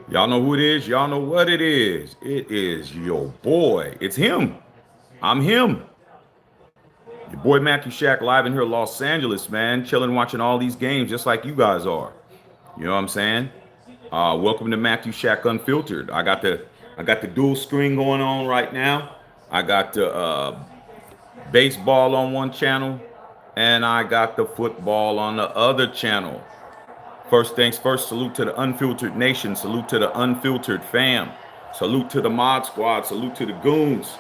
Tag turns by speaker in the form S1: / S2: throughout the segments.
S1: Y'all know who it is. Y'all know what it is. It is your boy. It's him. I'm him. Your boy Matthew Shack live in here, Los Angeles, man. Chilling, watching all these games just like you guys are. You know what I'm saying? Welcome to Matthew Shack Unfiltered. I got the dual screen going on right now. I got the baseball on one channel, and I got the football on the other channel. First things first, salute to the unfiltered nation. Salute to the unfiltered fam. Salute to the mod squad. Salute to the goons.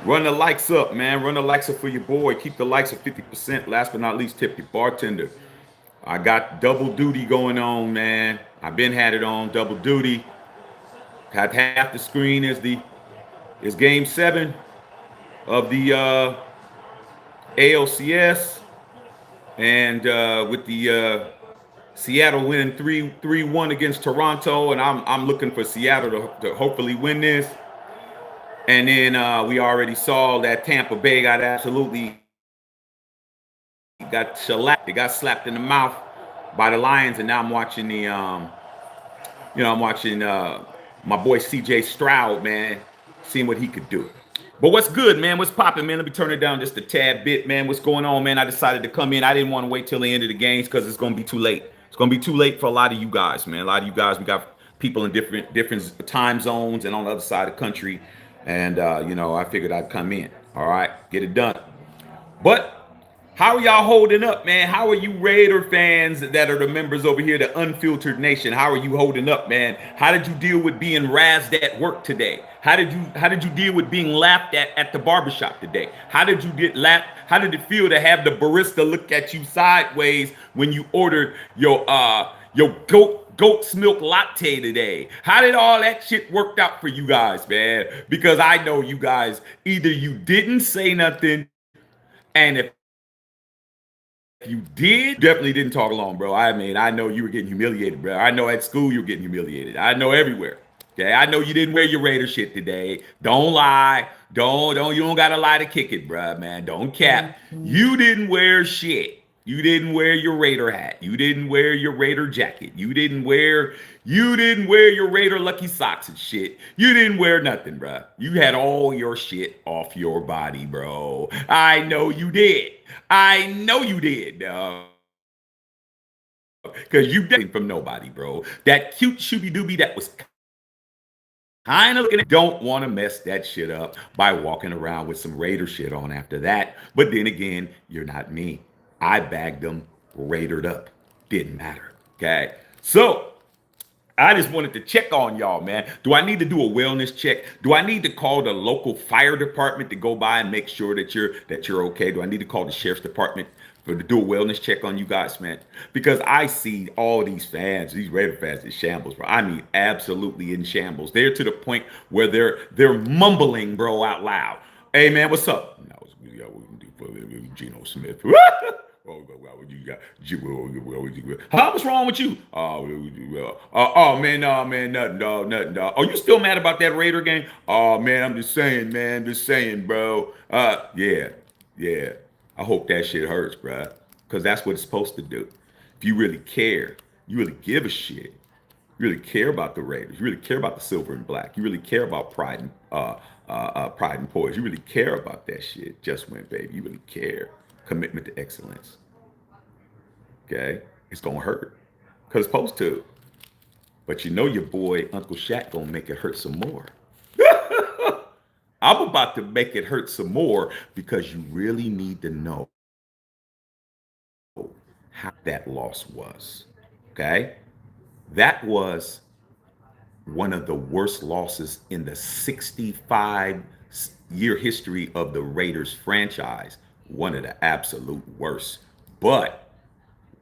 S1: Run the likes up, man. Run the likes up for your boy. Keep the likes at 50%. Last but not least, tip your bartender. I got double duty going on, man. I've been had it on double duty. Got half the screen is game 7 of the ALCS, and with the Seattle winning 3-1 against Toronto, and I'm looking for Seattle to hopefully win this. And then we already saw that Tampa Bay got absolutely got shellacked. They got slapped in the mouth by the Lions, and now I'm watching I'm watching my boy C.J. Stroud, man, seeing what he could do. But what's good, man? What's popping, man? Let me turn it down just a tad bit, man. What's going on, man? I decided to come in. I didn't want to wait till the end of the games because it's going to be too late. It's going to be too late for a lot of you guys, man. A lot of you guys, we got people in different time zones and on the other side of the country, and I figured I'd come in. All right, get it done. But how are y'all holding up, man? How are you Raider fans that are the members over here, the Unfiltered Nation? How are you holding up, man? How did you deal with being razzed at work today? How did you deal with being laughed at the barbershop today? How did you get laughed? How did it feel to have the barista look at you sideways when you ordered your goat's milk latte today? How did all that shit work out for you guys, man? Because I know you guys, either you didn't say nothing, and if you did, definitely didn't talk long, bro. I mean, I know you were getting humiliated, bro. I know at school you were getting humiliated. I know everywhere. Okay, I know you didn't wear your Raider shit today. Don't lie. Don't. You don't gotta lie to kick it, bro, man. Don't cap. You didn't wear shit. You didn't wear your Raider hat. You didn't wear your Raider jacket. You didn't wear your Raider lucky socks and shit. You didn't wear nothing, bro. You had all your shit off your body, bro. I know you did. I know you did, dog. Because you didn't from nobody, bro. That cute shooby dooby that was kind of looking at, don't want to mess that shit up by walking around with some Raider shit on after that. But then again, you're not me. I bagged them, Raidered up. Didn't matter. Okay. So I just wanted to check on y'all, man. Do I need to do a wellness check? Do I need to call the local fire department to go by and make sure that you're okay? Do I need to call the sheriff's department to do a wellness check on you guys, man? Because I see all these fans, these Raider fans in shambles, bro. I mean, absolutely in shambles. They're to the point where they're mumbling, bro, out loud. Hey, man, what's up? No, we got what we can do for Geno Smith. Oh, what you got? Huh? What's wrong with you? Oh, man, no, man, nothing, dog, nothing, dog. Oh, you still mad about that Raider game? Oh, man, I'm just saying, man, just saying, bro. Yeah, yeah. I hope that shit hurts, bro, because that's what it's supposed to do. If you really care, you really give a shit. You really care about the Raiders. You really care about the silver and black. You really care about pride and poise. You really care about that shit. Just win, baby. You really care. Commitment to excellence. Okay, it's gonna hurt because it's supposed to. But you know your boy Uncle Shaq gonna make it hurt some more. I'm about to make it hurt some more because you really need to know how that loss was. Okay, that was one of the worst losses in the 65-year history of the Raiders franchise. One of the absolute worst. But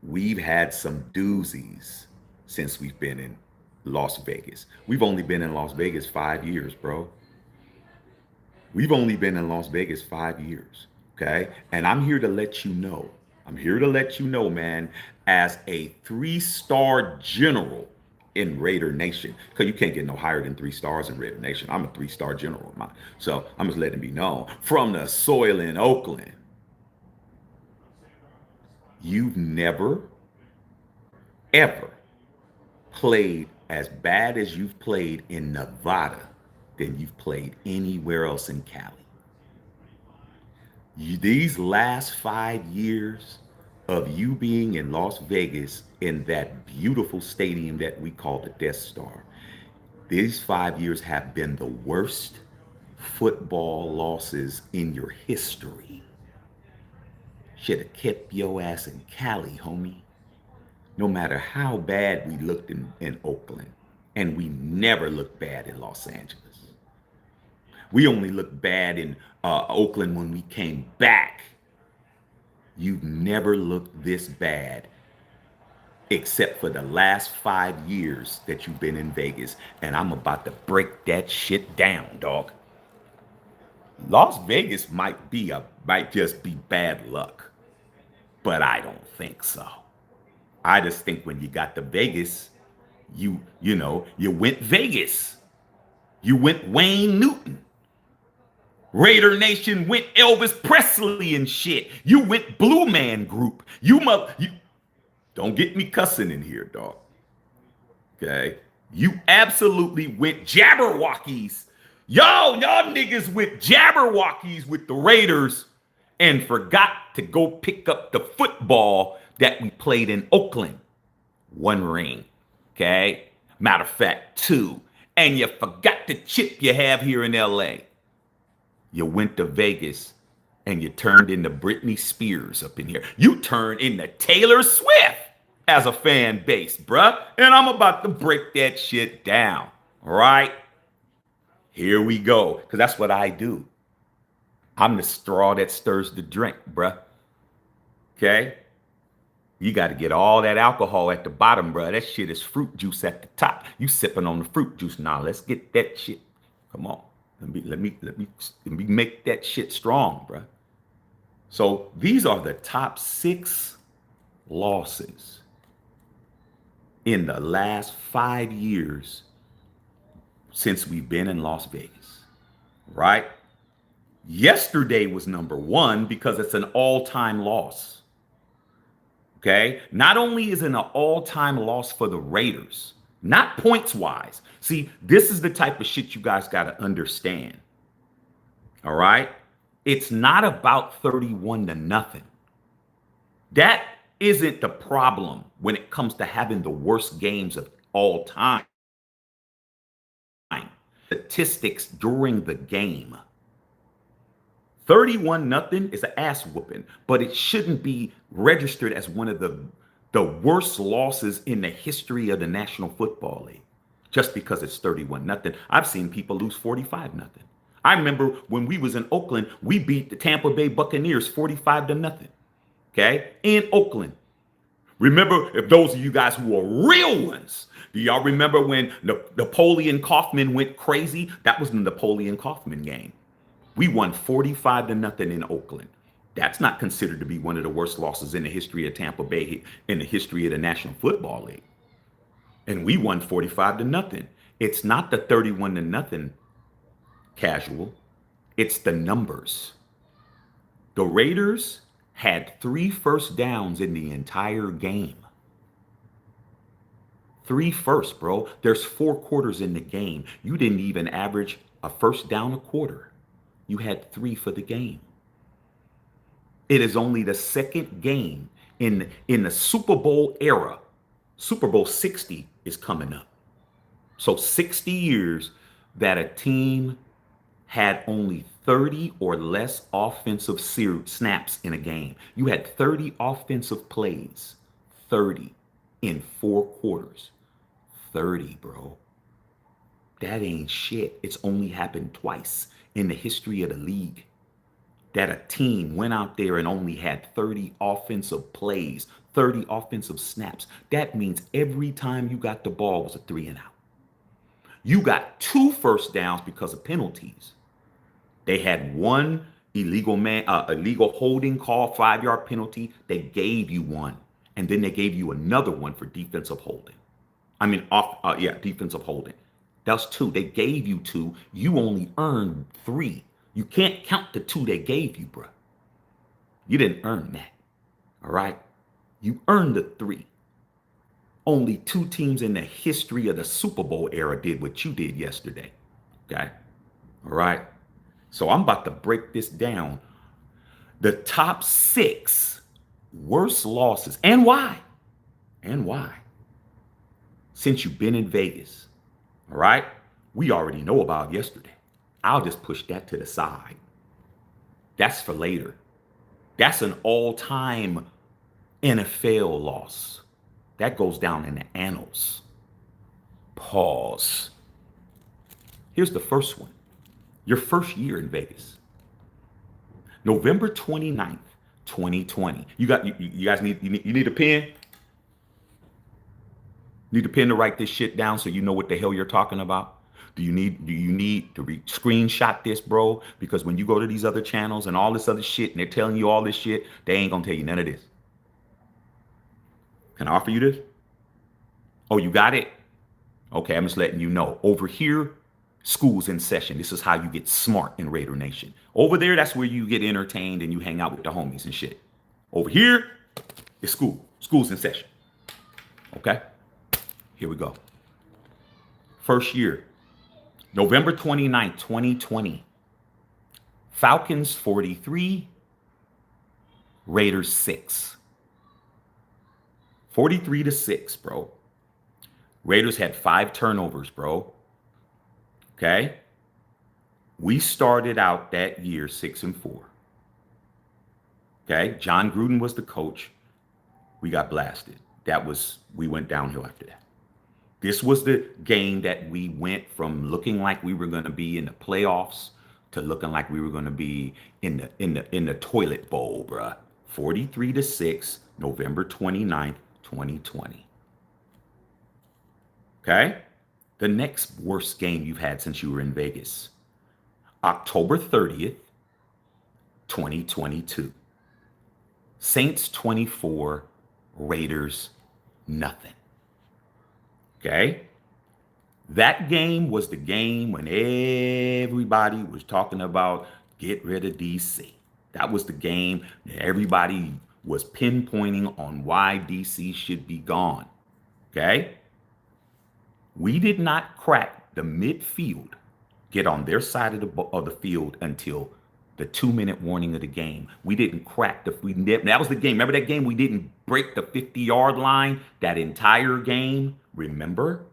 S1: we've had some doozies since we've been in Las Vegas. We've only been in Las Vegas 5 years, bro. We've only been in Las Vegas 5 years. Okay. And I'm here to let you know. I'm here to let you know, man, as a 3-star general in Raider Nation, because you can't get no higher than 3 stars in Raider Nation. I'm a 3-star general. So I'm just letting it be known from the soil in Oakland. You've never, ever played as bad as you've played in Nevada than you've played anywhere else in Cali. These last 5 years of you being in Las Vegas in that beautiful stadium that we call the Death Star, these 5 years have been the worst football losses in your history. Should have kept your ass in Cali, homie. No matter how bad we looked in Oakland, and we never looked bad in Los Angeles. We only looked bad in Oakland when we came back. You've never looked this bad except for the last 5 years that you've been in Vegas. And I'm about to break that shit down, dog. Las Vegas might just be bad luck, but I don't think so. I just think when you got to Vegas, you went Vegas. You went Wayne Newton. Raider Nation went Elvis Presley and shit. You went Blue Man Group. You don't get me cussing in here, dog. Okay? You absolutely went Jabberwockies. Y'all niggas went Jabberwockies with the Raiders and forgot to go pick up the football that we played in Oakland. 1 ring. Okay? Matter of fact, 2. And you forgot the chip you have here in LA. You went to Vegas and you turned into Britney Spears up in here. You turned into Taylor Swift as a fan base, bruh. And I'm about to break that shit down. All right? Here we go. Because that's what I do. I'm the straw that stirs the drink, bruh. Okay? You got to get all that alcohol at the bottom, bruh. That shit is fruit juice at the top. You sipping on the fruit juice. Now, let's get that shit. Come on. Let me make that shit strong, bruh. So these are the top 6 losses in the last 5 years since we've been in Las Vegas, right? Yesterday was number 1 because it's an all-time loss. Okay? Not only is it an all-time loss for the Raiders, not points wise. See, this is the type of shit you guys got to understand. All right? It's not about 31-0. That isn't the problem when it comes to having the worst games of all time. Statistics during the game. 31-0 is an ass whooping, but it shouldn't be registered as one of the worst losses in the history of the National Football League just because it's 31-0. I've seen people lose 45-0. I remember when we was in Oakland, we beat the Tampa Bay Buccaneers 45-0. Okay? In Oakland. Remember, if those of you guys who are real ones, do y'all remember when Napoleon Kaufman went crazy? That was the Napoleon Kaufman game. We won 45-0 in Oakland. That's not considered to be one of the worst losses in the history of Tampa Bay, in the history of the National Football League. And we won 45-0. It's not the 31-0 casual. It's the numbers. The Raiders had 3 first downs in the entire game. 3 firsts, bro. There's 4 quarters in the game. You didn't even average a first down a quarter. You had 3 for the game. It is only the second game in the Super Bowl era. Super Bowl 60 is coming up. So 60 years that a team had only 30 or less offensive snaps in a game. You had 30 offensive plays. 30 in 4 quarters. 30, bro. That ain't shit. It's only happened twice in the history of the league that a team went out there and only had 30 offensive plays, 30 offensive snaps. That means every time you got the ball was a 3 and out. You got 2 first downs because of penalties. They had 1 illegal holding call, 5-yard penalty. They gave you 1, and then they gave you another 1 for defensive holding. Defensive holding. That's 2. They gave you 2. You only earned 3. You can't count the 2 they gave you, bro. You didn't earn that. All right? You earned the 3. Only two teams in the history of the Super Bowl era did what you did yesterday. Okay. All right. So I'm about to break this down. The top 6 worst losses and why. And why. Since you've been in Vegas. All right. We already know about yesterday. I'll just push that to the side. That's for later. That's an all time NFL loss. That goes down in the annals. Pause. Here's the first one. Your first year in Vegas. November 29th, 2020. You guys need a pen? Need a pen to write this shit down so you know what the hell you're talking about? Do you need to screenshot this, bro? Because when you go to these other channels and all this other shit and they're telling you all this shit, they ain't gonna tell you none of this. Can I offer you this? Oh, you got it? Okay, I'm just letting you know. Over here, school's in session. This is how you get smart in Raider Nation. Over there, that's where you get entertained and you hang out with the homies and shit. Over here, it's school. School's in session. Okay? Here we go. First year, November 29th, 2020. Falcons 43, Raiders 6. 43-6, bro. Raiders had 5 turnovers, bro. Okay? We started out that year 6-4. Okay? John Gruden was the coach. We got blasted. We went downhill after that. This was the game that we went from looking like we were going to be in the playoffs to looking like we were going to be in the toilet bowl, bruh. 43-6, November 29th, 2020. Okay? The next worst game you've had since you were in Vegas. October 30th, 2022. Saints 24, Raiders nothing. Okay? That game was the game when everybody was talking about get rid of DC. That was the game that everybody was pinpointing on why DC should be gone. Okay? We did not crack the midfield, get on their side of the field until the 2-minute warning of the game. We didn't crack that was the game. Remember that game? We didn't break the 50-yard line that entire game. Remember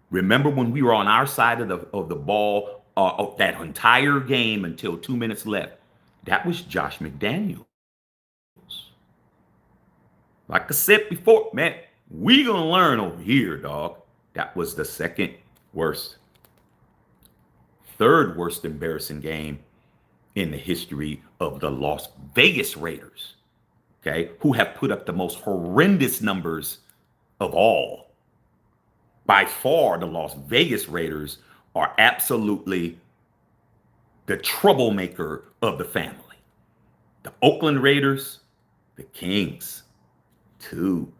S1: when we were on our side of the ball of that entire game until 2 minutes left? That was Josh McDaniels. Like I said before, man, we gonna learn over here, dog. That was the second worst. Third worst embarrassing game in the history of the Las Vegas Raiders, okay, who have put up the most horrendous numbers of all. By far, the Las Vegas Raiders are absolutely the troublemaker of the family. The Oakland Raiders, the Kings, 2.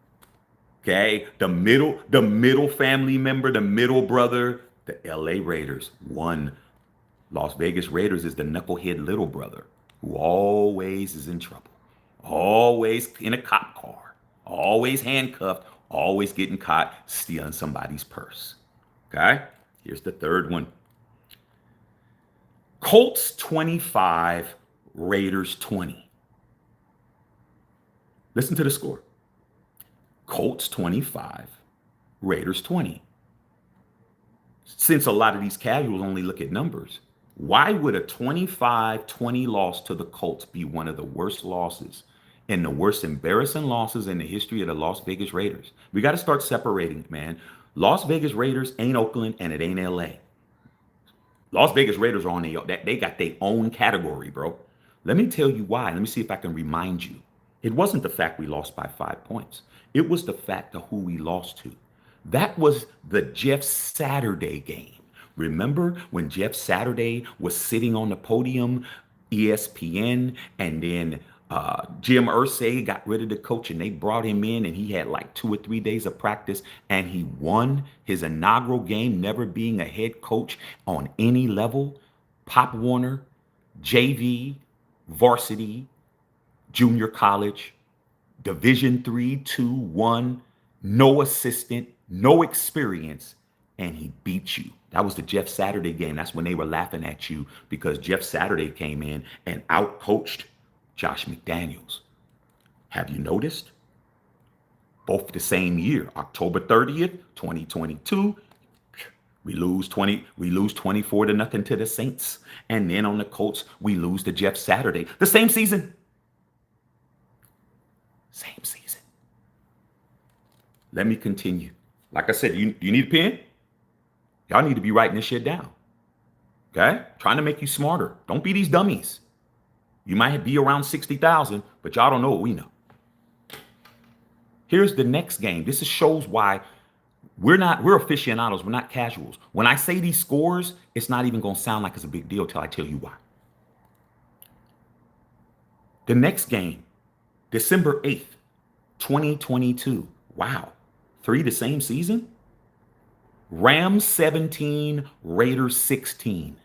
S1: Okay, the middle family member, the middle brother, the LA Raiders, 1. Las Vegas Raiders is the knucklehead little brother who always is in trouble, always in a cop car, always handcuffed, always getting caught stealing somebody's purse. Okay, here's the third one. Colts 25, Raiders 20. Listen to the score. Colts 25, Raiders 20. Since a lot of these casuals only look at numbers, why would a 25-20 loss to the Colts be one of the worst losses and the worst embarrassing losses in the history of the Las Vegas Raiders? We got to start separating it, man. Las Vegas Raiders ain't Oakland and it ain't LA. Las Vegas Raiders are on they got their own category, bro. Let me tell you why. Let me see if I can remind you. It wasn't the fact we lost by 5 points. It was the fact of who we lost to. That was the Jeff Saturday game. Remember when Jeff Saturday was sitting on the podium, ESPN, and then Jim Irsay got rid of the coach and they brought him in and he had like 2 or 3 days of practice and he won his inaugural game, never being a head coach on any level. Pop Warner, JV, varsity, junior college, Division 3, 2, 1, no assistant, no experience, and he beat you. That was the Jeff Saturday game. That's when they were laughing at you because Jeff Saturday came in and outcoached Josh McDaniels. Have you noticed? Both the same year, October 30th, 2022, we lose 24 to nothing to the Saints. And then on the Colts, we lose to Jeff Saturday. The same season. Same season. Let me continue. Like I said, you need a pen? Y'all need to be writing this shit down. Okay? Trying to make you smarter. Don't be these dummies. You might be around 60,000, but y'all don't know what we know. Here's the next game. This shows why we're aficionados. We're not casuals. When I say these scores, it's not even going to sound like it's a big deal till I tell you why. The next game, December 8th, 2022. Wow. 3 the same season? Rams 17, Raiders 16.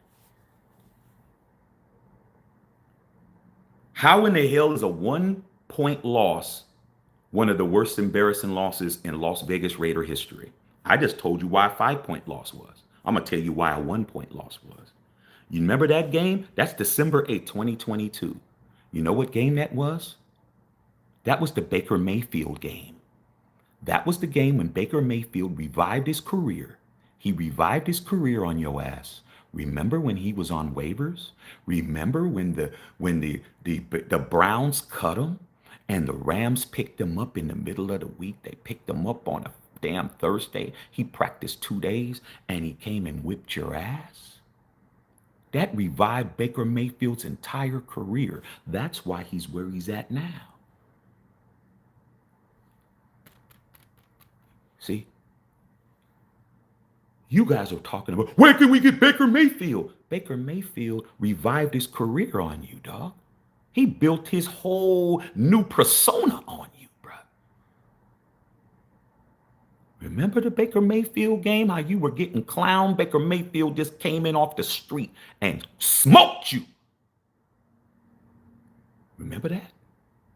S1: How in the hell is a 1-point loss one of the worst embarrassing losses in Las Vegas Raider history? I just told you why a 5-point loss was. I'm going to tell you why a 1-point loss was. You remember that game? That's December 8th, 2022. You know what game that was? That was the Baker Mayfield game. That was the game when Baker Mayfield revived his career. He revived his career on your ass. Remember when he was on waivers? Remember when the Browns cut him and the Rams picked him up in the middle of the week? They picked him up on a damn Thursday. He practiced 2 days and he came and whipped your ass. That revived Baker Mayfield's entire career. That's why he's where he's at now. See? You guys are talking about, where can we get Baker Mayfield? Baker Mayfield revived his career on you, dog. He built his whole new persona on you, bro. Remember the Baker Mayfield game? How you were getting clowned? Baker Mayfield just came in off the street and smoked you. Remember that?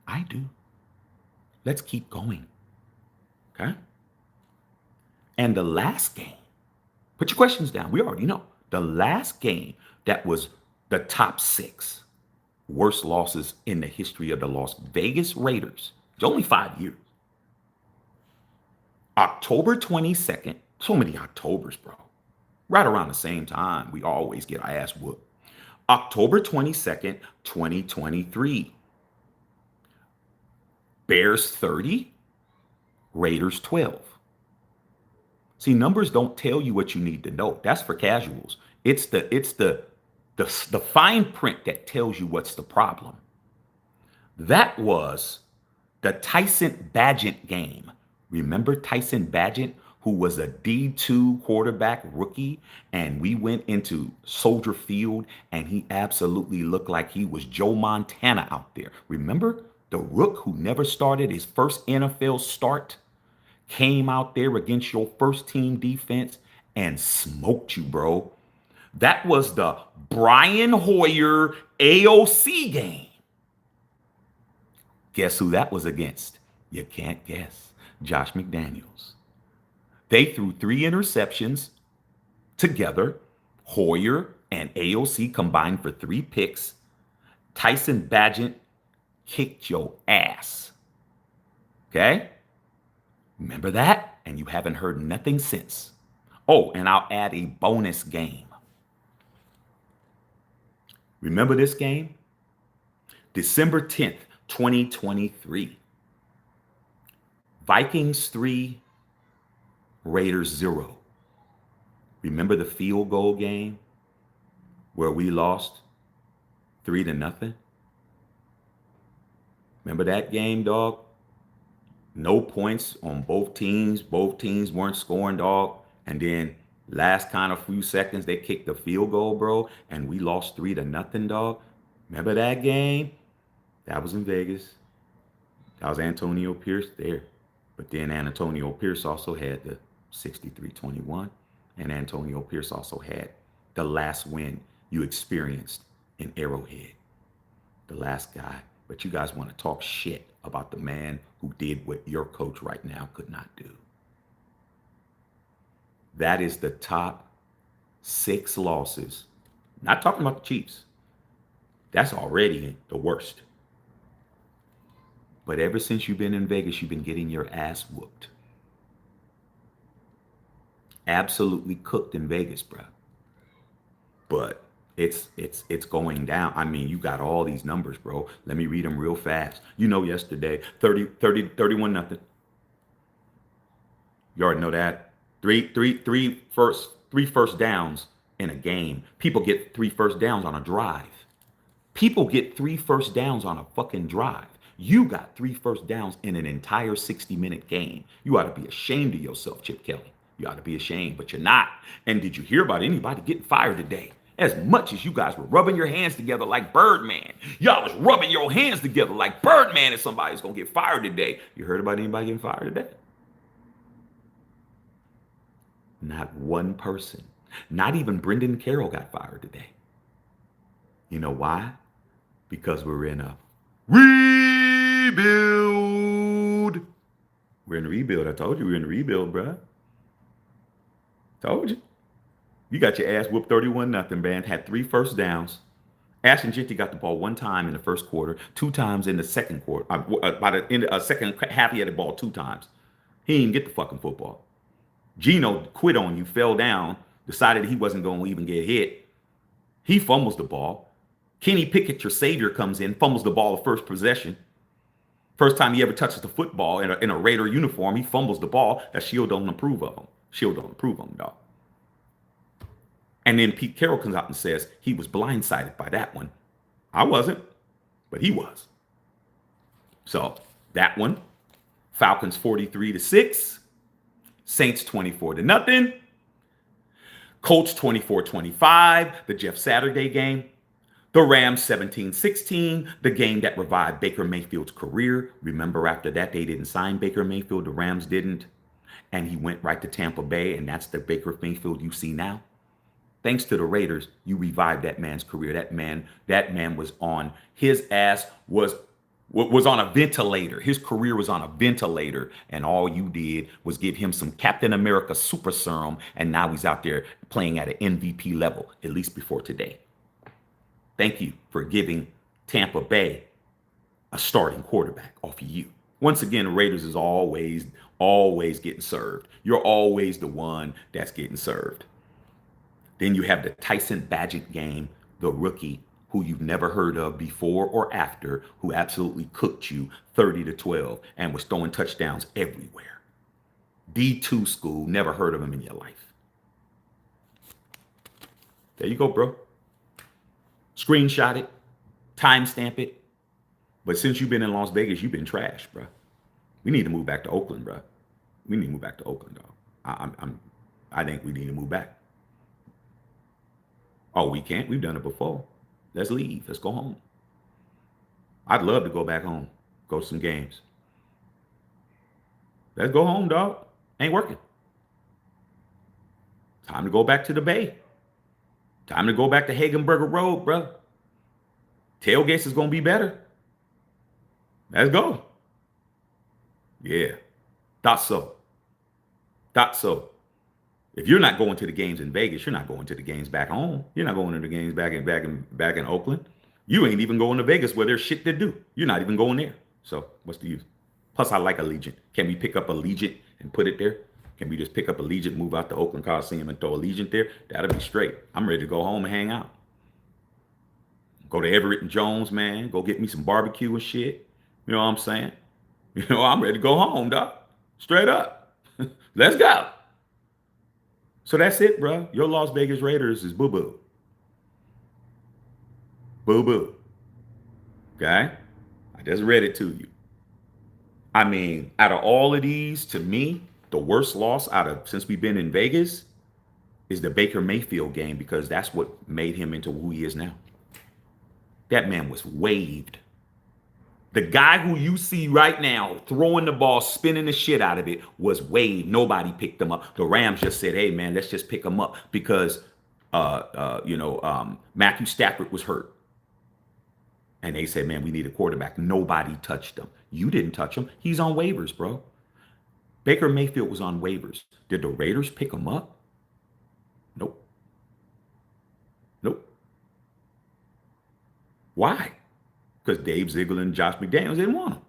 S1: I do. Let's keep going. Okay? And the last game, put your questions down. We already know. The last game that was the top 6 worst losses in the history of the Las Vegas Raiders. It's only 5 years. October 22nd. So many Octobers, bro. Right around the same time, we always get our ass whooped. October 22nd, 2023. Bears 30, Raiders 12. See, numbers don't tell you what you need to know. That's for casuals. It's the fine print that tells you what's the problem. That was the Tyson Bagent game. Remember Tyson Bagent, who was a D2 quarterback rookie, and we went into Soldier Field and he absolutely looked like he was Joe Montana out there. Remember the rook who never started his first NFL start? Came out there against your first team defense and smoked you, bro. That was the Brian Hoyer AOC game. Guess who that was against? You can't guess. Josh McDaniels. They threw 3 interceptions together. Hoyer and AOC combined for 3 picks. Tyson Bagent kicked your ass. Okay? Remember that? And you haven't heard nothing since. Oh, and I'll add a bonus game. Remember this game? December 10th, 2023. Vikings 3, Raiders 0. Remember the field goal game where we lost 3 to nothing? Remember that game, dog? No points on both teams. Both teams weren't scoring, dog. And then last kind of few seconds, they kicked the field goal, bro. And we lost 3 to nothing, dog. Remember that game? That was in Vegas. That was Antonio Pierce there. But then Antonio Pierce also had the 63-21. And Antonio Pierce also had the last win you experienced in Arrowhead. The last guy. but you guys want to talk shit about the man who did what your coach right now could not do. That is the top 6 losses. Not talking about the Chiefs. That's already the worst. But ever since you've been in Vegas, you've been getting your ass whooped. Absolutely cooked in Vegas, bro. But it's going down. I mean, you got all these numbers, bro. Let me read them real fast. Yesterday, 31 nothing. You already know that. Three first downs in a game. People get 3 first downs on a drive. People get 3 first downs on a fucking drive. You got 3 first downs in an entire 60-minute game. You ought to be ashamed of yourself, Chip Kelly. You ought to be ashamed, but you're not. And did you hear about anybody getting fired today? As much as you guys were rubbing your hands together like Birdman, y'all was rubbing your hands together like Birdman, and somebody's gonna get fired today. You heard about anybody getting fired today? Not one person. Not even Brendan Carroll got fired today. You know why? Because we're in a rebuild. We're in a rebuild. I told you we're in a rebuild, bruh. Told you. You got your ass whooped 31 nothing, man. Had 3 first downs. Ashton Jitty got the ball 1 time in the first quarter, 2 times in the second quarter. By the end of the second half, he had the ball 2 times. He didn't get the fucking football. Gino quit on you, fell down, decided he wasn't going to even get hit. He fumbles the ball. Kenny Pickett, your savior, comes in, fumbles the ball the first possession. First time he ever touches the football in a Raider uniform, he fumbles the ball. That Shield don't approve of him. Shield don't approve of him, dog. And then Pete Carroll comes out and says he was blindsided by that one. I wasn't, but he was. So that one, Falcons 43-6, Saints 24-0, Colts 24-25, the Jeff Saturday game, the Rams 17-16, the game that revived Baker Mayfield's career. Remember, after that, they didn't sign Baker Mayfield, the Rams didn't, and he went right to Tampa Bay, and that's the Baker Mayfield you see now. Thanks to the Raiders, you revived that man's career. That man was on, his ass was on a ventilator. His career was on a ventilator, and all you did was give him some Captain America super serum, and now he's out there playing at an MVP level, at least before today. Thank you for giving Tampa Bay a starting quarterback off of you. Once again, the Raiders is always getting served. You're always the one that's getting served. Then you have the Tyson Bagent game, the rookie who you've never heard of before or after, who absolutely cooked you 30-12 and was throwing touchdowns everywhere. D2 school, never heard of him in your life. There you go, bro. Screenshot it, timestamp it. But since you've been in Las Vegas, you've been trash, bro. We need to move back to Oakland, bro. We need to move back to Oakland, dog. I think we need to move back. Oh, we can't? We've done it before. Let's leave. Let's go home. I'd love to go back home, go to some games. Let's go home, dog. Ain't working. Time to go back to the Bay. Time to go back to Hagenberger Road, bro. Tailgates is going to be better. Let's go. Yeah. Thought so. If you're not going to the games in Vegas, you're not going to the games back home. You're not going to the games back in Oakland. You ain't even going to Vegas where there's shit to do. You're not even going there. So what's the use? Plus, I like Allegiant. Can we pick up Allegiant and put it there? Can we just pick up Allegiant, move out to Oakland Coliseum and throw Allegiant there? That'll be straight. I'm ready to go home and hang out. Go to Everett and Jones, man. Go get me some barbecue and shit. You know what I'm saying? I'm ready to go home, dog. Straight up. Let's go. So that's it, bro. Your Las Vegas Raiders is boo-boo. Boo-boo. Okay? I just read it to you. I mean, out of all of these, to me, the worst loss since we've been in Vegas is the Baker Mayfield game, because that's what made him into who he is now. That man was waived. The guy who you see right now throwing the ball, spinning the shit out of it, was waived. Nobody picked him up. The Rams just said, hey, man, let's just pick him up because, Matthew Stafford was hurt. And they said, man, we need a quarterback. Nobody touched him. You didn't touch him. He's on waivers, bro. Baker Mayfield was on waivers. Did the Raiders pick him up? Nope. Nope. Why? Because Dave Ziegler and Josh McDaniels didn't want him.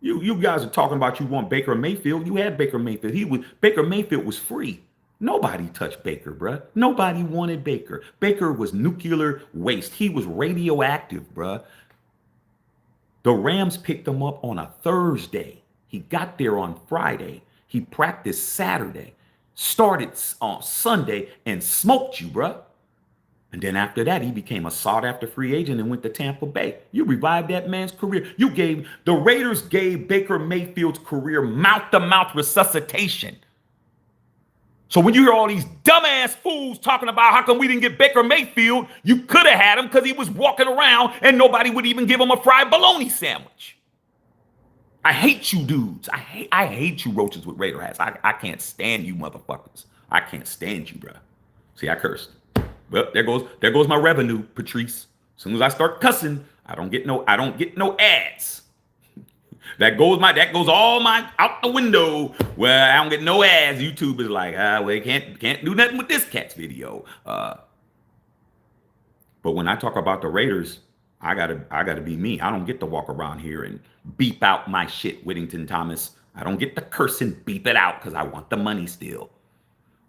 S1: You guys are talking about you want Baker Mayfield. You had Baker Mayfield. Baker Mayfield was free. Nobody touched Baker, bruh. Nobody wanted Baker. Baker was nuclear waste. He was radioactive, bruh. The Rams picked him up on a Thursday. He got there on Friday. He practiced Saturday, started on Sunday, and smoked you, bruh. And then after that, he became a sought-after free agent and went to Tampa Bay. You revived that man's career. The Raiders gave Baker Mayfield's career mouth-to-mouth resuscitation. So when you hear all these dumbass fools talking about how come we didn't get Baker Mayfield, you could have had him because he was walking around and nobody would even give him a fried bologna sandwich. I hate you dudes. I hate you roaches with Raider hats. I can't stand you motherfuckers. I can't stand you, bro. See, I cursed. Well, there goes my revenue, Patrice. As soon as I start cussing, I don't get no ads. That goes all my out the window. Well, I don't get no ads. YouTube is like, well, can't do nothing with this cat's video. But when I talk about the Raiders, I gotta be me. I don't get to walk around here and beep out my shit, Whittington Thomas. I don't get to curse and beep it out because I want the money still.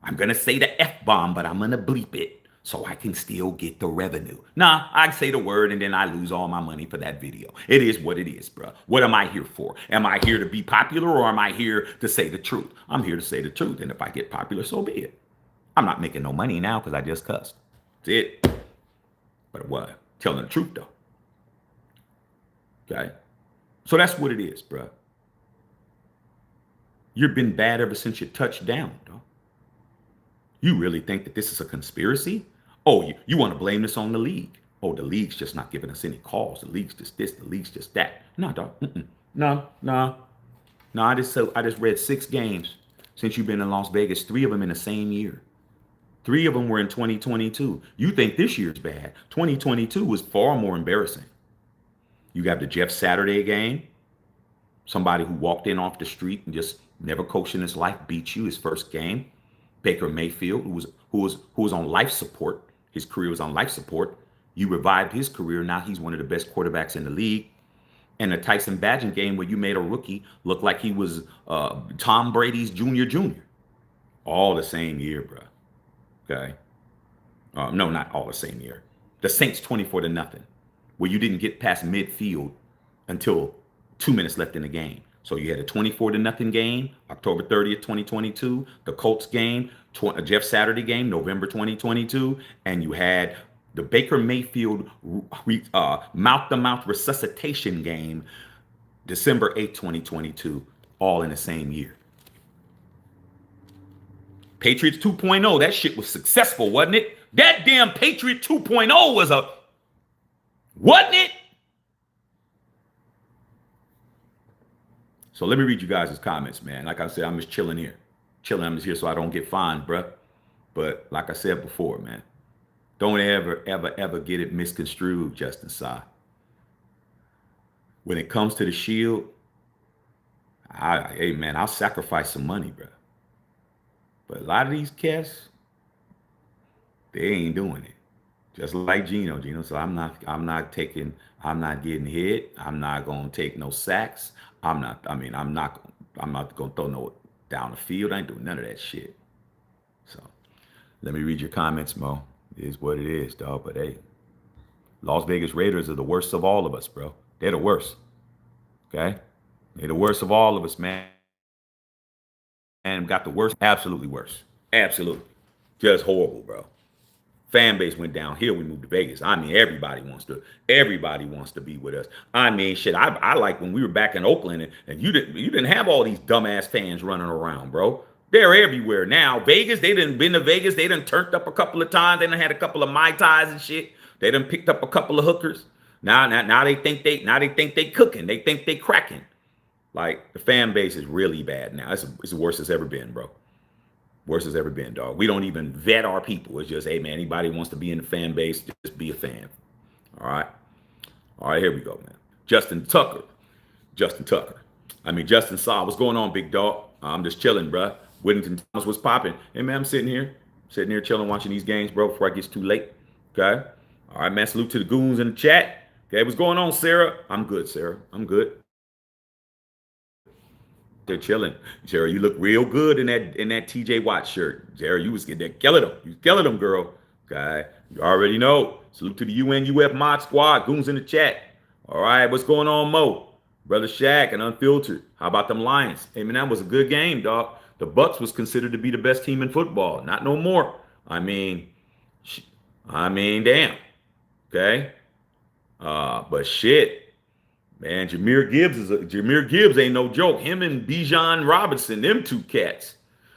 S1: I'm gonna say the F-bomb, but I'm gonna bleep it so I can still get the revenue. Nah, I say the word and then I lose all my money for that video. It is what it is, bro. What am I here for? Am I here to be popular or am I here to say the truth? I'm here to say the truth, and if I get popular, so be it. I'm not making no money now because I just cussed. That's it. But what? Telling the truth, though. Okay? So that's what it is, bro. You've been bad ever since you touched down, dog. You really think that this is a conspiracy? Oh, you want to blame this on the league? Oh, the league's just not giving us any calls. The league's just this. The league's just that. No, dog. No. I just read 6 games since you've been in Las Vegas. 3 of them in the same year. 3 of them were in 2022. You think this year's bad? 2022 was far more embarrassing. You got the Jeff Saturday game. Somebody who walked in off the street and just never coached in his life beat you his first game. Baker Mayfield, who was on life support. His career was on life support. You revived his career. Now he's one of the best quarterbacks in the league. And the Tyson Bagent game where you made a rookie look like he was Tom Brady's junior. All the same year, bro. Okay. No, not all the same year. The Saints 24-0, where you didn't get past midfield until 2 minutes left in the game. So you had a 24-0 game, October 30th, 2022, the Colts game, Jeff Saturday game, November 2022, and you had the Baker Mayfield mouth-to-mouth resuscitation game, December 8th, 2022, all in the same year. Patriots 2.0, that shit was successful, wasn't it? That damn Patriot 2.0 wasn't it? So let me read you guys' comments, man. Like I said, I'm just chilling here. I'm just here so I don't get fined, bruh. But like I said before, man, don't ever get it misconstrued, Justin Sa. When it comes to the Shield, hey, man, I'll sacrifice some money, bruh. But a lot of these cats, they ain't doing it. Just like Gino. So I'm not getting hit. I'm not gonna take no sacks. I'm not gonna throw no down the field. I ain't doing none of that shit. So let me read your comments, Mo. It is what it is, dog. But hey, Las Vegas Raiders are the worst of all of us, bro. They're the worst. Okay? They're the worst of all of us, man. And got the worst, absolutely worst. Absolutely. Just horrible, bro. Fan base went downhill. We moved to Vegas. I mean, everybody wants to be with us. I mean, shit. I like when we were back in Oakland and you didn't have all these dumbass fans running around, bro. They're everywhere now. Vegas, they done been to Vegas. They done turned up a couple of times. They done had a couple of Mai Tais and shit. They done picked up a couple of hookers. Now they think they cooking. They think they cracking. Like the fan base is really bad now. It's the worst it's ever been, bro. Worst it's ever been, dog. We don't even vet our people. It's just, hey, man, anybody wants to be in the fan base, just be a fan. All right. All right, here we go, man. Justin Tucker. Justin Tucker. I mean, Justin Saw. What's going on, big dog? I'm just chilling, bruh. Whittington Thomas was popping. Hey, man, I'm sitting here chilling, watching these games, bro, before it gets too late. Okay? All right, man. Salute to the goons in the chat. Okay, what's going on, Sarah? I'm good, Sarah. I'm good. They're chilling. Sarah, you look real good in that TJ Watt shirt. Sarah, you was getting that killing them. You was killing them, girl. Okay. You already know. Salute to the UNUF mod squad. Goons in the chat. All right. What's going on, Mo? Brother Shaq and Unfiltered. How about them Lions? Hey man, that was a good game, dog. The Bucks was considered to be the best team in football. Not no more. I mean, damn. Okay. But shit. Man, Jameer Gibbs ain't no joke. Him and Bijan Robinson, them two cats.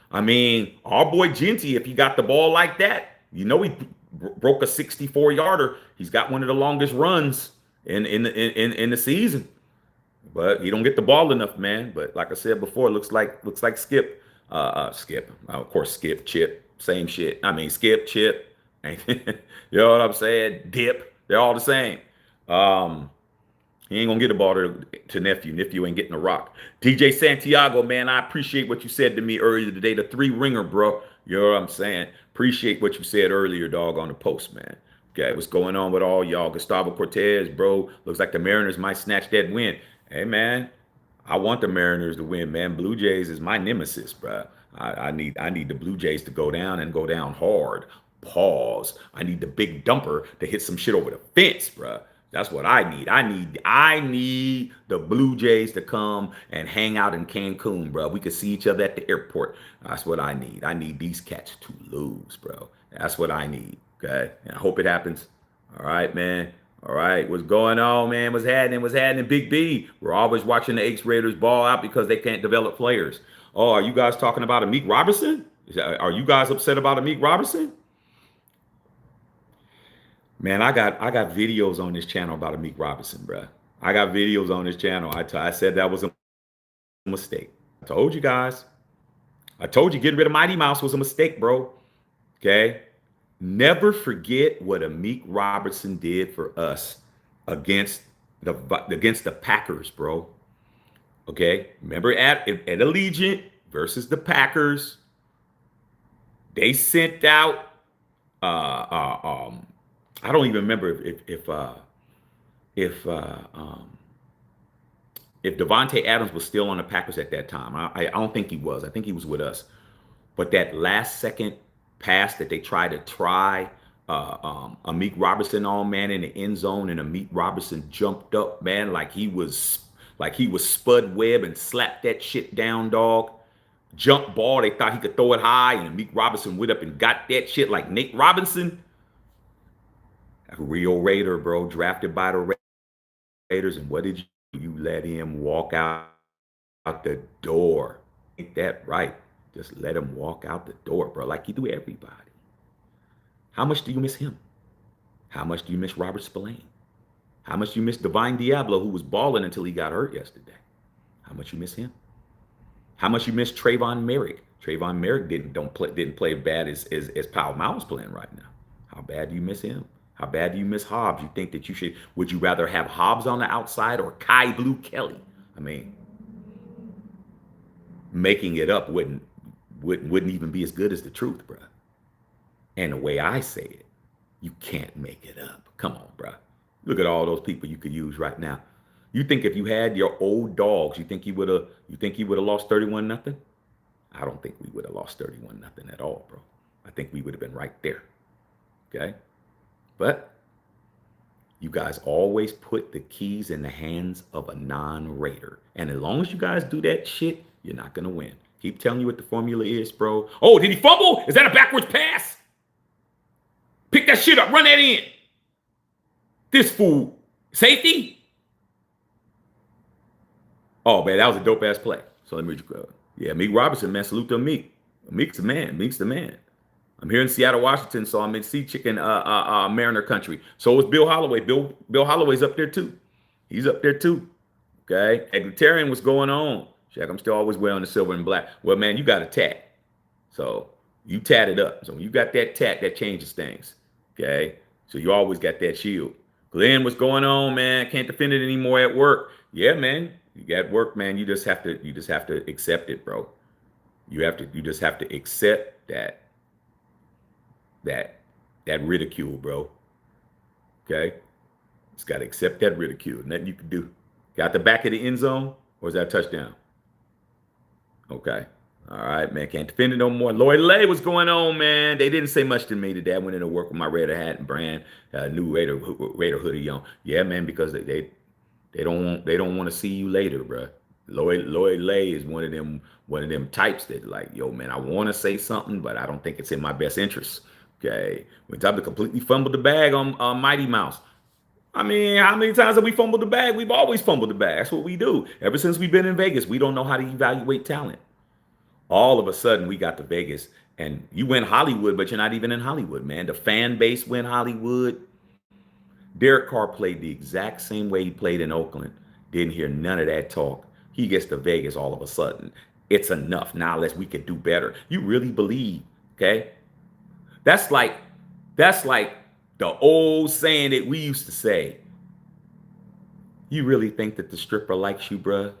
S1: I mean, our boy Genty, if he got the ball like that, you know he broke a 64-yarder. He's got one of the longest runs in the season. But he don't get the ball enough, man. But like I said before, looks like Skip. Skip. Of course, Skip, Chip, same shit. I mean, Skip, Chip. You know what I'm saying? Dip. They're all the same. He ain't gonna get the ball to nephew. Nephew ain't getting a rock. DJ Santiago, man, I appreciate what you said to me earlier today. The 3-ringer, bro. You know what I'm saying? Appreciate what you said earlier, dog, on the post, man. Okay, what's going on with all y'all? Gustavo Cortez, bro. Looks like the Mariners might snatch that win. Hey, man, I want the Mariners to win, man. Blue Jays is my nemesis, bro. I need the Blue Jays to go down and go down hard. Pause. I need the big dumper to hit some shit over the fence, bro. That's what I need. I need the Blue Jays to come and hang out in Cancun, bro. We could see each other at the airport. That's what I need. I need these cats to lose, bro. That's what I need. Okay. And I hope it happens. All right, man. All right. What's going on, man? What's happening? What's happening? Big B. We're always watching the X Raiders ball out because they can't develop players. Oh, are you guys talking about Amik Robertson? Are you guys upset about Amik Robertson? Man, I got videos on this channel about Amik Robinson, bro. I got videos on this channel. I said that was a mistake. I told you guys. I told you getting rid of Mighty Mouse was a mistake, bro. Okay? Never forget what Amik Robertson did for us against the Packers, bro. Okay? Remember at Allegiant versus the Packers, they sent out I don't even remember if Devontae Adams was still on the Packers at that time. I don't think he was. I think he was with us. But that last second pass that they tried to try Amik Robertson on, man, in the end zone, and Amik Robertson jumped up, man, like he was Spud Webb and slapped that shit down, dog. Jump ball, they thought he could throw it high, and Amik Robinson went up and got that shit like Nate Robinson. A real Raider, bro, drafted by the Raiders. And what did you do? You let him walk out the door. Ain't that right? Just let him walk out the door, bro, like you do everybody. How much do you miss him? How much do you miss Robert Spillane? How much do you miss Divine Diablo, who was balling until he got hurt yesterday? How much you miss him? How much you miss Trayvon Merrick? Trayvon Merrick didn't play bad as Powell Mouse playing right now. How bad do you miss him? How bad do you miss Hobbs? You think that would you rather have Hobbs on the outside or Kai Blue Kelly? I mean, making it up wouldn't even be as good as the truth, bro. And the way I say it, you can't make it up. Come on, bro. Look at all those people you could use right now. You think if you had your old dogs, you think you would have lost 31-0? I don't think we would have lost 31-0 at all, bro. I think we would have been right there. Okay? But you guys always put the keys in the hands of a non-Raider. And as long as you guys do that shit, you're not going to win. Keep telling you what the formula is, bro. Oh, did he fumble? Is that a backwards pass? Pick that shit up. Run that in. This fool. Safety? Oh, man, that was a dope-ass play. So let me go. Yeah, Amik Robinson, man. Salute to Amik. Amik's the man. Amik's the man. I'm here in Seattle, Washington, so I'm in Sea Chicken, Mariner country. So is Bill Holloway. Bill Holloway's up there too. He's up there too. Okay. Egalitarian, what's going on? Shaq, I'm still always wearing the silver and black. Well, man, you got a tat. So you tat it up. So when you got that tat, that changes things. Okay. So you always got that shield. Glenn, what's going on, man? Can't defend it anymore at work. Yeah, man. You got work, man. You just have to accept it, bro. You just have to accept that that ridicule, bro. Okay? Just gotta accept that ridicule. Nothing you can do. Got the back of the end zone, or is that a touchdown? Okay. All right, man. Can't defend it no more. Lloyd Lay, what's going on, man? They didn't say much to me today. I went in to work with my Raider hat and brand, new Raider hoodie on. Yeah, man, because they don't want to see you later, bro. Lloyd Lay is one of them types that like, yo, man, I want to say something, but I don't think it's in my best interest. Okay, when time to completely fumble the bag on Mighty Mouse. I mean, how many times have we fumbled the bag? We've always fumbled the bag. That's what we do. Ever since we've been in Vegas, we don't know how to evaluate talent. All of a sudden, we got to Vegas, and you went Hollywood, but you're not even in Hollywood, man. The fan base went Hollywood. Derek Carr played the exact same way he played in Oakland. Didn't hear none of that talk. He gets to Vegas all of a sudden. It's enough. Now let's we can do better. You really believe, okay? That's like that's like the old saying that we used to say. You really think that the stripper likes you, bruh?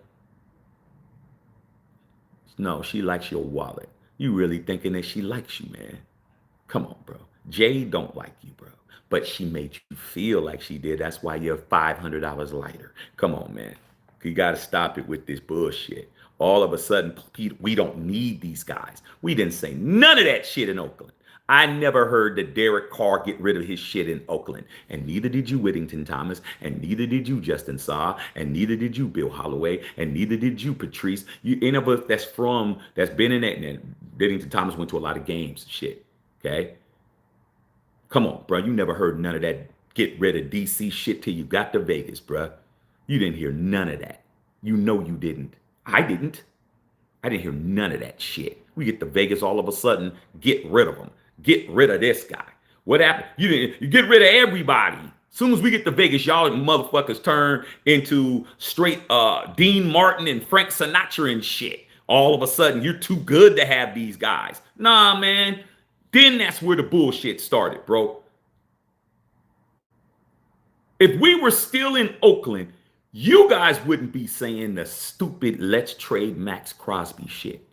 S1: No, she likes your wallet. You really thinking that she likes you, man? Come on, bro. Jay don't like you, bro. But she made you feel like she did. That's why you're $500 lighter. Come on, man. You got to stop it with this bullshit. All of a sudden, we don't need these guys. We didn't say none of that shit in Oakland. I never heard that Derek Carr get rid of his shit in Oakland. And neither did you, Whittington Thomas. And neither did you, Justin Saw. And neither did you, Bill Holloway. And neither did you, Patrice. You, any of us that's been in that. And Whittington Thomas went to a lot of games and shit. Okay? Come on, bro. You never heard none of that get rid of DC shit till you got to Vegas, bro. You didn't hear none of that. You know you didn't. I didn't. I didn't hear none of that shit. We get to Vegas all of a sudden, get rid of them. Get rid of this guy. What happened? You get rid of everybody. As soon as we get to Vegas, y'all motherfuckers turn into straight Dean Martin and Frank Sinatra and shit. All of a sudden, you're too good to have these guys. Nah, man. Then that's where the bullshit started, bro. If we were still in Oakland, you guys wouldn't be saying the stupid let's trade Max Crosby shit.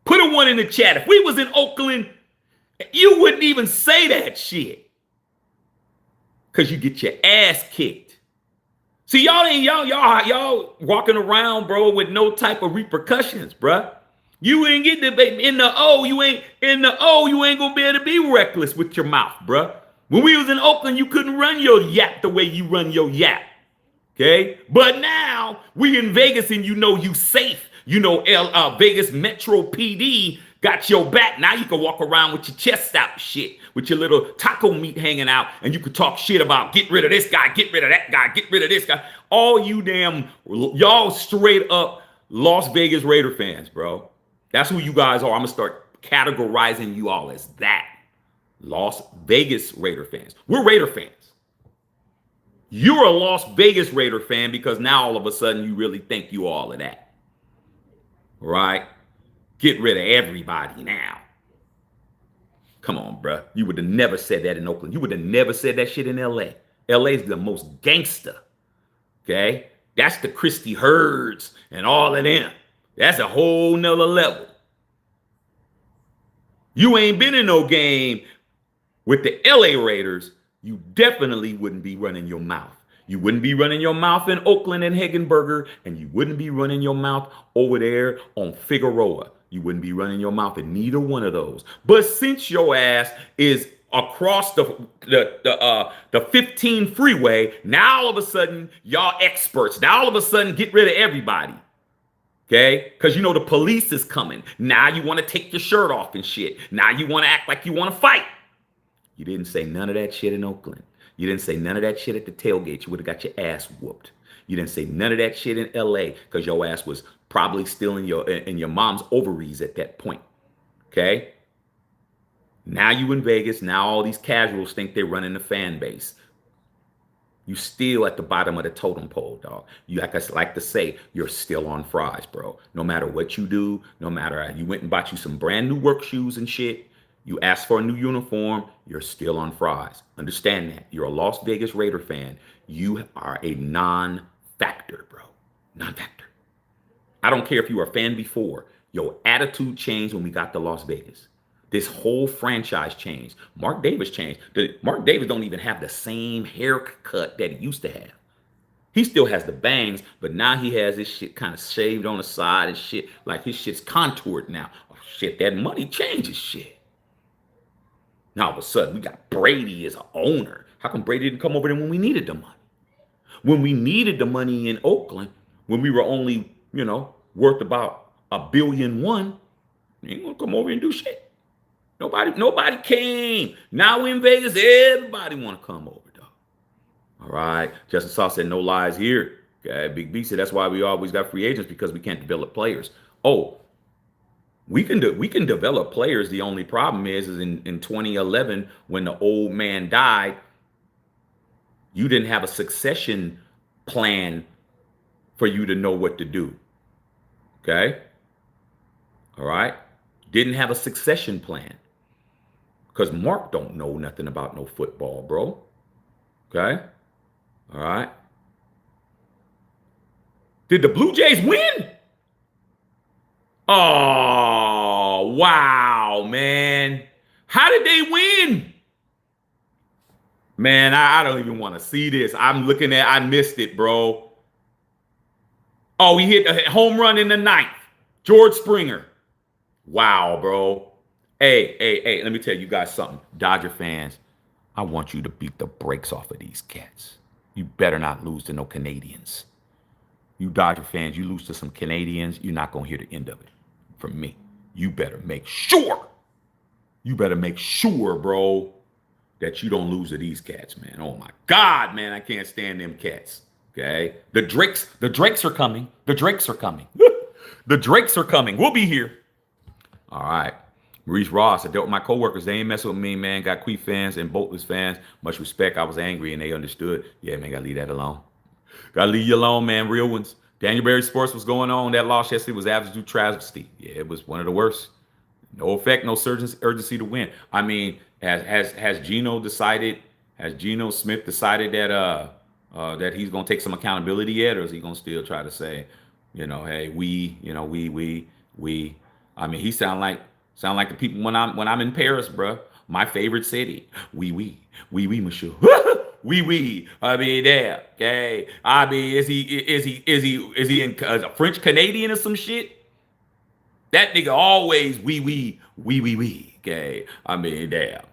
S1: Put a one in the chat. If we was in Oakland, you wouldn't even say that shit. Cause you get your ass kicked. See, y'all walking around, bro, with no type of repercussions, bruh. You ain't getting it in the O. You ain't gonna be able to be reckless with your mouth, bruh. When we was in Oakland, you couldn't run your yap the way you run your yap. Okay? But now we in Vegas and you know you safe. You know Vegas Metro PD got your back. Now you can walk around with your chest out shit, with your little taco meat hanging out, and you can talk shit about get rid of this guy, get rid of that guy, get rid of this guy. All you y'all straight up Las Vegas Raider fans, bro. That's who you guys are. I'm going to start categorizing you all as that. Las Vegas Raider fans. We're Raider fans. You're a Las Vegas Raider fan because now all of a sudden you really think you all of that. Right? Get rid of everybody now. Come on, bruh. You would have never said that in Oakland. You would have never said that shit in LA. LA is the most gangster. Okay? That's the Christy Herds and all of them. That's a whole nother level. You ain't been in no game with the LA Raiders. You definitely wouldn't be running your mouth. You wouldn't be running your mouth in Oakland and Hagenberger, and you wouldn't be running your mouth over there on Figueroa. You wouldn't be running your mouth in neither one of those. But since your ass is across the 15 freeway, now all of a sudden y'all experts. Now all of a sudden get rid of everybody. Okay? Because you know the police is coming. Now you want to take your shirt off and shit. Now you want to act like you want to fight. You didn't say none of that shit in Oakland. You didn't say none of that shit at the tailgate. You would have got your ass whooped. You didn't say none of that shit in LA because your ass was probably still in your mom's ovaries at that point. Okay? Now you in Vegas. Now all these casuals think they're running the fan base. You still at the bottom of the totem pole, dog. You like to say, you're still on fries, bro. No matter what you do, no matter you went and bought you some brand new work shoes and shit. You ask for a new uniform, you're still on fries. Understand that. You're a Las Vegas Raider fan. You are a non-factor, bro. Non-factor. I don't care if you were a fan before. Your attitude changed when we got to Las Vegas. This whole franchise changed. Mark Davis changed. Mark Davis don't even have the same haircut that he used to have. He still has the bangs, but now he has his shit kind of shaved on the side and shit. Like his shit's contoured now. Oh, shit, that money changes shit. Now all of a sudden we got Brady as an owner. How come Brady didn't come over there when we needed the money? When we needed the money in Oakland, when we were only, worth about $1.1 billion, he ain't gonna come over and do shit. Nobody came. Now in Vegas, everybody want to come over, dog. All right. Justin Saw said no lies here. Okay. Big B said that's why we always got free agents, because we can't develop players. Oh, we can develop players. The only problem is in 2011, when the old man died, you didn't have a succession plan for you to know what to do. Okay. All right. Didn't have a succession plan. Because Mark don't know nothing about no football, bro. Okay. All right. Did the Blue Jays win? Oh, wow, man. How did they win? Man, I don't even want to see this. I missed it, bro. Oh, he hit a home run in the ninth. George Springer. Wow, bro. Hey, let me tell you guys something. Dodger fans, I want you to beat the brakes off of these cats. You better not lose to no Canadians. You Dodger fans, you lose to some Canadians, you're not going to hear the end of it from me. You better make sure, bro, that you don't lose to these cats, man. Oh, my God, man, I can't stand them cats. Okay? The Drakes are coming. The Drakes are coming. The Drakes are coming. We'll be here. All right. Maurice Ross, I dealt with my coworkers. They ain't messing with me, man. Got Queef fans and Boltless fans. Much respect. I was angry and they understood. Yeah, man, gotta leave that alone. Gotta leave you alone, man. Real ones. Daniel Berry Sports was going on. That loss yesterday was absolute travesty. Yeah, it was one of the worst. No effect, no urgency to win. I mean, has Geno Smith decided that that he's gonna take some accountability yet, or is he gonna still try to say, hey, we. I mean, he sound like the people when I'm in Paris, bro. My favorite city. Oui, monsieur. Oui. I mean, there. Okay. I mean, is he in French Canadian or some shit? That nigga always oui. Okay. I mean, damn.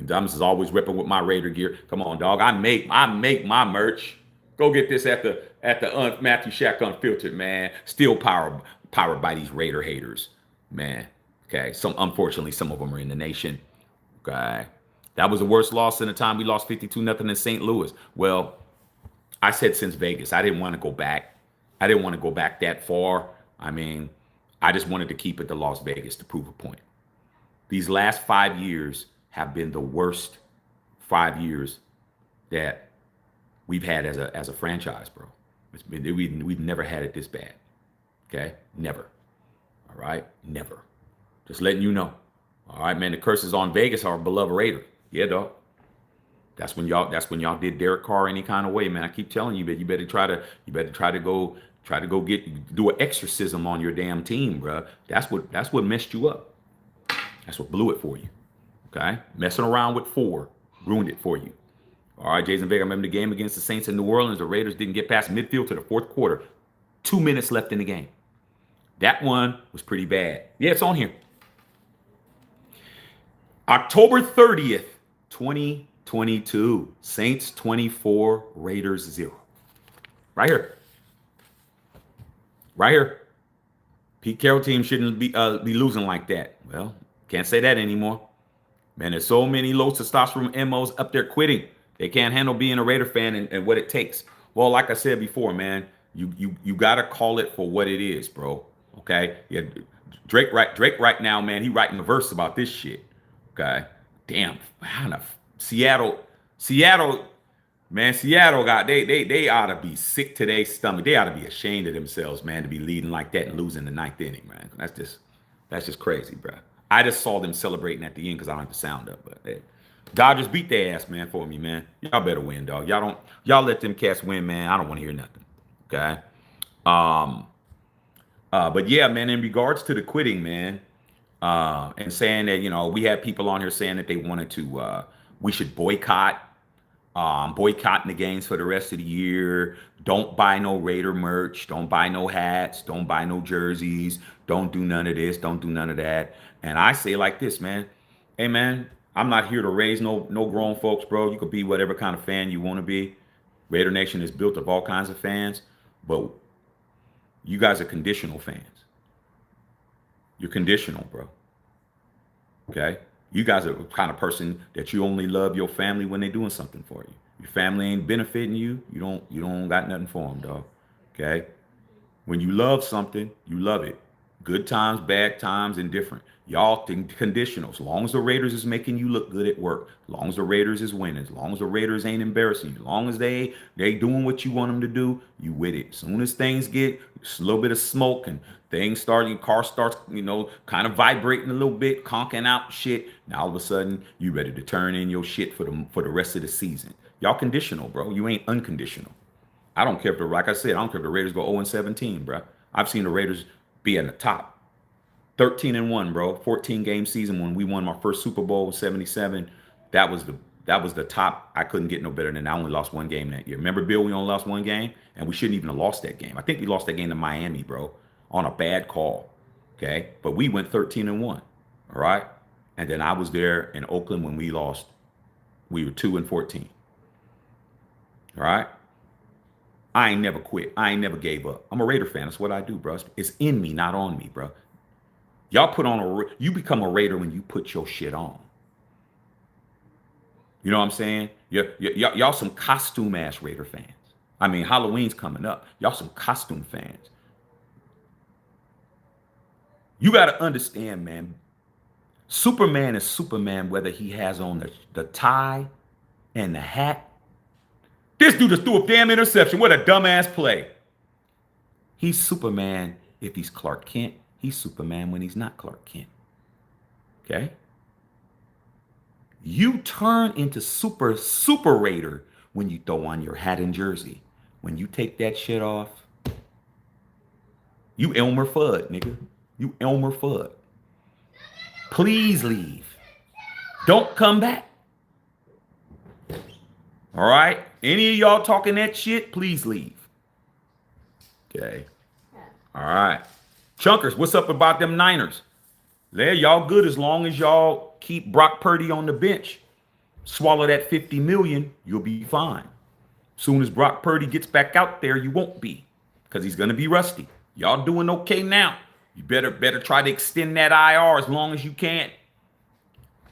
S1: Thomas is always ripping with my Raider gear. Come on, dog. I make my merch. Go get this at the Matthew Shack Unfiltered, man. Still powered by these Raider haters, man. Okay. Unfortunately, some of them are in the nation. Okay. That was the worst loss in the time we lost 52-0 in St. Louis. Well, I said since Vegas. I didn't want to go back. I didn't want to go back that far. I mean, I just wanted to keep it to Las Vegas to prove a point. These last 5 years have been the worst 5 years that we've had as a franchise, bro. We've never had it this bad. Okay? Never. All right? Never. Just letting you know. All right, man. The curse is on Vegas, our beloved Raider. Yeah, dog. That's when y'all did Derek Carr any kind of way, man. I keep telling you, but you better try to go do an exorcism on your damn team, bro. That's what messed you up. That's what blew it for you. Okay? Messing around with 4 ruined it for you. All right, Jason Vega, I remember the game against the Saints in New Orleans. The Raiders didn't get past midfield to the fourth quarter. 2 minutes left in the game. That one was pretty bad. Yeah, it's on here. October 30th, 2022. Saints 24, Raiders 0. Right here. Right here. Pete Carroll team shouldn't be losing like that. Well, can't say that anymore. Man, there's so many low testosterone MOs up there quitting. They can't handle being a Raider fan and what it takes. Well, like I said before, man, you gotta call it for what it is, bro. Okay? Yeah, Drake right now, man, he writing a verse about this shit. Okay? Damn, Seattle, man, Seattle got they ought to be sick to their stomach. They ought to be ashamed of themselves, man, to be leading like that and losing the ninth inning, man. That's just crazy, bro. I just saw them celebrating at the end because I don't have the sound up. But hey, Dodgers beat their ass, man, for me, man. Y'all better win, dog. Y'all let them cats win, man. I don't want to hear nothing. Okay. Um. But yeah, man. In regards to the quitting, man, and saying that we had people on here saying that they wanted to, we should boycotting the games for the rest of the year. Don't buy no Raider merch. Don't buy no hats. Don't buy no jerseys. Don't do none of this. Don't do none of that. And I say like this, man. Hey, man, I'm not here to raise no grown folks, bro. You could be whatever kind of fan you want to be. Raider Nation is built of all kinds of fans, but you guys are conditional fans. You're conditional, bro. Okay? You guys are the kind of person that you only love your family when they're doing something for you. Your family ain't benefiting you. You don't got nothing for them, dog. Okay? When you love something, you love it. Good times, bad times, indifferent. Y'all think conditional. As long as the Raiders is making you look good at work, as long as the Raiders is winning, as long as the Raiders ain't embarrassing you, as long as they doing what you want them to do, you with it. As soon as things get a little bit of smoke and things start, your car starts, kind of vibrating a little bit, conking out shit. Now all of a sudden you ready to turn in your shit for the rest of the season. Y'all conditional, bro. You ain't unconditional. I don't care if like I said, I don't care if the Raiders go 0-17, bro. I've seen the Raiders be in the top. 13-1, bro. 14 game season when we won my first Super Bowl in '77. That was the top. I couldn't get no better than that. I only lost one game that year. Remember, Bill, we only lost one game, and we shouldn't even have lost that game. I think we lost that game to Miami, bro, on a bad call. Okay, but we went 13-1. All right, and then I was there in Oakland when we lost. We were 2-14. All right. I ain't never quit. I ain't never gave up. I'm a Raider fan. That's what I do, bro. It's in me, not on me, bro. Y'all put on you become a Raider when you put your shit on. You know what I'm saying? Y'all some costume ass Raider fans. I mean, Halloween's coming up. Y'all some costume fans. You got to understand, man. Superman is Superman whether he has on the tie and the hat. This dude just threw a damn interception. What a dumbass play. He's Superman if he's Clark Kent. He's Superman when he's not Clark Kent. Okay? You turn into super Raider when you throw on your hat and jersey. When you take that shit off, you Elmer Fudd, nigga. You Elmer Fudd. Please leave. Don't come back. All right? Any of y'all talking that shit, please leave. Okay. All right. Chunkers, what's up about them Niners? There, y'all good as long as y'all keep Brock Purdy on the bench. Swallow that 50 million, you'll be fine. Soon as Brock Purdy gets back out there, you won't be, because he's gonna be rusty. Y'all doing okay now. You better try to extend that IR as long as you can.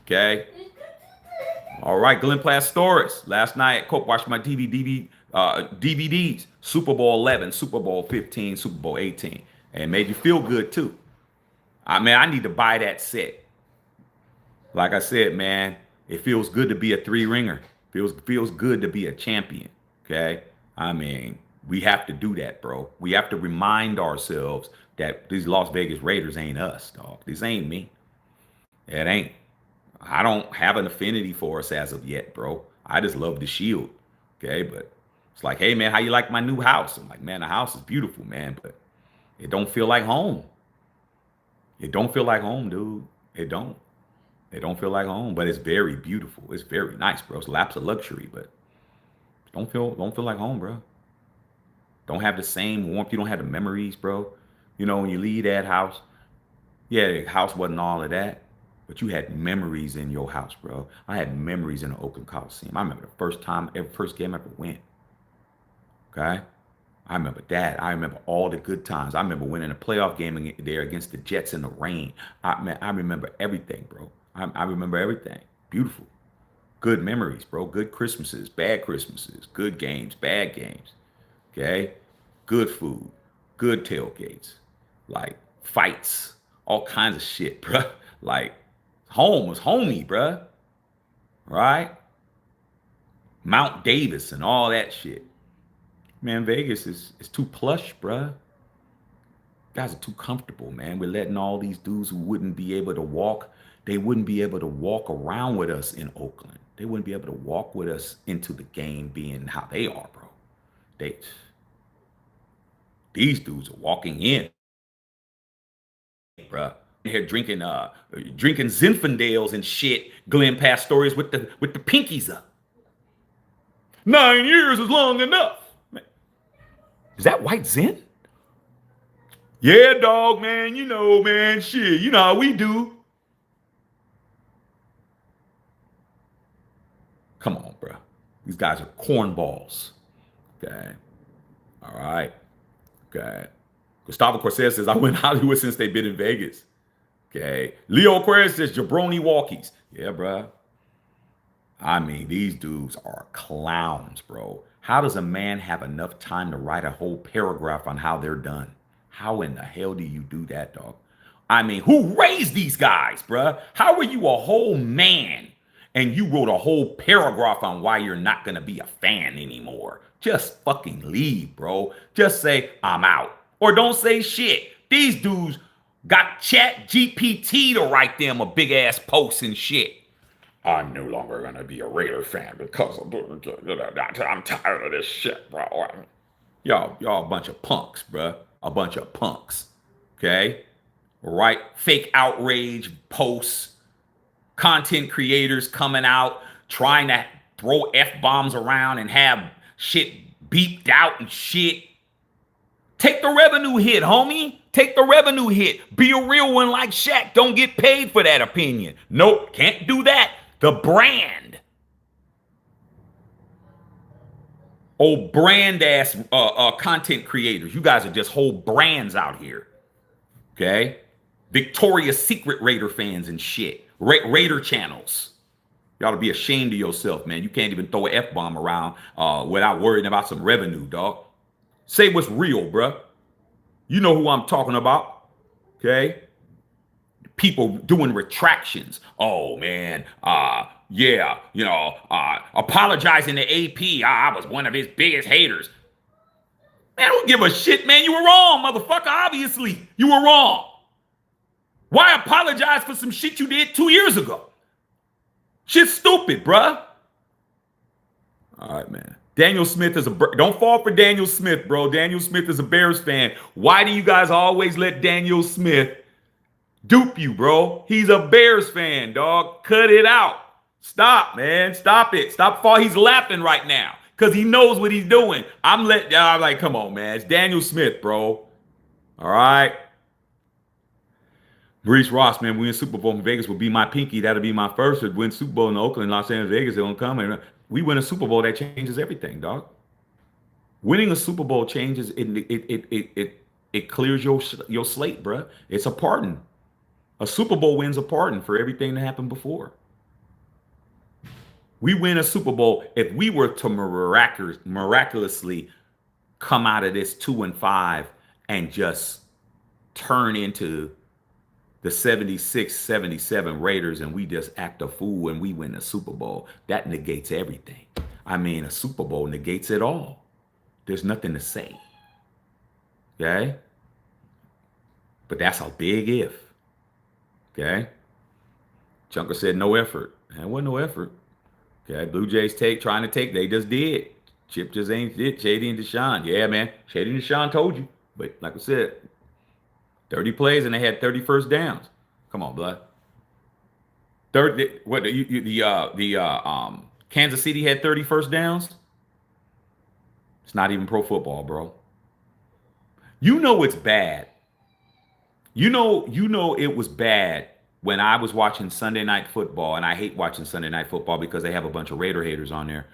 S1: Okay. All right, Glenn Plastoris. Last night, Cope watched my DVDs. Super Bowl 11, Super Bowl 15, Super Bowl 18. And made you feel good too. I mean, I need to buy that set. Like I said, man, it feels good to be a three-ringer. Feels good to be a champion. Okay? I mean, we have to do that, bro. We have to remind ourselves that these Las Vegas Raiders ain't us, dog. This ain't me. It ain't. I don't have an affinity for us as of yet, bro. I just love the shield. Okay, but it's like, hey man, how you like my new house? I'm like, man, the house is beautiful, man, but it don't feel like home. It don't feel like home, dude. It don't. It don't feel like home, but it's very beautiful. It's very nice, bro. It's laps of luxury, but don't feel like home, bro. Don't have the same warmth. You don't have the memories, bro. You know, when you leave that house, yeah, the house wasn't all of that, but you had memories in your house, bro. I had memories in the Oakland Coliseum. I remember the first game I ever went. Okay? I remember that. I remember all the good times. I remember winning a playoff game there against the Jets in the rain. I remember everything, bro. I remember everything. Beautiful. Good memories, bro. Good Christmases, bad Christmases, good games, bad games. Okay? Good food, good tailgates, like fights, all kinds of shit, bro. Like, home was homey, bro. Right? Mount Davis and all that shit. Man, Vegas is too plush, bruh. Guys are too comfortable, man. We're letting all these dudes who wouldn't be able to walk, they wouldn't be able to walk around with us in Oakland. They wouldn't be able to walk with us into the game being how they are, bro. They these dudes are walking in, bro. Here drinking Zinfandels and shit, Glenn Pastorius with the pinkies up. 9 years is long enough. Man, is that white Zen? Yeah, dog, man. You know, man, shit. You know how we do. Come on, bro. These guys are cornballs. Okay. All right. Okay. Gustavo Cortez says, I went Hollywood since they've been in Vegas. Okay. Leo Aquarius says, jabroni walkies. Yeah, bro. I mean, these dudes are clowns, bro. How does a man have enough time to write a whole paragraph on how they're done? How in the hell do you do that, dog? I mean, who raised these guys, bruh? How are you a whole man and you wrote a whole paragraph on why you're not going to be a fan anymore? Just fucking leave, bro. Just say, I'm out. Or don't say shit. These dudes got Chat GPT to write them a big ass post and shit. I'm no longer going to be a Raider fan because I'm tired of this shit, bro. Y'all a bunch of punks, bruh. A bunch of punks. Okay? Right? Fake outrage posts, content creators coming out, trying to throw F-bombs around and have shit beeped out and shit. Take the revenue hit, homie. Take the revenue hit. Be a real one like Shaq. Don't get paid for that opinion. Nope, can't do that. The brand. Old brand ass content creators. You guys are just whole brands out here. Okay? Victoria's Secret Raider fans and shit. Raider channels. You ought to be ashamed of yourself, man. You can't even throw an F-bomb around without worrying about some revenue, dog. Say what's real, bruh. You know who I'm talking about. Okay? People doing retractions. Oh, man. Yeah, apologizing to AP. I was one of his biggest haters. Man, I don't give a shit, man. You were wrong, motherfucker. Obviously, you were wrong. Why apologize for some shit you did 2 years ago? Shit's stupid, bruh. All right, man. Daniel Smith is don't fall for Daniel Smith, bro. Daniel Smith is a Bears fan. Why do you guys always let Daniel Smith dupe you, bro? He's a Bears fan, dog. Cut it out. Stop, man. Stop it. Stop fall. He's laughing right now because he knows what he's doing. I'm like, come on, man. It's Daniel Smith, bro. All right. Maurice Ross, man, we win Super Bowl in Vegas will be my pinky. That'll be my first. If win Super Bowl in Oakland, Los Angeles, Vegas, they don't come. And we win a Super Bowl, that changes everything, dog. Winning a Super Bowl changes it clears your slate, bro. It's a pardon. A Super Bowl wins a pardon for everything that happened before. We win a Super Bowl if we were to miraculously come out of this 2-5 and just turn into the 76-77 Raiders and we just act a fool and we win the Super Bowl. That negates everything. I mean, a Super Bowl negates it all. There's nothing to say. Okay? But that's a big if. Okay? Chunker said no effort. There wasn't no effort. Okay, Blue Jays trying to take, they just did. Chip just ain't it. Shady and Deshaun. Yeah, man. Shady and Deshaun told you. But like I said, 30 plays and they had 30 first downs. Come on, blood. Kansas City had 30 first downs? It's not even pro football, bro. You know it's bad. You know it was bad when I was watching Sunday Night Football, and I hate watching Sunday Night Football because they have a bunch of Raider haters on there.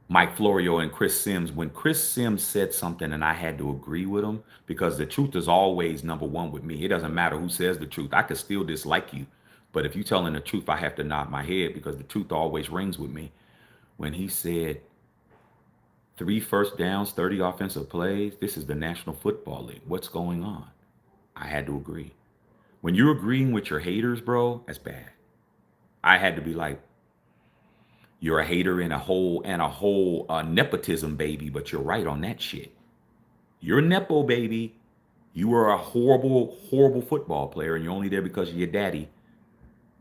S1: Mike Florio and Chris Sims. When Chris Sims said something and I had to agree with him, because the truth is always number one with me. It doesn't matter who says the truth. I could still dislike you. But if you're telling the truth, I have to nod my head because the truth always rings with me. When he said 3 first downs, 30 offensive plays, this is the National Football League. What's going on? I had to agree. When you're agreeing with your haters, bro, that's bad. I had to be like, you're a hater and a whole nepotism baby, but you're right on that shit. You're nepo, baby. You were a horrible, horrible football player, and you're only there because of your daddy.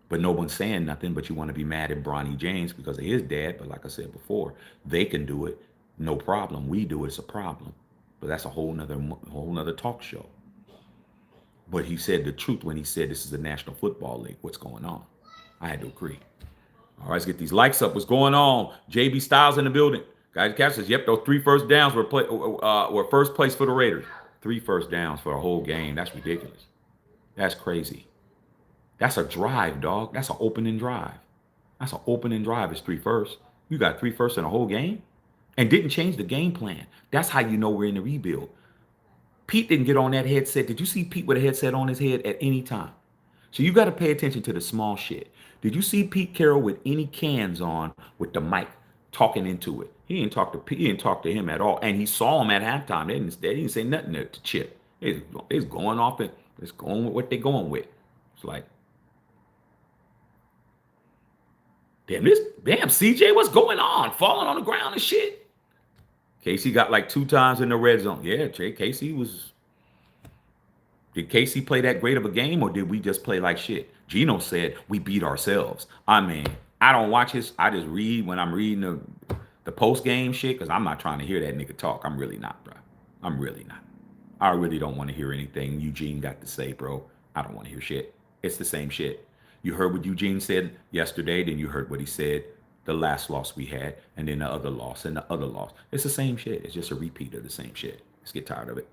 S1: But no one's saying nothing. But you want to be mad at Bronny James because of his dad. But like I said before, they can do it, no problem. We do it, it's a problem. But that's a whole nother talk show. But he said the truth when he said this is the National Football League. What's going on? I had to agree. All right, let's get these likes up. What's going on? JB Styles in the building. Guys, Cap says, yep, those 3 first downs were first place for the Raiders. 3 first downs for a whole game. That's ridiculous. That's crazy. That's a drive, dog. That's an opening drive. That's an opening drive. It's 3 firsts. You got 3 firsts in a whole game and didn't change the game plan. That's how you know we're in the rebuild. Pete didn't get on that headset. Did you see Pete with a headset on his head at any time? So you got to pay attention to the small shit. Did you see Pete Carroll with any cans on with the mic talking into it? He didn't talk to Pete. He didn't talk to him at all. And he saw him at halftime. They didn't say nothing to Chip. It's going off and it's going with what they're going with. It's like, damn CJ, what's going on? Falling on the ground and shit. Casey got like 2 times in the red zone. Yeah, Casey was. Did Casey play that great of a game, or did we just play like shit? Gino said we beat ourselves. I mean, I don't watch his. I just read when I'm reading the post game shit because I'm not trying to hear that nigga talk. I'm really not, bro. I'm really not. I really don't want to hear anything Eugene got to say, bro. I don't want to hear shit. It's the same shit. You heard what Eugene said yesterday, then you heard what he said the last loss we had, and then the other loss and the other loss. It's the same shit. It's just a repeat of the same shit. Let's get tired of it.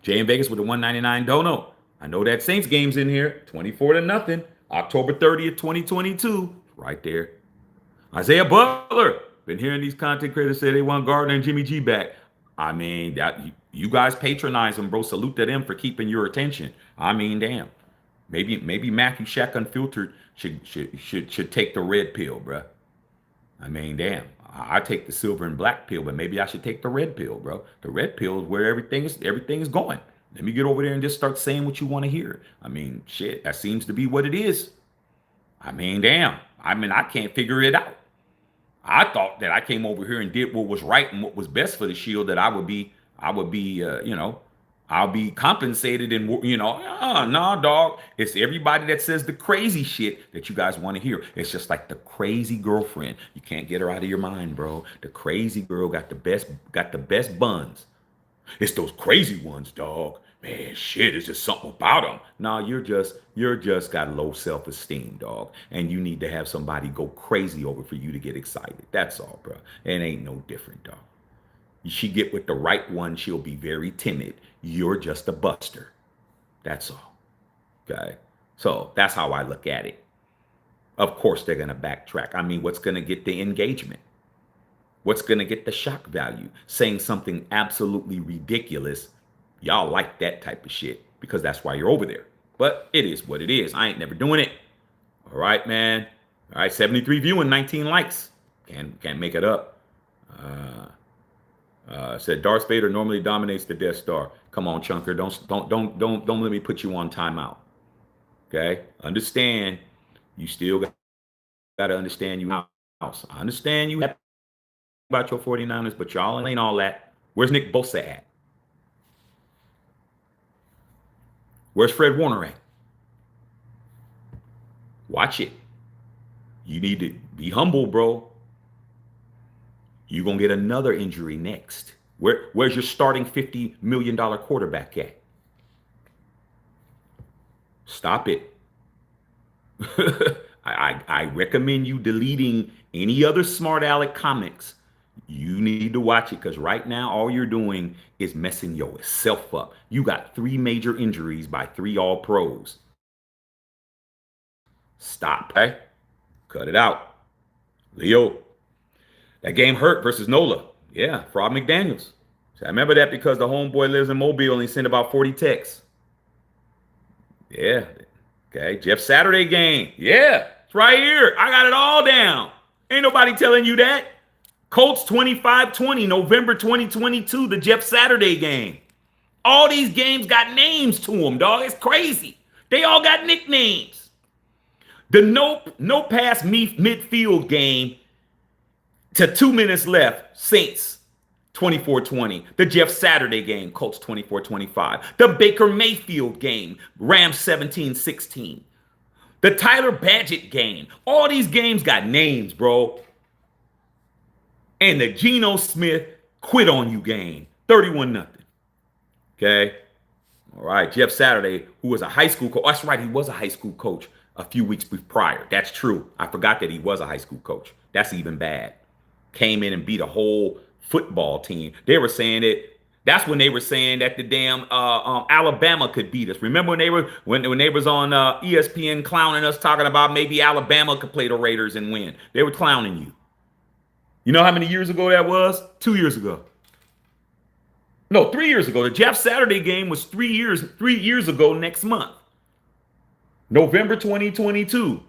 S1: Jay in Vegas with the 199 dono. I know that Saints game's in here. 24-0. October 30th, 2022. Right there. Isaiah Butler. Been hearing these content creators say they want Gardner and Jimmy G back. I mean, that you guys patronize them, bro. Salute to them for keeping your attention. I mean, damn. Maybe Matthew Shack Unfiltered should take the red pill, bro. I mean, damn. I take the silver and black pill, but maybe I should take the red pill, bro. The red pill is where everything is going. Let me get over there and just start saying what you want to hear. I mean, shit, that seems to be what it is. I mean, damn. I mean, I can't figure it out. I thought that I came over here and did what was right and what was best for the Shield, that I'll be compensated and, no, dog. It's everybody that says the crazy shit that you guys want to hear. It's just like the crazy girlfriend. You can't get her out of your mind, bro. The crazy girl got the best buns. It's those crazy ones, dog. Man, shit, it's just something about them. No, you're just got low self-esteem, dog. And you need to have somebody go crazy over for you to get excited. That's all, bro. It ain't no different, dog. She get with the right one, she'll be very timid. You're just a buster. That's all. Okay? So that's how I look at it. Of course, they're going to backtrack. I mean, what's going to get the engagement? What's going to get the shock value? Saying something absolutely ridiculous. Y'all like that type of shit because that's why you're over there. But it is what it is. I ain't never doing it. All right, man. All right, 73 viewing, 19 likes. Can't make it up. Said Darth Vader normally dominates the Death Star. Come on, Chunker. Don't let me put you on timeout. Okay? Understand. You still got to understand you house. I understand you have about your 49ers, but y'all ain't all that. Where's Nick Bosa at? Where's Fred Warner at? Watch it. You need to be humble, bro. You're going to get another injury next. Where's your starting $50 million quarterback at? Stop it. I recommend you deleting any other Smart Aleck comics. You need to watch it because right now all you're doing is messing yourself up. You got 3 major injuries by 3 All-Pros. Stop, okay? Cut it out. Leo, that game hurt versus Nola. Yeah, Frog McDaniels. So I remember that because the homeboy lives in Mobile and he sent about 40 texts. Yeah. Okay. Jeff Saturday game. Yeah. It's right here. I got it all down. Ain't nobody telling you that. Colts 25-20, November 2022, the Jeff Saturday game. All these games got names to them, dog. It's crazy. They all got nicknames. The no pass midfield game to 2 minutes left, Saints. 24-20. The Jeff Saturday game, Colts 24-25. The Baker Mayfield game, Rams 17-16. The Tyler Badgett game. All these games got names, bro. And the Geno Smith quit on you game, 31-0. Okay? All right, Jeff Saturday, who was a high school coach. That's right, he was a high school coach a few weeks prior. That's true. I forgot that he was a high school coach. That's even bad. Came in and beat a whole football team. They were saying it. That's when they were saying that the damn Alabama could beat us. Remember when they were when they was on ESPN clowning us, talking about maybe Alabama could play the Raiders and win. They were clowning you. You know how many years ago that was? 2 years ago. No, 3 years ago. The Jeff Saturday game was 3 years ago next month. November 2022.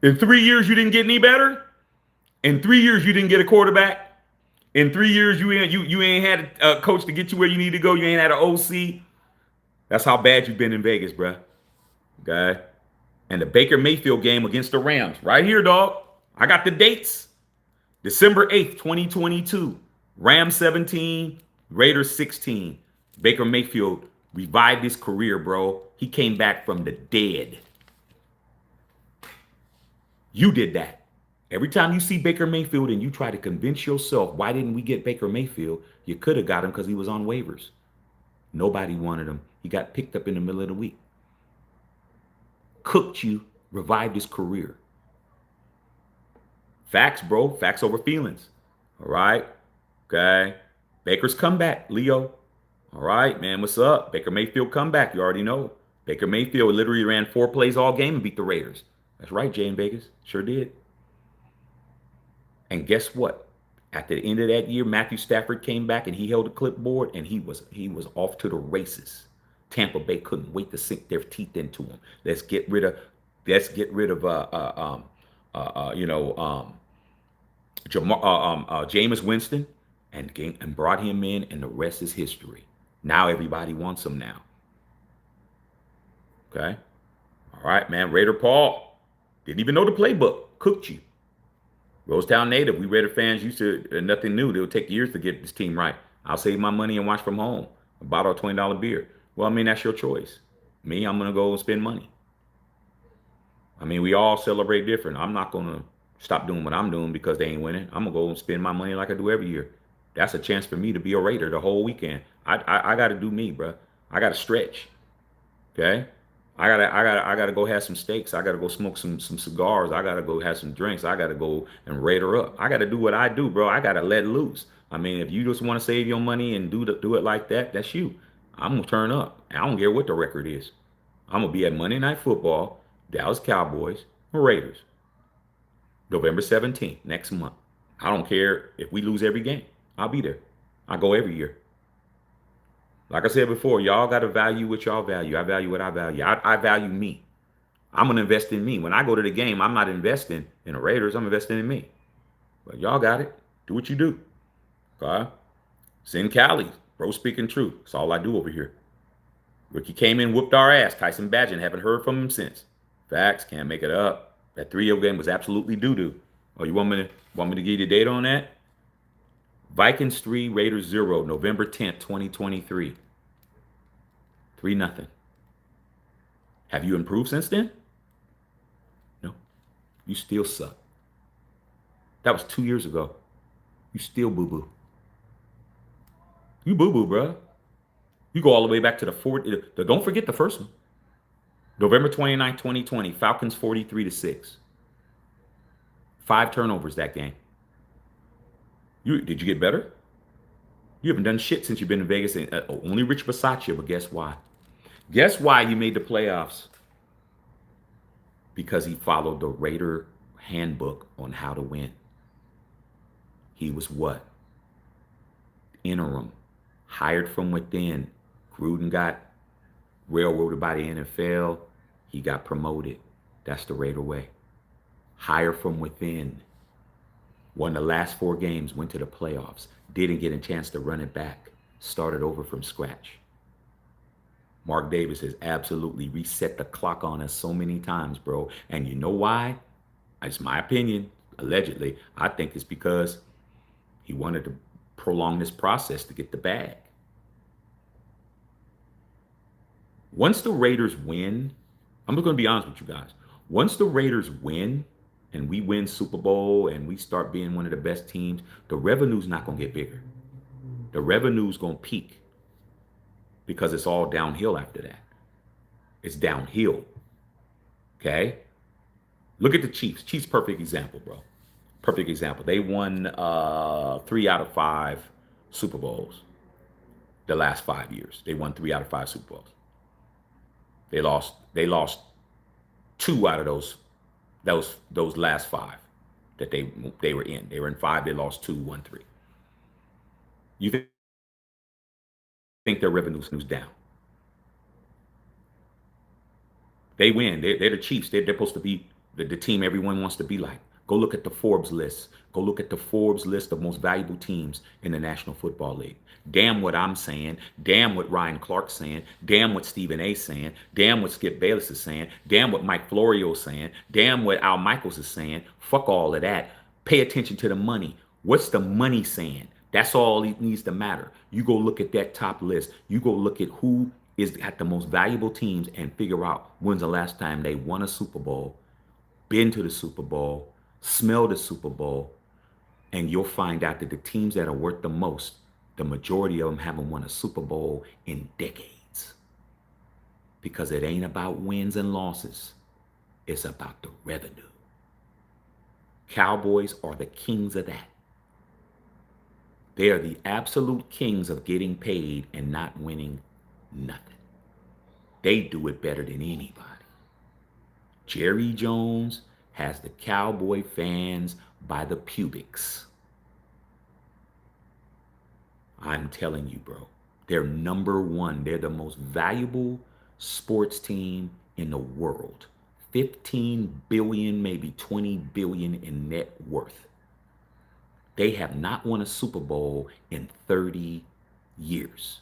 S1: In 3 years, you didn't get any better? In 3 years, you didn't get a quarterback? In 3 years, you ain't had a coach to get you where you need to go? You ain't had an OC? That's how bad you've been in Vegas, bruh. Okay? And the Baker Mayfield game against the Rams. Right here, dog. I got the dates. December 8th, 2022. Rams 17, Raiders 16. Baker Mayfield revived his career, bro. He came back from the dead. You did that. Every time you see Baker Mayfield and you try to convince yourself, why didn't we get Baker Mayfield? You could have got him because he was on waivers. Nobody wanted him. He got picked up in the middle of the week. Cooked you, revived his career. Facts, bro. Facts over feelings. All right? Okay. Baker's comeback, Leo. All right, man. What's up? Baker Mayfield comeback. You already know. Baker Mayfield literally ran 4 plays all game and beat the Raiders. That's right, Jay in Vegas. Sure did. And guess what? At the end of that year, Matthew Stafford came back and he held a clipboard and he was off to the races. Tampa Bay couldn't wait to sink their teeth into him. Let's get rid of Jameis Winston and brought him in, and the rest is history. Now everybody wants him now. Okay? All right, man. Raider Paul didn't even know the playbook. Cooked you. Rosetown native. We Raider fans used to nothing new. It'll take years to get this team right. I'll save my money and watch from home. A bottle of $20 beer. Well, I mean, that's your choice. Me, I'm going to go and spend money. I mean, we all celebrate different. I'm not going to stop doing what I'm doing because they ain't winning. I'm going to go and spend my money like I do every year. That's a chance for me to be a Raider the whole weekend. I got to do me, bro. I got to stretch. Okay? I gotta go have some steaks. I gotta go smoke some cigars. I gotta go have some drinks. I gotta go and Raider up. I gotta do what I do, bro. I gotta let loose. I mean, if you just want to save your money and do it like that, that's you. I'm gonna turn up. I don't care what the record is. I'm gonna be at Monday Night Football, Dallas Cowboys, or Raiders, November 17th, next month. I don't care if we lose every game. I'll be there. I go every year. Like I said before, y'all got to value what y'all value. I value what I value. I value me. I'm going to invest in me. When I go to the game, I'm not investing in the Raiders. I'm investing in me. But y'all got it. Do what you do. Okay? Send Cali. Bro speaking truth. That's all I do over here. Rookie came in, whooped our ass. Tyson Bagent. Haven't heard from him since. Facts. Can't make it up. That 3-0 game was absolutely doo-doo. Oh, you want me to give you the date on that? Vikings 3, Raiders 0, November 10th, 2023. 3-0. Have you improved since then? No. You still suck. That was 2 years ago. You still boo-boo. You boo-boo, bro. You go all the way back to the 4th. Don't forget the first one. November 29th, 2020. Falcons 43-6. 5 turnovers that game. Did you get better? You haven't done shit since you've been in Vegas. Only Rich Bisaccia, but guess why? Guess why you made the playoffs? Because he followed the Raider handbook on how to win. He was what? Interim. Hired from within. Gruden got railroaded by the NFL. He got promoted. That's the Raider way. Hire from within. Won the last 4 games, went to the playoffs, didn't get a chance to run it back, started over from scratch. Mark Davis has absolutely reset the clock on us so many times, bro. And you know why? It's my opinion, allegedly. I think it's because He wanted to prolong this process to get the bag. Once the Raiders win, I'm just going to be honest with you guys. Once the Raiders win and we win Super Bowl and we start being one of the best teams, the revenue's not going to get bigger. The revenue's going to peak because it's all downhill after that. It's downhill. Okay? Look at the Chiefs. Chiefs, perfect example, bro. Perfect example. They won 3 out of 5 Super Bowls the last 5 years. They won 3 out of 5 Super Bowls. They lost 2 out of those last 5 that they were in. They were in 5. They lost 2, won 3. You think their revenue's down? They win. They're the Chiefs. They're supposed to be the team everyone wants to be like. Go look at the Forbes list. Go look at the Forbes list of most valuable teams in the National Football League. Damn what I'm saying. Damn what Ryan Clark's saying. Damn what Stephen A's saying. Damn what Skip Bayless is saying. Damn what Mike Florio's saying. Damn what Al Michaels is saying. Fuck all of that. Pay attention to the money. What's the money saying? That's all it needs to matter. You go look at that top list. You go look at who is at the most valuable teams and figure out when's the last time they won a Super Bowl, been to the Super Bowl, smelled the Super Bowl, and you'll find out that the teams that are worth the most, the majority of them haven't won a Super Bowl in decades. Because it ain't about wins and losses. It's about the revenue. Cowboys are the kings of that. They are the absolute kings of getting paid and not winning nothing. They do it better than anybody. Jerry Jones has the Cowboy fans by the pubics. I'm telling you, bro. They're number one. They're the most valuable sports team in the world. 15 billion, maybe 20 billion in net worth. They have not won a Super Bowl in 30 years.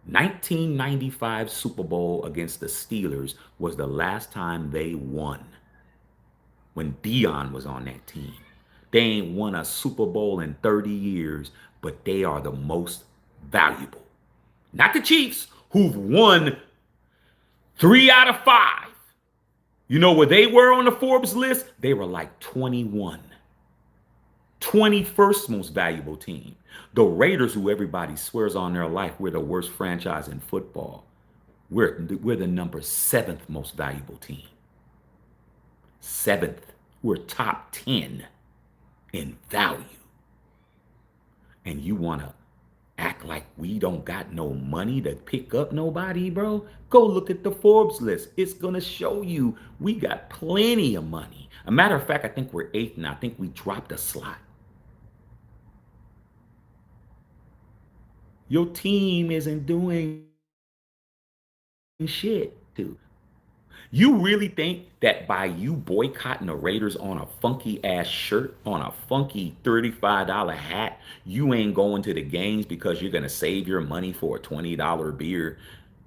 S1: 1995 Super Bowl against the Steelers was the last time they won when Dion was on that team. They ain't won a Super Bowl in 30 years, but they are the most valuable. Not the Chiefs, who've won 3 out of 5. You know where they were on the Forbes list? They were like 21st most valuable team. The Raiders, who everybody swears on their life, we're the worst franchise in football. We're the number 7th most valuable team. 7th. We're top 10 in value. And you want to act like we don't got no money to pick up nobody, bro? Go look at the Forbes list. It's going to show you we got plenty of money. A matter of fact, I think we're 8th now. I think we dropped a slot. Your team isn't doing shit, dude. You really think that by you boycotting the Raiders on a funky ass shirt, on a funky $35 hat, you ain't going to the games because you're going to save your money for a $20 beer?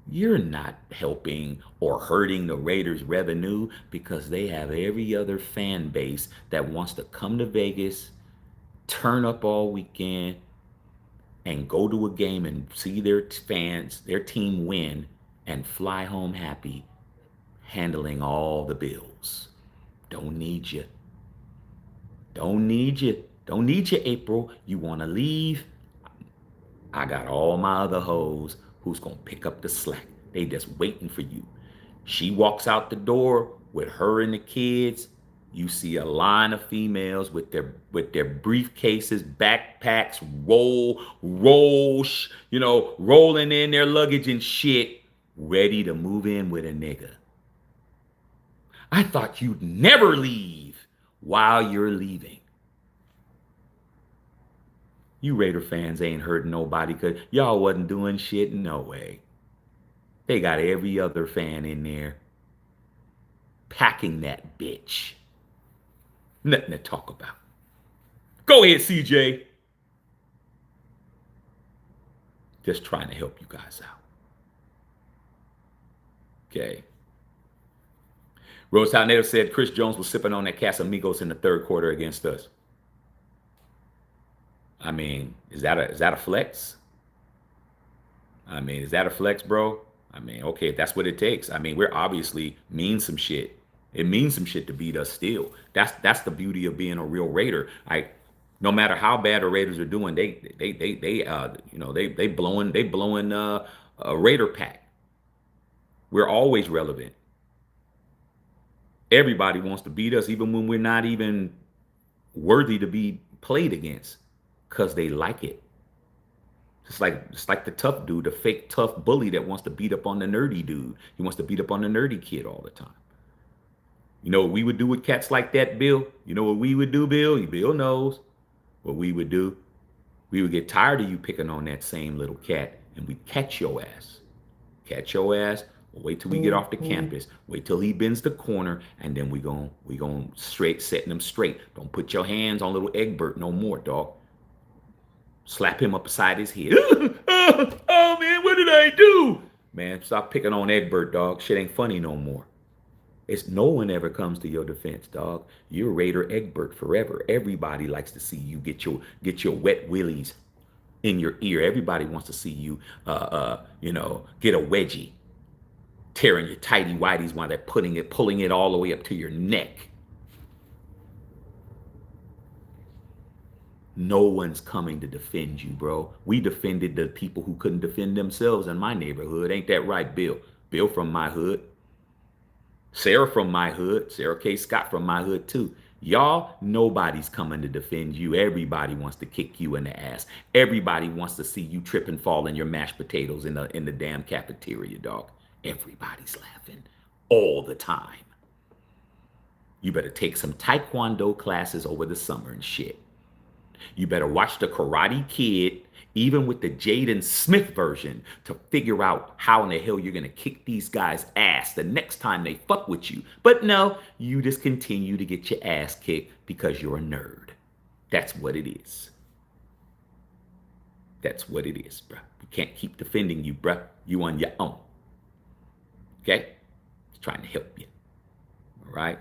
S1: You're not helping or hurting the Raiders' revenue because they have every other fan base that wants to come to Vegas, turn up all weekend, and go to a game and see their fans, their team win, and fly home happy, handling all the bills. Don't need you. Don't need you. Don't need you, April. You want to leave? I got all my other hoes who's going to pick up the slack. They just waiting for you. She walks out the door with her and the kids. You see a line of females with their briefcases, backpacks, rolling in their luggage and shit, ready to move in with a nigga. I thought you'd never leave while you're leaving. You Raider fans ain't hurting nobody because y'all wasn't doing shit. No way. They got every other fan in there packing that bitch. Nothing to talk about. Go ahead, CJ. Just trying to help you guys out. Okay. Rose Native said Chris Jones was sipping on that Casamigos in the third quarter against us. I mean, is that a flex? I mean, is that a flex, bro? I mean, okay, if that's what it takes. I mean, we're obviously mean some shit. It means some shit to beat us still. That's the beauty of being a real Raider. Like, no matter how bad the Raiders are doing, they blowing a Raider pack. We're always relevant. Everybody wants to beat us, even when we're not even worthy to be played against, because they like it. It's like the tough dude, the fake tough bully that wants to beat up on the nerdy dude. He wants to beat up on the nerdy kid all the time. You know what we would do with cats like that, Bill? You know what we would do, Bill? Bill knows what we would do. We would get tired of you picking on that same little cat, and we'd catch your ass. Catch your ass. Wait till we get off the campus. Wait till he bends the corner, and then we gon' straight setting him straight. Don't put your hands on little Egbert no more, dog. Slap him up beside his head. Oh man, what did I do? Man, stop picking on Egbert, dog. Shit ain't funny no more. It's no one ever comes to your defense, dog. You're Raider Egbert forever. Everybody likes to see you get your wet willies in your ear. Everybody wants to see you, get a wedgie, tearing your tighty whities while they're pulling it all the way up to your neck. No one's coming to defend you, bro. We defended the people who couldn't defend themselves in my neighborhood. Ain't that right, Bill? Bill from my hood. Sarah from my hood. Sarah K. Scott from my hood, too. Y'all, nobody's coming to defend you. Everybody wants to kick you in the ass. Everybody wants to see you trip and fall in your mashed potatoes in the damn cafeteria, dog. Everybody's laughing all the time. You better take some taekwondo classes over the summer and shit. You better watch the Karate Kid, even with the Jaden Smith version, to figure out how in the hell you're going to kick these guys' ass the next time they fuck with you. But no, you just continue to get your ass kicked because you're a nerd. That's what it is. That's what it is, bruh. We can't keep defending you, bruh. You on your own. Okay? Just trying to help you. All right?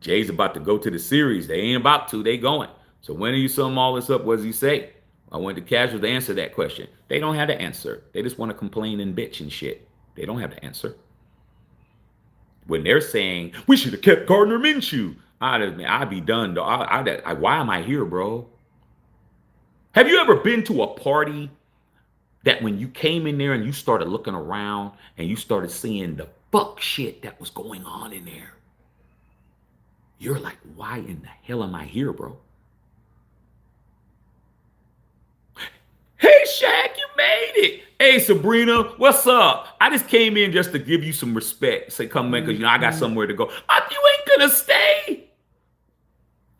S1: Jay's about to go to the series. They ain't about to. They going. So when are you sum all this up? What does he say? I went to casual to answer that question. They don't have the answer. They just want to complain and bitch and shit. They don't have the answer. When they're saying, we should have kept Gardner Minshew, I'd be done. Why am I here, bro? Have you ever been to a party that when you came in there and you started looking around and you started seeing the fuck shit that was going on in there? You're like, why in the hell am I here, bro? Hey, Shaq, you made it. Hey, Sabrina, what's up? I just came in just to give you some respect. Say, come in, because I got somewhere to go. You ain't gonna stay.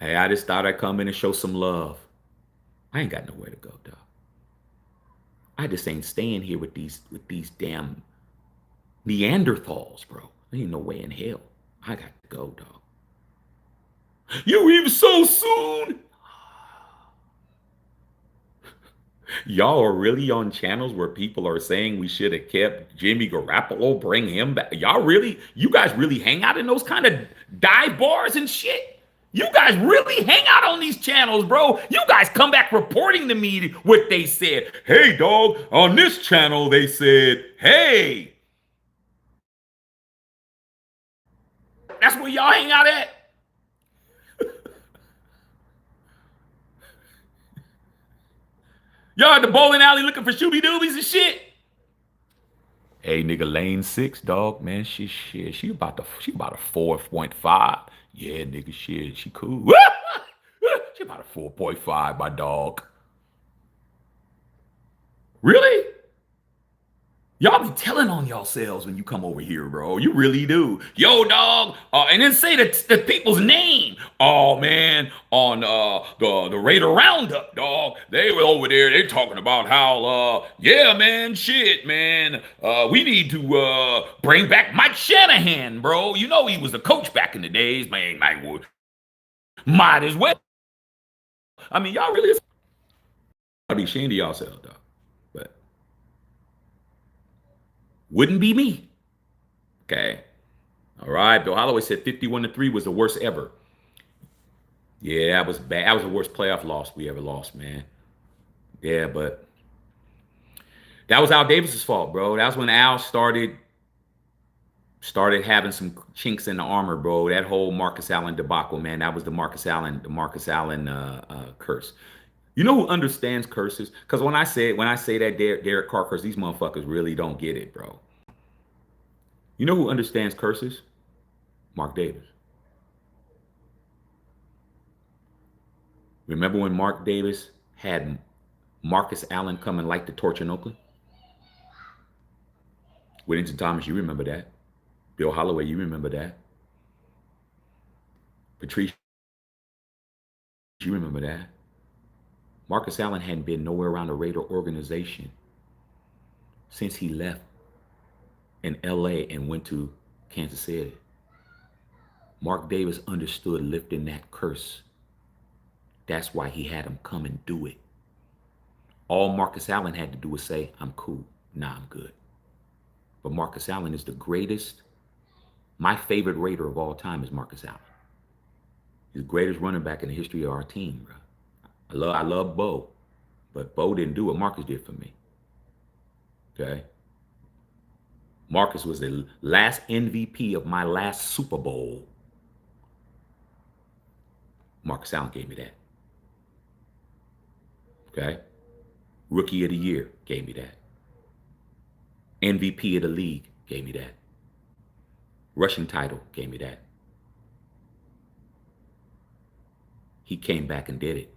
S1: Hey, I just thought I'd come in and show some love. I ain't got nowhere to go, dog. I just ain't staying here with these damn Neanderthals, bro. There ain't no way in hell. I got to go, dog. You leave so soon? Y'all are really on channels where people are saying we should have kept Jimmy Garoppolo, bring him back. You guys really hang out in those kind of dive bars and shit? You guys really hang out on these channels, bro. You guys come back reporting to me what they said. Hey, dog, on this channel, they said, hey. That's where y'all hang out at? Y'all at the bowling alley looking for shooby doobies and shit? Hey, nigga, lane 6, dog, man, she about a 4.5. Yeah, nigga, shit, she cool. She about a 4.5, my dog. Really? Y'all be telling on yourselves when you come over here, bro. You really do. Yo, dog. And then say the people's name. Oh, man. On the Raider Roundup, dog. They were over there. They talking about how, yeah, man, shit, man. We need to bring back Mike Shanahan, bro. You know he was the coach back in the days, man. Might as well. I mean, y'all really... I'll be ashamed of yourselves, dog. But... wouldn't be me. Okay. All right. Bill Holloway said 51-3 was the worst ever. Yeah, that was bad. That was the worst playoff loss we ever lost, man. Yeah, but that was Al Davis's fault, bro. That was when Al started having some chinks in the armor, bro. That whole Marcus Allen debacle, man. That was the Marcus Allen curse. You know who understands curses? Because when I say that Derek Carr curse, these motherfuckers really don't get it, bro. You know who understands curses? Mark Davis. Remember when Mark Davis had Marcus Allen come and light the torch in Oakland? Whittington Thomas, you remember that. Bill Holloway, you remember that. Patrice, you remember that. Marcus Allen hadn't been nowhere around the Raider organization since he left in LA and went to Kansas City. Mark Davis understood lifting that curse. That's why he had him come and do it. All Marcus Allen had to do was say, I'm cool. Nah, I'm good. But Marcus Allen is the greatest. My favorite Raider of all time is Marcus Allen. He's the greatest running back in the history of our team, bro. I love Bo, but Bo didn't do what Marcus did for me. Okay? Marcus was the last MVP of my last Super Bowl. Marcus Allen gave me that. Okay? Rookie of the Year gave me that. MVP of the league gave me that. Rushing title gave me that. He came back and did it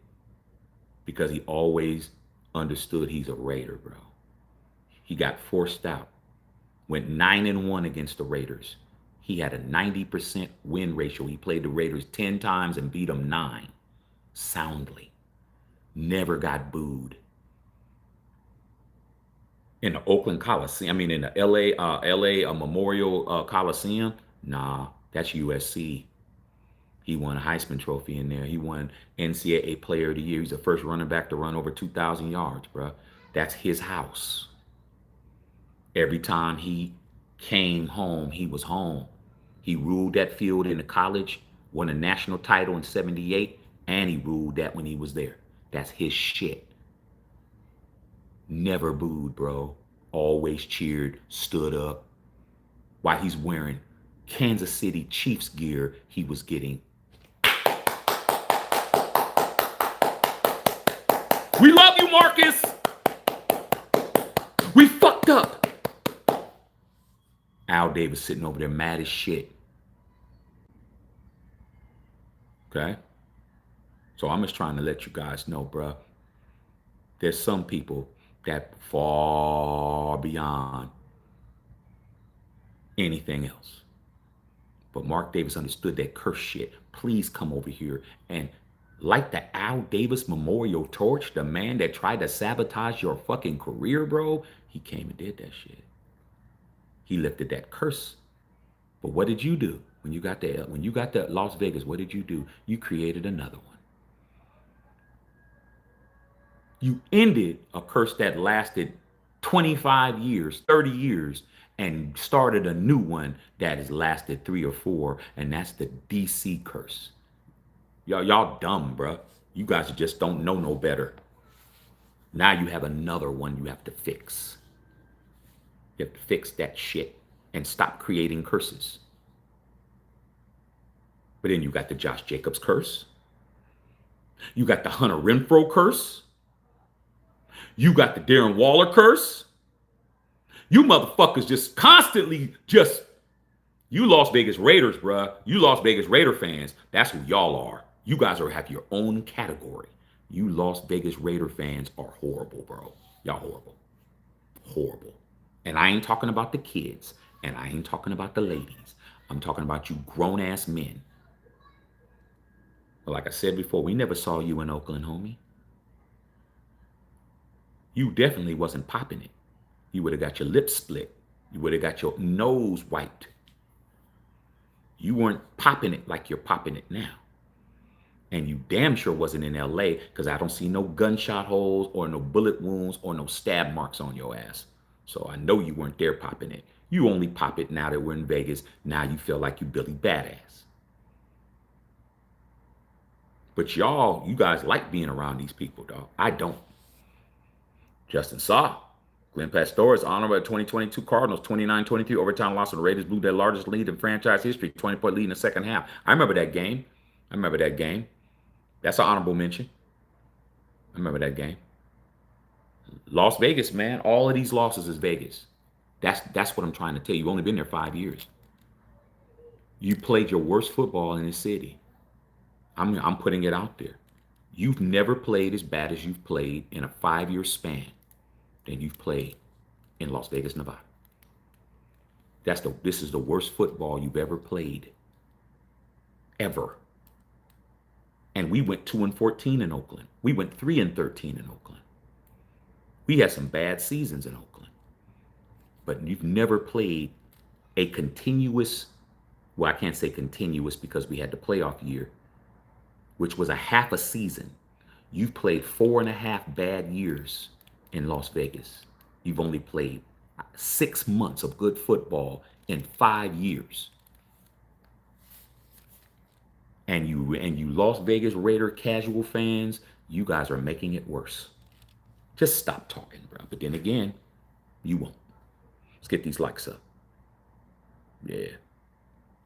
S1: because he always understood he's a Raider, bro. He got forced out. Went 9-1 against the Raiders. He had a 90% win ratio. He played the Raiders 10 times and beat them 9 soundly. Never got booed. In the Oakland Coliseum, in the LA Memorial Coliseum, nah, that's USC. He won a Heisman Trophy in there. He won NCAA Player of the Year. He's the first running back to run over 2,000 yards, bro. That's his house. Every time he came home, he was home. He ruled that field in the college, won a national title in '78, and he ruled that when he was there. That's his shit. Never booed, bro. Always cheered, stood up. While he's wearing Kansas City Chiefs gear, he was getting. We love you, Marcus. We fucked up. Al Davis sitting over there mad as shit. Okay? So I'm just trying to let you guys know, bro. There's some people that far beyond anything else. But Mark Davis understood that curse shit. Please come over here and light the Al Davis Memorial Torch, the man that tried to sabotage your fucking career, bro. He came and did that shit. He lifted that curse. But what did you do when you got to Las Vegas? What did you do? You created another one. You ended a curse that lasted 25 years, 30 years, and started a new one that has lasted 3 or 4, and that's the DC curse. Y'all dumb, bro. You guys just don't know no better. Now you have another one you have to fix. You have to fix that shit and stop creating curses. But then you got the Josh Jacobs curse. You got the Hunter Renfrow curse. You got the Darren Waller curse. You motherfuckers just constantly you Las Vegas Raiders, bruh. You Las Vegas Raider fans. That's who y'all are. You guys have your own category. You Las Vegas Raider fans are horrible, bro. Y'all horrible. Horrible. And I ain't talking about the kids. And I ain't talking about the ladies. I'm talking about you grown-ass men. But like I said before, we never saw you in Oakland, homie. You definitely wasn't popping it. You would have got your lips split. You would have got your nose wiped. You weren't popping it like you're popping it now. And you damn sure wasn't in LA because I don't see no gunshot holes or no bullet wounds or no stab marks on your ass. So I know you weren't there popping it. You only pop it now that we're in Vegas. Now you feel like you Billy Badass. But you guys like being around these people, dog. I don't. Justin Saw. Glenn Pastore is honored by the 2022 Cardinals 29-23 overtime loss of the Raiders blew their largest lead in franchise history, 20-point lead in the second half. I remember that game. I remember that game. That's an honorable mention. I remember that game. Las Vegas, man. All of these losses is Vegas. That's what I'm trying to tell you. You've only been there 5 years. You played your worst football in the city. I'm putting it out there. You've never played as bad as you've played in a 5-year span than you've played in Las Vegas, Nevada. This is the worst football you've ever played. Ever. And we went 2-14 in Oakland. We went 3-13 in Oakland. We had some bad seasons in Oakland. But you've never played a continuous, well, I can't say continuous because we had the playoff year, which was a half a season. You've played 4.5 bad years in Las Vegas. You've only played 6 months of good football in 5 years. And you Las Vegas Raider casual fans, you guys are making it worse. Just stop talking, bro. But then again, you won't. Let's get these likes up. Yeah.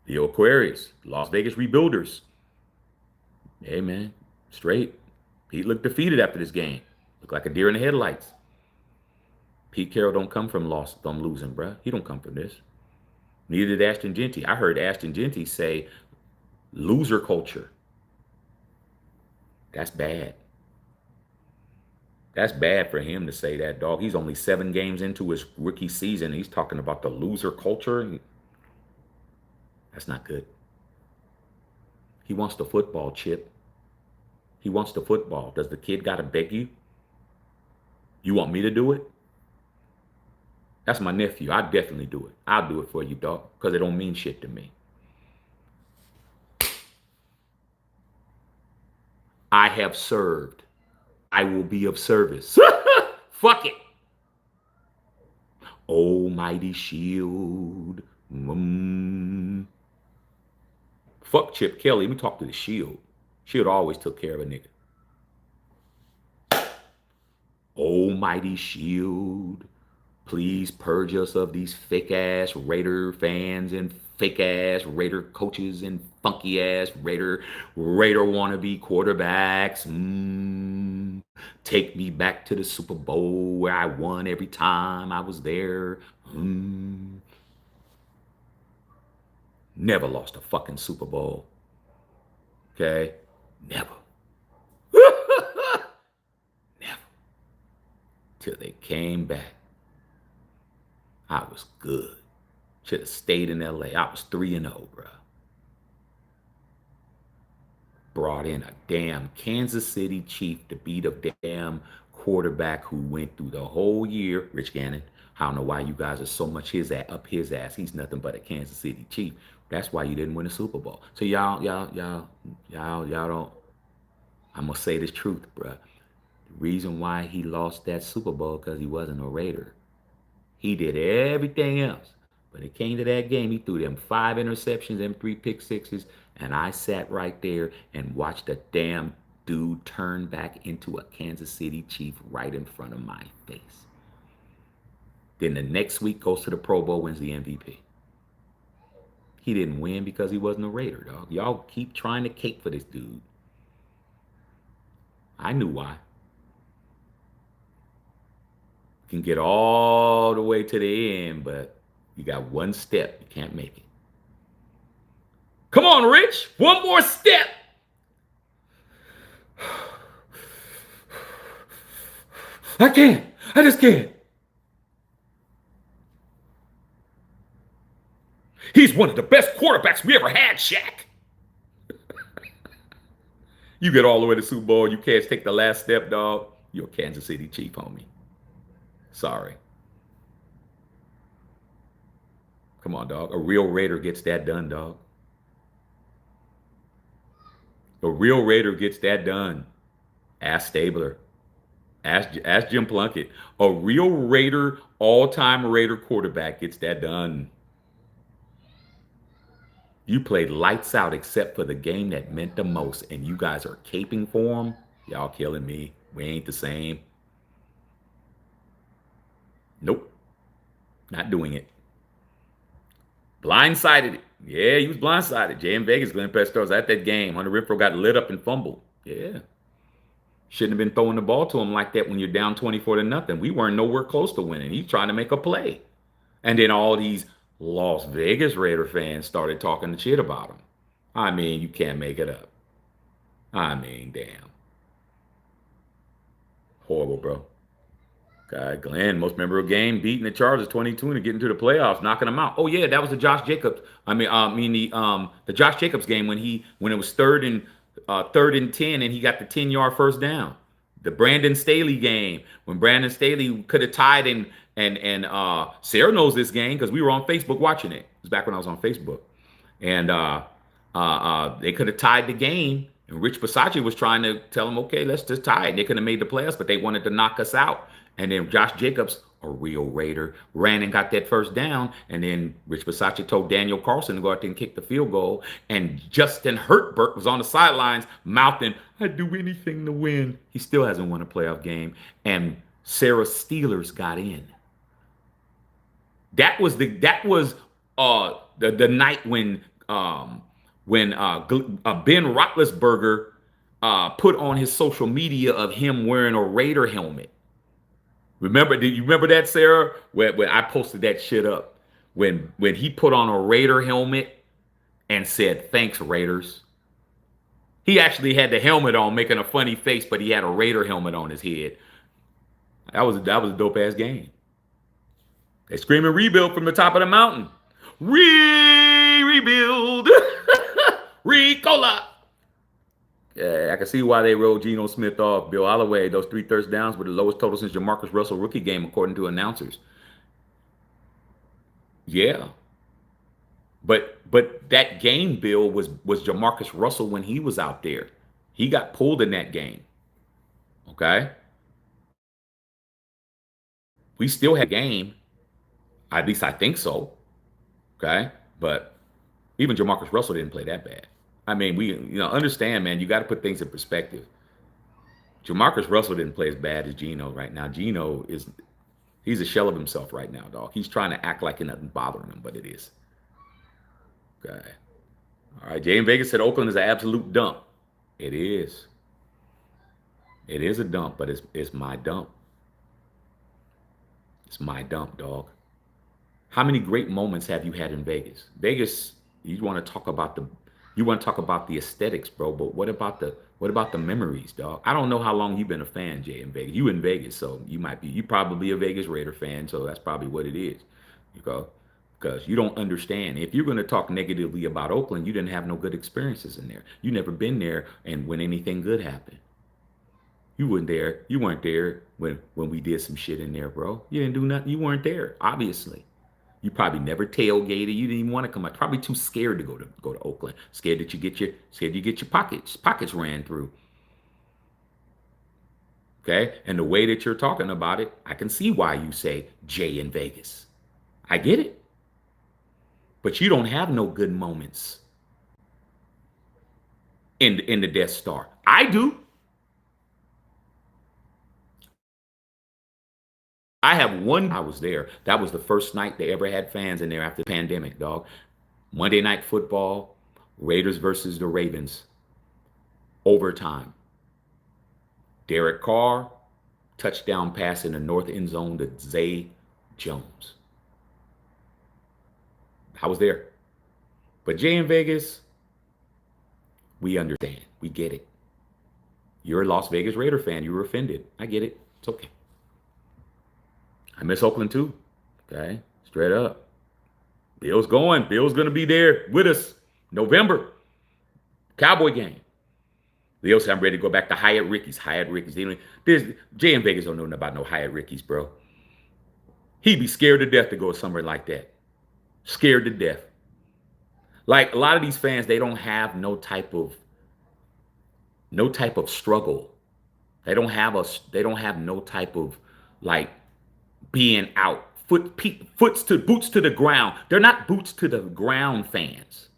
S1: The Aquarius, Las Vegas Rebuilders. Hey, man, straight. Pete looked defeated after this game. Looked like a deer in the headlights. Pete Carroll don't come from losing, bro. He don't come from this. Neither did Ashton Genty. I heard Ashton Genty say loser culture. That's bad. That's bad for him to say that, dog. He's only 7 games into his rookie season. He's talking about the loser culture. That's not good. He wants the football, Chip. He wants the football. Does the kid got to beg you? You want me to do it? That's my nephew. I definitely do it. I'll do it for you, dog, because it don't mean shit to me. I have served. I will be of service. Fuck it. Almighty Shield. Fuck Chip Kelly. Let me talk to the Shield. Shield always took care of a nigga. Almighty Shield. Please purge us of these fake-ass Raider fans and fake-ass Raider coaches and funky-ass Raider wannabe quarterbacks. Take me back to the Super Bowl where I won every time I was there. Never lost a fucking Super Bowl. Okay? Never. Never. Till they came back. I was good. Should have stayed in LA. I was 3-0, bro. Brought in a damn Kansas City Chief to beat a damn quarterback who went through the whole year. Rich Gannon. I don't know why you guys are so much up his ass. He's nothing but a Kansas City Chief. That's why you didn't win a Super Bowl. So y'all don't. I'm gonna say this truth, bro. The reason why he lost that Super Bowl because he wasn't a Raider. He did everything else. But it came to that game, he threw them 5 interceptions, them 3 pick sixes, and I sat right there and watched a damn dude turn back into a Kansas City Chief right in front of my face. Then the next week goes to the Pro Bowl, wins the MVP. He didn't win because he wasn't a Raider, dog. Y'all keep trying to cape for this dude. I knew why. Can get all the way to the end, but you got one step. You can't make it. Come on, Rich. One more step. I can't. I just can't. He's one of the best quarterbacks we ever had, Shaq. You get all the way to the Super Bowl, you can't take the last step, dog. You're a Kansas City Chief, homie. Sorry. Come on, dog. A real Raider gets that done, dog. A real Raider gets that done. Ask Stabler. Ask Jim Plunkett. A real Raider, all-time Raider quarterback gets that done. You played lights out except for the game that meant the most, and you guys are caping for them. Y'all killing me. We ain't the same. Nope, not doing it. Blindsided it. Yeah, he was blindsided. Jay in Vegas, Glenn Pestor was at that game. Hunter Renfro got lit up and fumbled. Yeah. Shouldn't have been throwing the ball to him like that when you're down 24 to nothing. We weren't nowhere close to winning. He's trying to make a play. And then all these Las Vegas Raider fans started talking the shit about him. I mean, you can't make it up. I mean, damn. Horrible, bro. God, Glenn, most memorable game, beating the Chargers 22 and getting to the playoffs, knocking them out. Oh yeah, that was the Josh Jacobs. I mean the Josh Jacobs game when it was third and 10 and he got the 10-yard first down. The Brandon Staley game when Brandon Staley could have tied and Sarah knows this game because we were on Facebook watching it. It was back when I was on Facebook, and they could have tied the game. And Rich Bisaccia was trying to tell them, okay, let's just tie it. They could have made the playoffs, but they wanted to knock us out. And then Josh Jacobs, a real Raider, ran and got that first down. And then Rich Bisaccia told Daniel Carlson to go out there and kick the field goal. And Justin Hertberg was on the sidelines mouthing, I'd do anything to win. He still hasn't won a playoff game. And Sarah Steelers got in. That was the night when Ben Roethlisberger put on his social media of him wearing a Raider helmet. Do you remember that, Sarah? When I posted that shit up, when he put on a Raider helmet and said, "Thanks, Raiders." He actually had the helmet on, making a funny face, but he had a Raider helmet on his head. That was a dope ass game. They screaming rebuild from the top of the mountain. Rebuild. Ricola. Yeah, I can see why they rolled Geno Smith off. Bill Holloway, those 3 third downs were the lowest total since Jamarcus Russell rookie game, according to announcers. Yeah. But that game, Bill, was Jamarcus Russell when he was out there. He got pulled in that game. Okay? We still had a game. At least I think so. Okay? But even Jamarcus Russell didn't play that bad. I mean, understand, man, you got to put things in perspective. Jamarcus Russell didn't play as bad as Geno right now. He's a shell of himself right now, dog. He's trying to act like nothing bothering him, but it is. Okay. All right, Jay in Vegas said Oakland is an absolute dump. It is. It is a dump, but it's my dump. It's my dump, dog. How many great moments have you had in Vegas? Vegas, you want to talk about the aesthetics, bro, but what about the memories, dog? I don't know how long you've been a fan, Jay, in Vegas. You in Vegas, so you probably a Vegas Raider fan, so that's probably what it is. You go, because you don't understand. If you're going to talk negatively about Oakland, you didn't have no good experiences in there. You never been there and when anything good happened. You weren't there. You weren't there when we did some shit in there, bro. You didn't do nothing. You weren't there, obviously. You probably never tailgated. You didn't even want to come out. Probably too scared to go to Oakland. Scared you get your pockets ran through. Okay? And the way that you're talking about it, I can see why you say Jay in Vegas. I get it. But you don't have no good moments in the Death Star. I do. I have one. I was there. That was the first night they ever had fans in there after the pandemic, dog. Monday Night Football, Raiders versus the Ravens. Overtime. Derek Carr, touchdown pass in the north end zone to Zay Jones. I was there. But Jay in Vegas, we understand. We get it. You're a Las Vegas Raider fan. You were offended. I get it. It's okay. I miss Oakland too. Okay, straight up. Bill's going. Bill's going to be there with us. November. Cowboy game. Leo said I'm ready to go back to Hyatt Ricky's. Jay in Vegas don't know nothing about no Hyatt Ricky's, bro. He'd be scared to death to go somewhere like that. Scared to death. Like a lot of these fans, they don't have no type of struggle. They don't have no type of like being out, boots to the ground. They're not boots to the ground fans.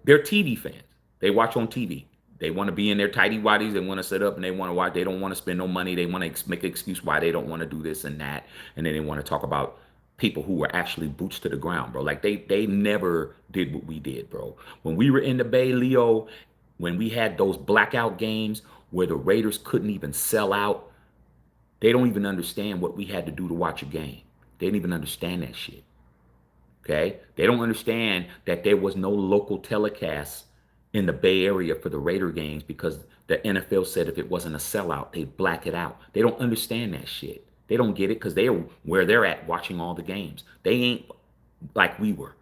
S1: They're TV fans. They watch on TV. They want to be in their tidy whities. They want to sit up and they want to watch. They don't want to spend no money. They want to make an excuse why they don't want to do this and that. And then they want to talk about people who were actually boots to the ground, bro. Like they never did what we did, bro. When we were in the Bay, Leo, when we had those blackout games where the Raiders couldn't even sell out, they don't even understand what we had to do to watch a game. They didn't even understand that shit. Okay? They don't understand that there was no local telecast in the Bay Area for the Raider games because the NFL said if it wasn't a sellout, they'd black it out. They don't understand that shit. They don't get it because they're where they're at watching all the games. They ain't like we were.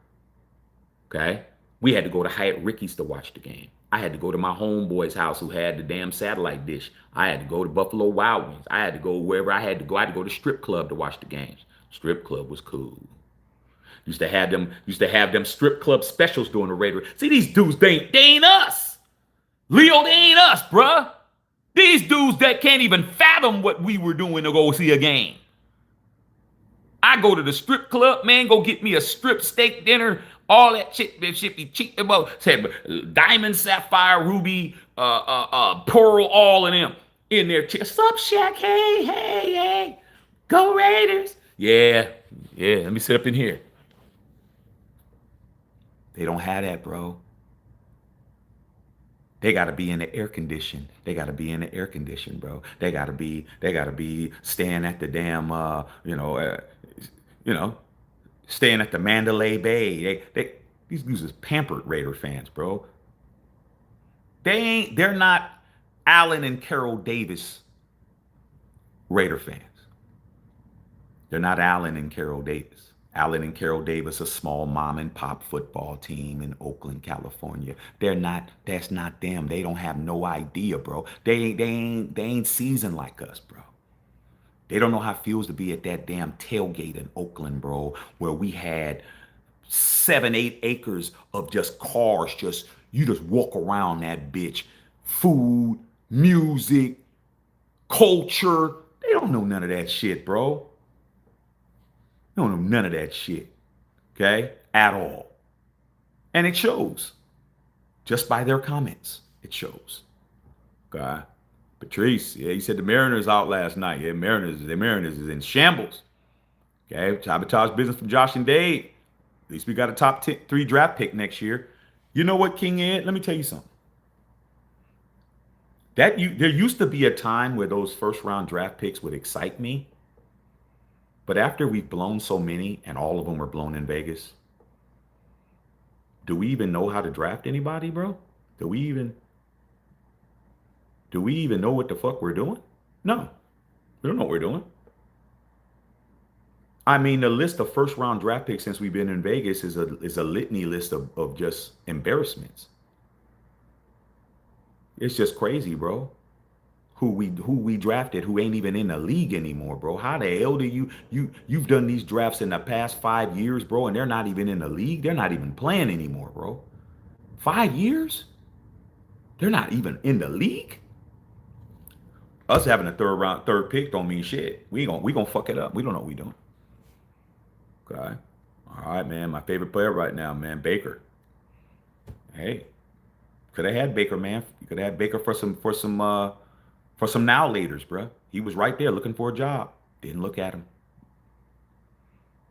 S1: Okay? We had to go to Hyatt Ricky's to watch the game. I had to go to my homeboy's house who had the damn satellite dish. I had to go to Buffalo Wild Wings. I had to go wherever I had to go. I had to go to strip club to watch the games. Strip club was cool. Used to have them strip club specials during the Raider. See, these dudes, they ain't us. Leo, they ain't us, bruh. These dudes that can't even fathom what we were doing to go see a game. I go to the strip club, man, go get me a strip steak dinner, all that shit be cheap about. Said diamond, sapphire, ruby, pearl, all of them in there. Sup, Shaq? Hey, go Raiders. Yeah, let me sit up in here. They don't have that, bro. They gotta be in the air condition. They gotta be in the air condition, bro. They gotta be staying at the damn, you know, staying at the Mandalay Bay. These dudes is pampered Raider fans, bro. They're not Allen and Carol Davis Raider fans. They're not Allen and Carol Davis. Allen and Carol Davis, a small mom and pop football team in Oakland, California. That's not them. They don't have no idea, bro. They ain't seasoned like us, bro. They don't know how it feels to be at that damn tailgate in Oakland, bro, where we had 7, 8 acres of just cars. You just walk around that bitch. Food, music, culture. They don't know none of that shit, bro. They don't know none of that shit. Okay? At all. And it shows. Just by their comments. It shows. Okay? Patrice, yeah, he said the Mariners out last night. Yeah, the Mariners is in shambles. Okay, sabotage business from Josh and Dave. At least we got a top 3 draft pick next year. You know what, King Ed? Let me tell you something. There used to be a time where those first round draft picks would excite me. But after we've blown so many, and all of them were blown in Vegas, do we even know how to draft anybody, bro? Do we even know what the fuck we're doing? No. We don't know what we're doing. I mean, the list of first round draft picks since we've been in Vegas is a litany list of just embarrassments. It's just crazy, bro. Who we drafted who ain't even in the league anymore, bro. How the hell do you've done these drafts in the past 5 years, bro, and they're not even in the league? They're not even playing anymore, bro. 5 years? They're not even in the league? Us having a third pick don't mean shit. We gonna fuck it up. We don't know what we doing. Okay. All right, man. My favorite player right now, man, Baker. Hey, could have had Baker, man. You could have had Baker for some now laters, bro. He was right there looking for a job. Didn't look at him.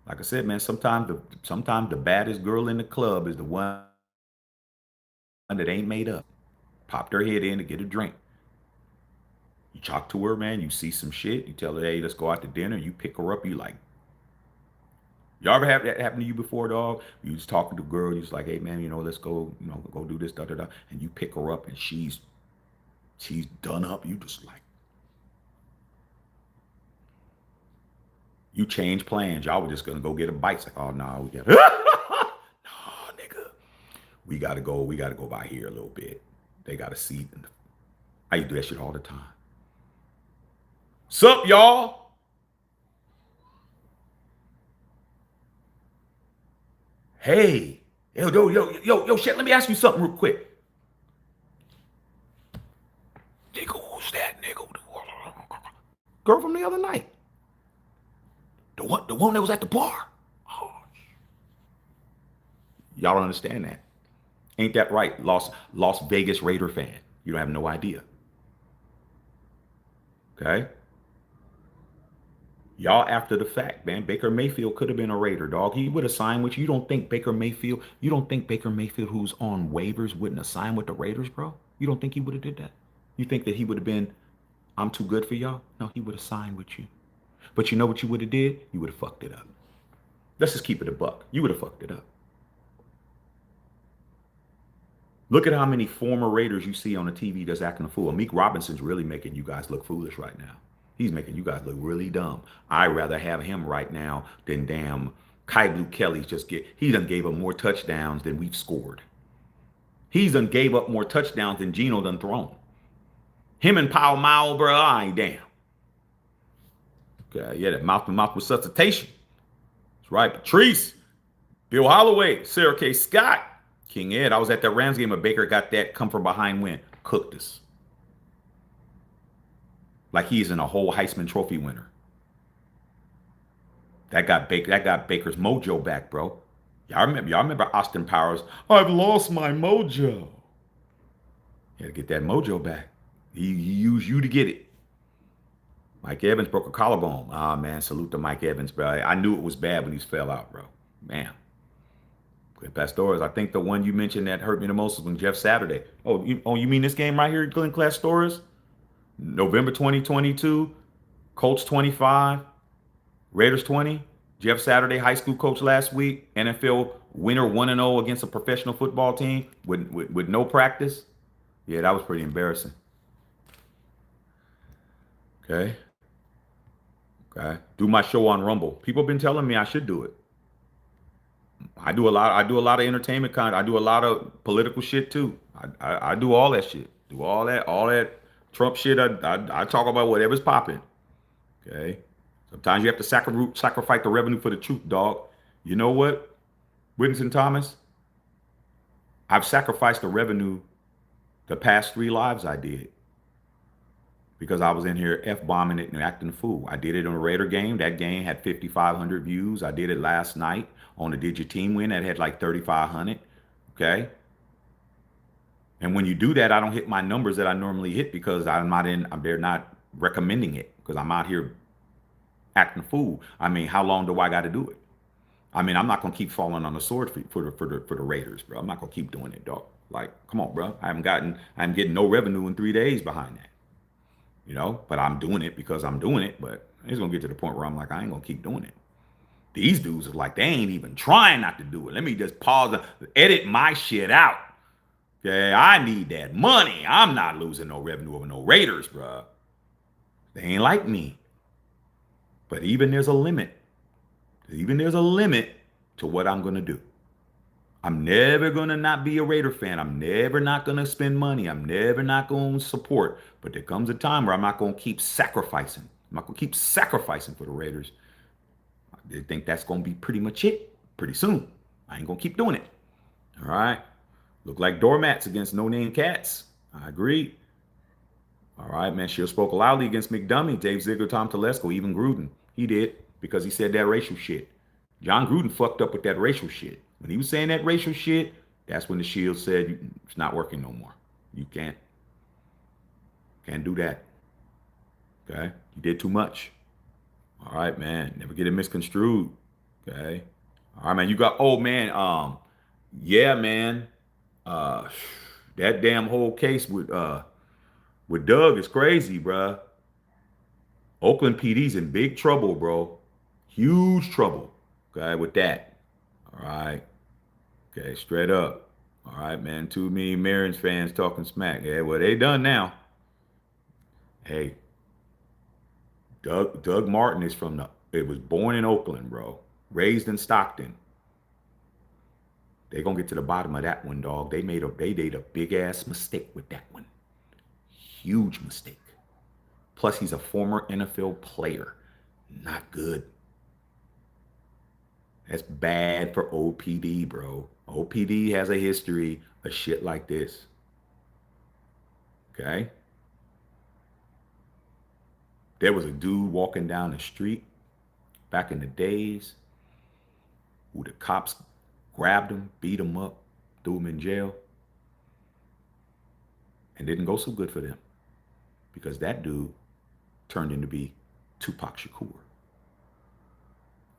S1: Like I said, man, sometimes the baddest girl in the club is the one that ain't made up. Popped her head in to get a drink. You talk to her, man. You see some shit. You tell her, hey, let's go out to dinner. You pick her up. You like, you ever have that happen to you before, dog? You just talking to a girl. You just like, hey, man, let's go, go do this, da da da. And you pick her up, and she's done up. You just like, you change plans. Y'all were just gonna go get a bite. It's like, oh no, we got no, nigga. We gotta go by here a little bit. They got a seat. I used to do that shit all the time. Sup, y'all? Hey, yo, shit. Let me ask you something real quick. Nigga, who's that nigga? Girl from the other night. The one that was at the bar. Oh, y'all don't understand that. Ain't that right? Las Vegas Raider fan. You don't have no idea. Okay? Y'all after the fact, man. Baker Mayfield could have been a Raider, dog. He would have signed with you. You don't think Baker Mayfield, who's on waivers, wouldn't have signed with the Raiders, bro? You don't think he would have did that? You think that he would have been, I'm too good for y'all? No, he would have signed with you. But you know what you would have did? You would have fucked it up. Let's just keep it a buck. You would have fucked it up. Look at how many former Raiders you see on the TV that's acting a fool. Meek Robinson's really making you guys look foolish right now. He's making you guys look really dumb. I'd rather have him right now than damn Kai Blue Kelly's he done gave up more touchdowns than we've scored. He's done gave up more touchdowns than Geno done thrown. Him and Pau Mao, bro, I ain't damn. Okay, yeah, that mouth-to-mouth resuscitation. That's right, Patrice, Bill Holloway, Sarah K. Scott, King Ed. I was at that Rams game, and Baker got that come from behind win. Cooked us. Like he's in a whole Heisman Trophy winner. That got Baker's mojo back, bro. Y'all remember Austin Powers? I've lost my mojo. You had to get that mojo back. He used you to get it. Mike Evans broke a collarbone. Ah, man, salute to Mike Evans, bro. I knew it was bad when he fell out, bro. Man. Glenn Pastores. I think the one you mentioned that hurt me the most was when Jeff Saturday. You mean this game right here, Glenn Pastores? November 2022, Colts 25, Raiders 20. Jeff Saturday, high school coach last week, NFL winner 1-0 against a professional football team with no practice. Yeah, that was pretty embarrassing. Okay. Okay. Do my show on Rumble. People have been telling me I should do it. I do a lot of entertainment content. I do a lot of political shit too. I do all that shit. Do all that Trump shit. I talk about whatever's popping. Okay. Sometimes you have to sacrifice the revenue for the truth, dog. You know what, Whittington Thomas? I've sacrificed the revenue the past 3 lives I did because I was in here F-bombing it and acting a fool. I did it on a Raider game. That game had 5,500 views. I did it last night on the Did Your Team Win that had like 3,500. Okay. And when you do that, I don't hit my numbers that I normally hit because they're not recommending it because I'm out here acting a fool. I mean, how long do I got to do it? I mean, I'm not gonna keep falling on the sword for the Raiders, bro. I'm not gonna keep doing it, dog. Like, come on, bro. I'm getting no revenue in 3 days behind that, But I'm doing it because I'm doing it. But it's gonna get to the point where I'm like, I ain't gonna keep doing it. These dudes are like, they ain't even trying not to do it. Let me just pause and edit my shit out. Okay, I need that money. I'm not losing no revenue over no Raiders, bro. They ain't like me. But even there's a limit. Even there's a limit to what I'm going to do. I'm never going to not be a Raider fan. I'm never not going to spend money. I'm never not going to support. But there comes a time where I'm not going to keep sacrificing. I'm not going to keep sacrificing for the Raiders. I think that's going to be pretty much it pretty soon. I ain't going to keep doing it. All right. Look like doormats against no-name cats. I agree. All right, man. She spoke loudly against McDummy, Dave Ziegler, Tom Telesco, even Gruden. He did because he said that racial shit. John Gruden fucked up with that racial shit. When he was saying that racial shit, that's when the Shield said it's not working no more. You can't do that. Okay? You did too much. All right, man. Never get it misconstrued. Okay? All right, man. You got, yeah, man. That damn whole case with Doug is crazy, bruh. Oakland PD's in big trouble, bro. Huge trouble. Okay, with that. All right. Okay, straight up. All right, man. Too many Mariners fans talking smack. Yeah, well, they done now. Hey, Doug Martin it was born in Oakland, bro. Raised in Stockton. They gonna get to the bottom of that one, dog. They made a big ass mistake with that one. Huge mistake. Plus, he's a former NFL player. Not good. That's bad for OPD, bro. OPD has a history of shit like this. Okay? There was a dude walking down the street back in the days who the cops grabbed him, beat him up, threw him in jail. and didn't go so good for them because that dude turned into be Tupac Shakur.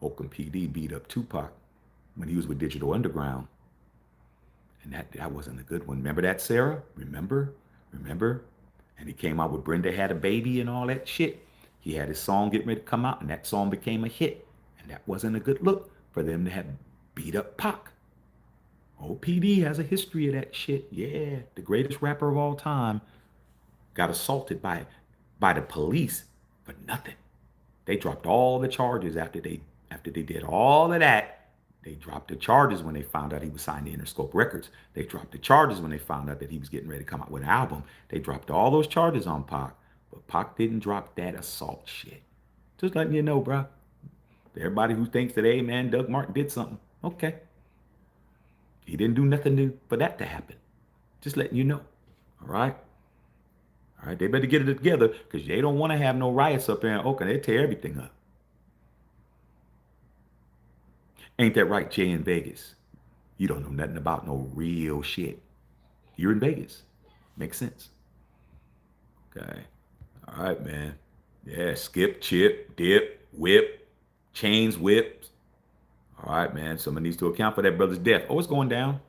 S1: Oakland PD beat up Tupac when he was with Digital Underground, and that wasn't a good one. Remember that, Sarah? Remember? And he came out with Brenda Had a Baby and all that shit. He had his song getting ready to come out, and that song became a hit. And that wasn't a good look for them to have beat up Pac. OPD has a history of that shit. Yeah, the greatest rapper of all time got assaulted by the police for nothing. They dropped all the charges after they did all of that. They dropped the charges when they found out he was signed to Interscope Records. They dropped the charges when they found out that he was getting ready to come out with an album. They dropped all those charges on Pac, but Pac didn't drop that assault shit. Just letting you know, bro. Everybody who thinks that, hey man, Doug Martin did something, okay. He didn't do nothing for that to happen. Just letting you know. All right? All right, they better get it together because they don't want to have no riots up there in Oakland. They tear everything up. Ain't that right, Jay in Vegas? You don't know nothing about no real shit. You're in Vegas. Makes sense. Okay. All right, man. Yeah, skip, chip, dip, whip, chains, whips. All right, man. Someone needs to account for that brother's death. Oh, it's going down.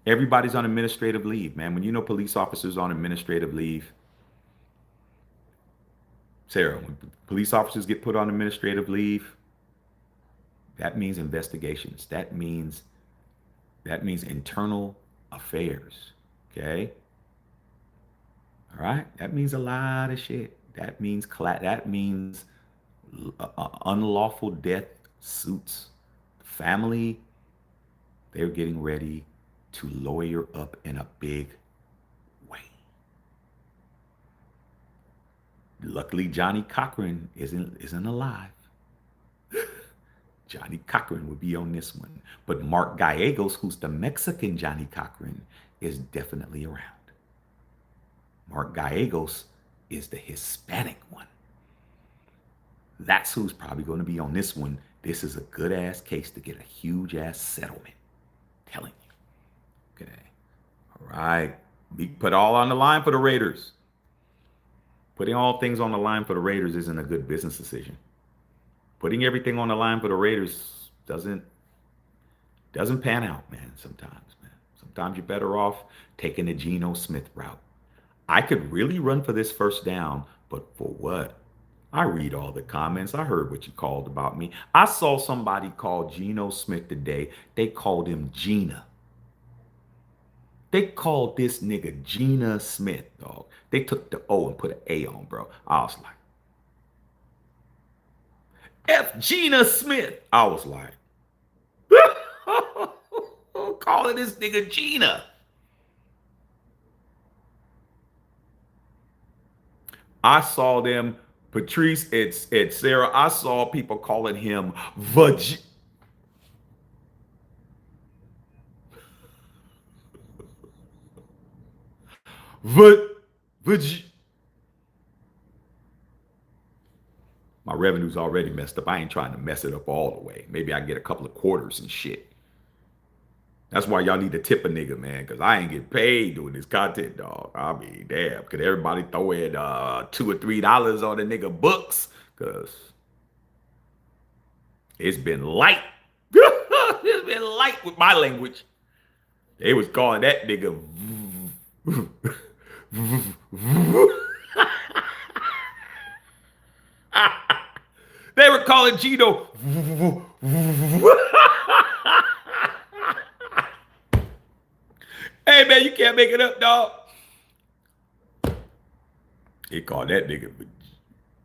S1: Everybody's on administrative leave, man. When you know police officers on administrative leave, Sarah, when police officers get put on administrative leave, that means investigations. That means internal affairs. Okay? All right? That means a lot of shit. That means unlawful death suits. Family, they're getting ready to lawyer up in a big way. Luckily, Johnny Cochran isn't alive. Johnny Cochran would be on this one. But Mark Gallegos, who's the Mexican Johnny Cochran, is definitely around. Mark Gallegos is the Hispanic one. That's who's probably going to be on this one. This is a good ass case to get a huge ass settlement. I'm telling you. Okay. All right. We put all on the line for the Raiders. Putting all things on the line for the Raiders isn't a good business decision. Putting everything on the line for the Raiders doesn't pan out, man, sometimes, man. Sometimes you're better off taking the Geno Smith route. I could really run for this first down, but for what? I read all the comments. I heard what you called about me. I saw somebody call Geno Smith today. They called him Gina. They called this nigga Gina Smith, dog. They took the O and put an A on, bro. I was like, F Gina Smith. I was like, calling this nigga Gina. I saw them, Patrice and Sarah, I saw people calling him Vag, Vag, my revenue's already messed up. I ain't trying to mess it up all the way. Maybe I get a couple of quarters and shit. That's why y'all need to tip a nigga, man, because I ain't get paid doing this content, dog. I mean, damn. Could everybody throw in $2 or $3 on the nigga books? Because it's been light. It's been light with my language. They was calling that nigga. They were calling Gino. Hey man, you can't make it up, dog. He called that nigga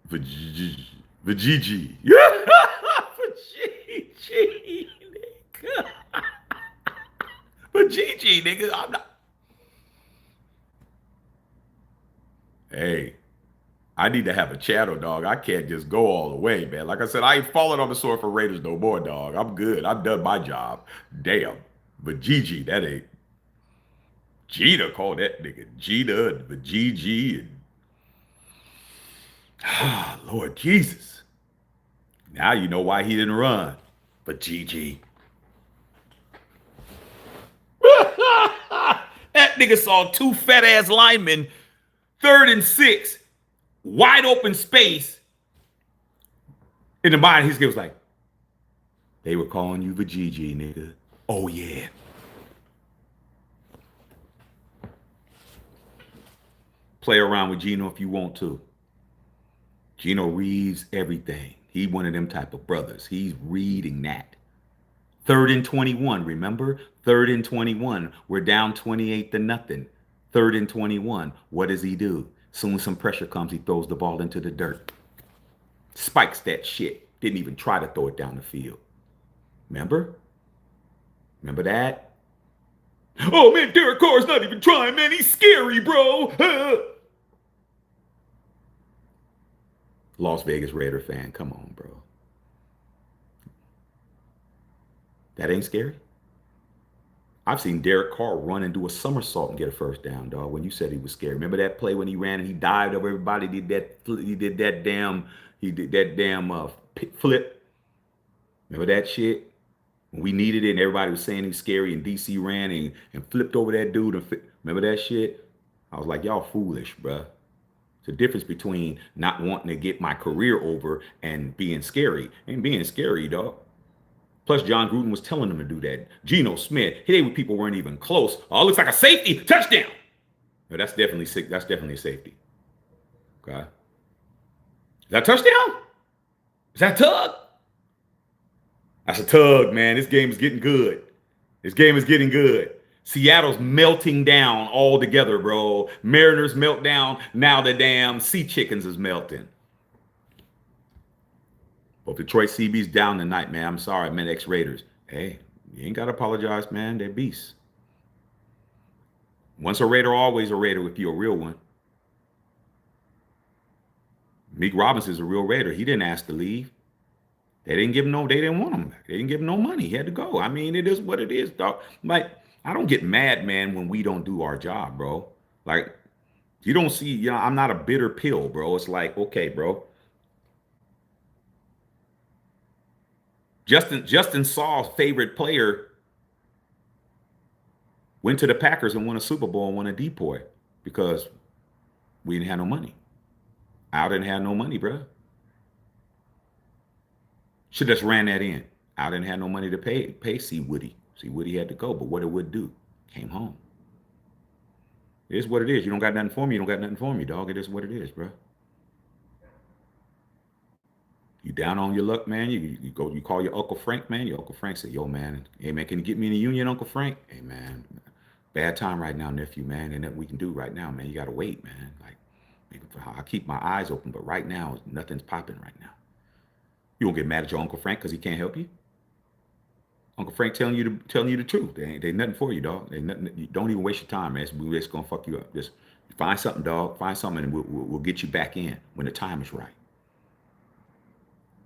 S1: Vajiji. Vajiji, nigga. Vajiji, nigga. I'm not. Hey, I need to have a channel, dog. I can't just go all the way, man. Like I said, I ain't falling on the sword for Raiders no more, dog. I'm good. I've done my job. Damn. But Gigi, that ain't. Gina called that nigga Gina and Gigi and Lord Jesus. Now you know why he didn't run. But Gigi. That nigga saw two fat ass linemen, 3rd and 6, wide open space. In the mind, he was like, they were calling you Vajiji, nigga. Oh, yeah. Play around with Gino if you want to. Gino reads everything. He one of them type of brothers. He's reading that. 3rd and 21, remember? 3rd and 21. We're down 28-0. 3rd and 21. What does he do? Soon as some pressure comes, he throws the ball into the dirt. Spikes that shit. Didn't even try to throw it down the field. Remember? Remember that? Oh man, Derek Carr's not even trying, man. He's scary, bro. Las Vegas Raider fan, come on, bro. That ain't scary? I've seen Derek Carr run and do a somersault and get a first down, dog, when you said he was scary. Remember that play when he ran and he dived over everybody, he did that damn flip. Remember that shit? When we needed it and everybody was saying he's scary and DC ran and flipped over that dude. Remember that shit? I was like, y'all foolish, bruh. It's a difference between not wanting to get my career over and being scary. Ain't being scary, dog. Plus, John Gruden was telling them to do that. Geno Smith, people weren't even close. Oh, it looks like a safety. Touchdown. No, that's definitely sick. That's definitely a safety. Okay. Is that a touchdown? Is that a tug? That's a tug, man. This game is getting good. This game is getting good. Seattle's melting down all together, bro. Mariners melt down. Now the damn Sea Chickens is melting. Well, Detroit CB's down tonight, man. I'm sorry, man. Ex-Raiders. Hey, you ain't got to apologize, man. They're beasts. Once a Raider, always a Raider if you're a real one. Meek Robinson's a real Raider. He didn't ask to leave. They didn't want him back. They didn't give him no money. He had to go. I mean, it is what it is, dog. Like, I don't get mad, man, when we don't do our job, bro. Like, you don't see, I'm not a bitter pill, bro. It's like, okay, bro. Justin Saul's favorite player went to the Packers and won a Super Bowl and won a depoy because we didn't have no money. Al didn't have no money, bro. Should have just ran that in. Al didn't have no money to pay C. Woody. C. Woody had to go, but what it would do, came home. It is what it is. You don't got nothing for me. You don't got nothing for me, dog. It is what it is, bro. You down on your luck, man. You call your Uncle Frank, man. Your Uncle Frank said, yo, man, hey, man, can you get me in the union, Uncle Frank? Hey, man, bad time right now, nephew, man. And nothing we can do right now, man. You got to wait, man. Like, maybe I keep my eyes open, but right now, nothing's popping right now. You won't get mad at your Uncle Frank because he can't help you. Uncle Frank telling you the truth. They ain't nothing for you, dog. You don't even waste your time, man. We're just gonna fuck you up. Just find something, dog. Find something, and we'll get you back in when the time is right.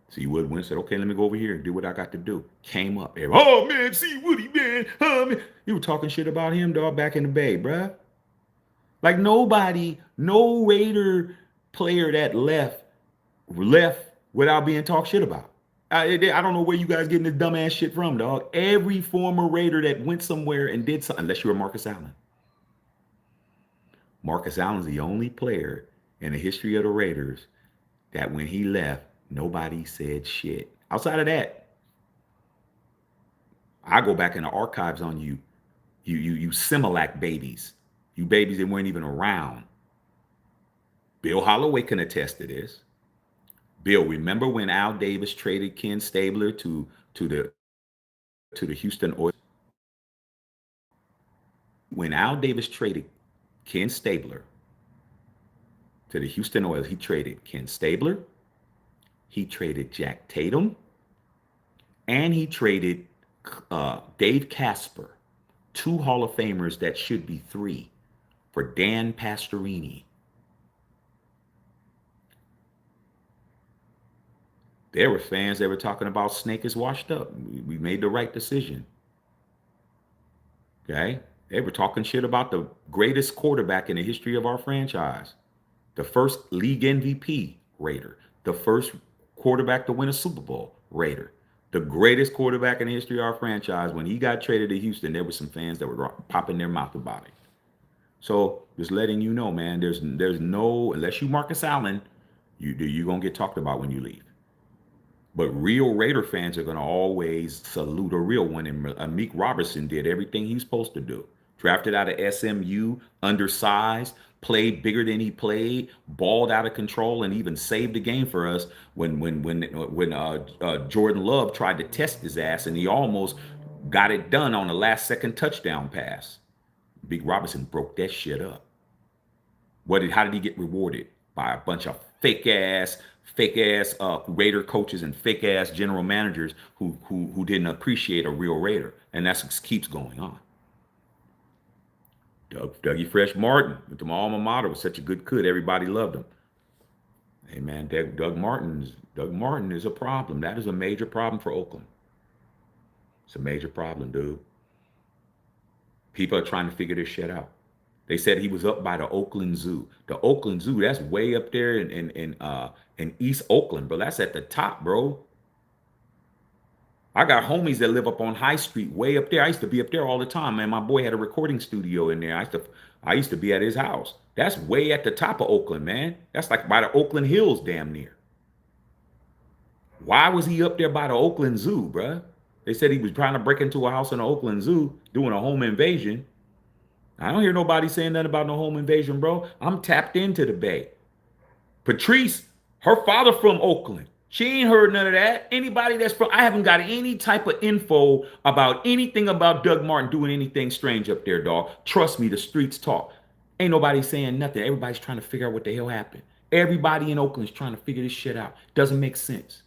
S1: See Wood went, said, okay, let me go over here and do what I got to do. Came up. Oh, man, see Woody, man. Oh, man. You were talking shit about him, dog, back in the Bay, bruh. Like no Raider player that left without being talked shit about. I don't know where you guys getting this dumbass shit from, dog. Every former Raider that went somewhere and did something, unless you're Marcus Allen. Marcus Allen's the only player in the history of the Raiders that when he left, nobody said shit. Outside of that, I go back in the archives on you Similac babies. You babies that weren't even around. Bill Holloway can attest to this. Bill, remember when Al Davis traded Ken Stabler to the Houston Oilers? When Al Davis traded Ken Stabler to the Houston Oilers, he traded Ken Stabler, he traded Jack Tatum, and he traded Dave Casper, 2 Hall of Famers that should be 3, for Dan Pastorini. There were fans that were talking about Snake is washed up. We made the right decision. Okay? They were talking shit about the greatest quarterback in the history of our franchise. The first league MVP, Raider. The first quarterback to win a Super Bowl, Raider. The greatest quarterback in the history of our franchise. When he got traded to Houston, there were some fans that were popping their mouth about it. So just letting you know, man, there's no, unless you Marcus Allen, you gonna get talked about when you leave. But real Raider fans are gonna always salute a real one. And Amik Robertson did everything he's supposed to do. Drafted out of SMU, undersized, played bigger than he played, balled out of control, and even saved the game for us when Jordan Love tried to test his ass, and he almost got it done on the last second touchdown pass. Big Robinson broke that shit up. How did he get rewarded? By a bunch of fake ass Raider coaches and fake ass general managers who didn't appreciate a real Raider, and that's what keeps going on. Dougie Fresh Martin went to my alma mater, was such a good kid. Everybody loved him. Hey man, Doug Martin is a problem. That is a major problem for Oakland. It's a major problem, dude. People are trying to figure this shit out. They said he was up by the Oakland Zoo. The Oakland Zoo, that's way up there in East Oakland, bro. That's at the top, bro. I got homies that live up on High Street, way up there. I used to be up there all the time, man. My boy had a recording studio in there. I used to be at his house. That's way at the top of Oakland, man. That's like by the Oakland Hills, damn near. Why was he up there by the Oakland Zoo, bruh? They said he was trying to break into a house in the Oakland Zoo, doing a home invasion. I don't hear nobody saying nothing about no home invasion, bro. I'm tapped into the Bay. Patrice, her father from Oakland. She ain't heard none of that. Anybody that's from, I haven't got any type of info about anything about Doug Martin doing anything strange up there, dog. Trust me, the streets talk. Ain't nobody saying nothing. Everybody's trying to figure out what the hell happened. Everybody in Oakland's trying to figure this shit out. Doesn't make sense.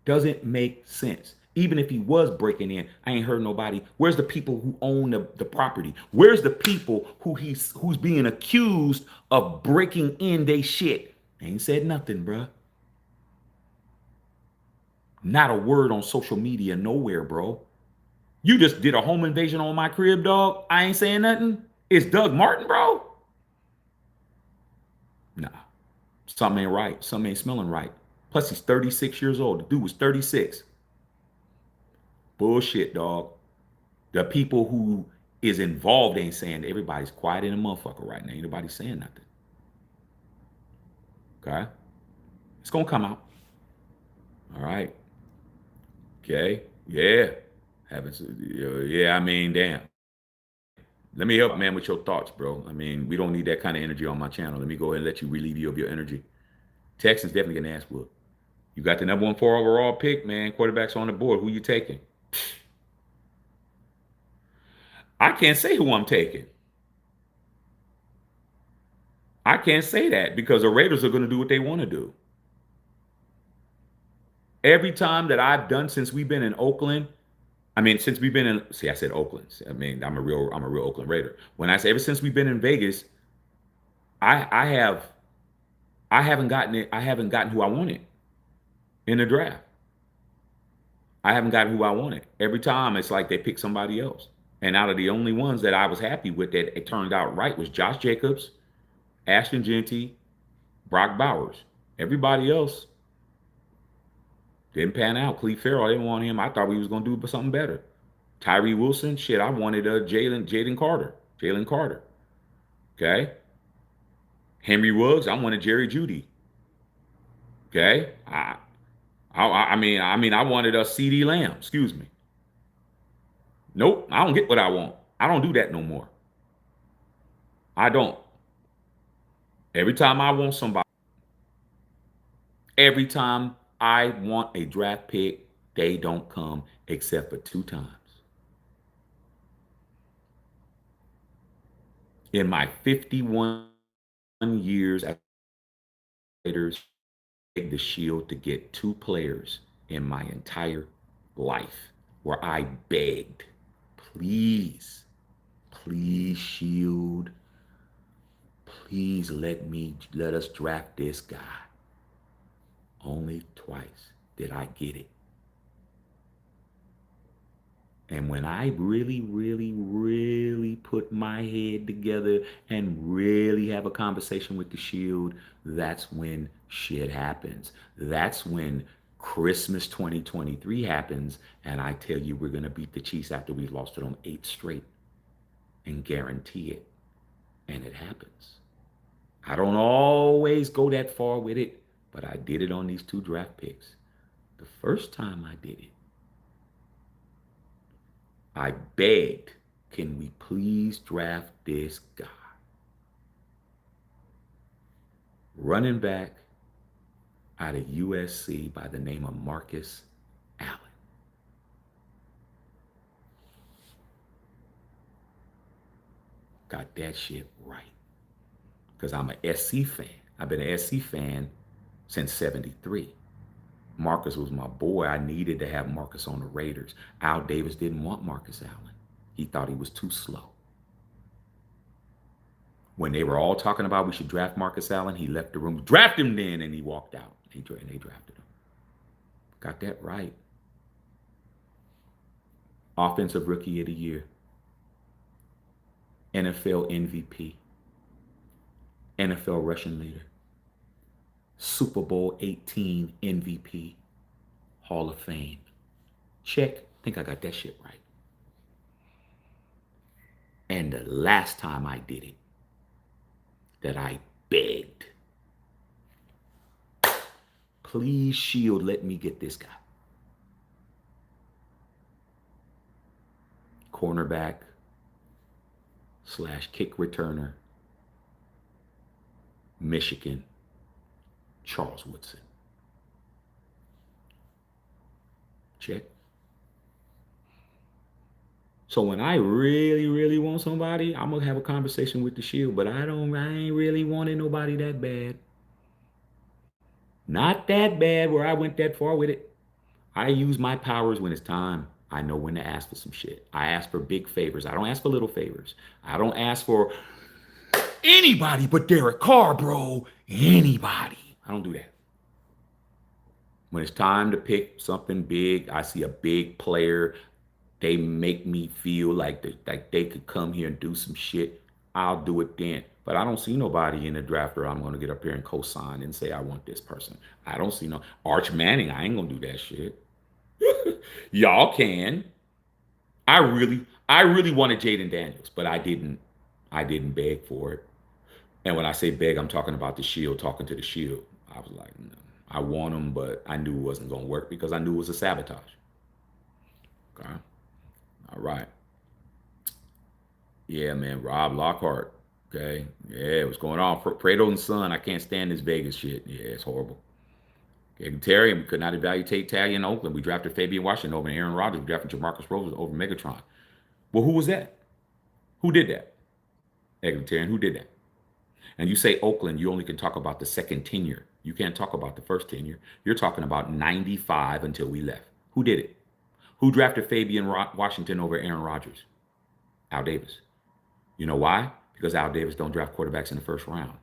S1: Doesn't make sense. Even if he was breaking in, I ain't heard nobody. Where's the people who own the property? Where's the people who's being accused of breaking in they shit? Ain't said nothing, bruh. Not a word on social media, nowhere, bro. You just did a home invasion on my crib, dog. I ain't saying nothing. It's Doug Martin, bro. Nah, something ain't right. Something ain't smelling right. Plus, he's 36 years old. The dude was 36. Bullshit, dog. The people who is involved ain't saying. Everybody's quiet in a motherfucker right now. Ain't nobody saying nothing. Okay? It's gonna come out. All right. Okay. Yeah. Happens. Yeah. I mean, damn. Let me help, man, with your thoughts, bro. I mean, we don't need that kind of energy on my channel. Let me go ahead and let you relieve you of your energy. Texans definitely gonna ask for it. You got the number 1 4 overall pick, man. Quarterbacks on the board. Who you taking? I can't say who I'm taking. I can't say that because the Raiders are going to do what they want to do. Every time that I've done since we've been in Oakland, I mean, since we've been in, see, I said Oakland. I mean, I'm a real Oakland Raider. When I say ever since we've been in Vegas, I have, I haven't gotten it. I haven't gotten who I wanted in the draft. I haven't gotten who I wanted. Every time it's like they pick somebody else. And out of the only ones that I was happy with that it turned out right was Josh Jacobs, Ashton Genty, Brock Bowers. Everybody else didn't pan out. Cleve Farrell, I didn't want him. I thought we was gonna do something better. Tyree Wilson, shit, I wanted Jalen Carter. Jalen Carter. Okay. Henry Ruggs, I wanted Jerry Judy. Okay. I wanted a CD Lamb. Excuse me. Nope, I don't get what I want. I don't do that no more. I don't. Every time I want somebody, every time I want a draft pick, they don't come except for 2 times. In my 51 years at Raiders, the Shield to get 2 players in my entire life where I begged, please, please, Shield, please let us draft this guy. Only twice did I get it. And when I really, really, really put my head together and really have a conversation with the Shield, that's when shit happens. That's when Christmas 2023 happens, and I tell you we're going to beat the Chiefs after we've lost it on 8 straight and guarantee it. And it happens. I don't always go that far with it, but I did it on these 2 draft picks. The first time I did it, I begged, can we please draft this guy? Running back out of USC by the name of Marcus Allen. Got that shit right. Because I'm an SC fan. I've been an SC fan since 73. Marcus was my boy. I needed to have Marcus on the Raiders. Al Davis didn't want Marcus Allen. He thought he was too slow. When they were all talking about we should draft Marcus Allen, he left the room. Draft him then, and he walked out. And they drafted him. Got that right. Offensive Rookie of the Year. NFL MVP. NFL rushing leader. Super Bowl 18 MVP. Hall of Fame. Check. I think I got that shit right. And the last time I did it, that I begged, please, Shield, let me get this guy. Cornerback / kick returner, Michigan, Charles Woodson. Check. So when I really, really want somebody, I'm gonna have a conversation with the Shield, but I ain't really wanting nobody that bad. Not that bad where I went that far with it. I use my powers when it's time. I know when to ask for some shit. I ask for big favors. I don't ask for little favors. I don't ask for anybody but Derek Carr, bro. Anybody. I don't do that. When it's time to pick something big, I see a big player. They make me feel like they could come here and do some shit. I'll do it then. But I don't see nobody in the draft where I'm going to get up here and co-sign and say I want this person. I don't see no Arch Manning. I ain't going to do that shit. Y'all can. I really wanted Jaden Daniels, but I didn't beg for it. And when I say beg, I'm talking about the Shield, talking to the Shield. I was like, no, I want him, but I knew it wasn't going to work because I knew it was a sabotage. Okay. All right. Yeah, man. Rob Lockhart. Okay. Yeah, what's going on? Prado and Son. I can't stand this Vegas shit. Yeah, it's horrible. Terry, we could not evaluate Tally in Oakland. We drafted Fabian Washington over Aaron Rodgers. We drafted Jamarcus Rose over Megatron. Well, who was that? Who did that? Egalitarian, who did that? And you say Oakland, you only can talk about the second tenure. You can't talk about the first tenure. You're talking about 95 until we left. Who did it? Who drafted Fabian Washington over Aaron Rodgers? Al Davis. You know why? Because Al Davis don't draft quarterbacks in the first round.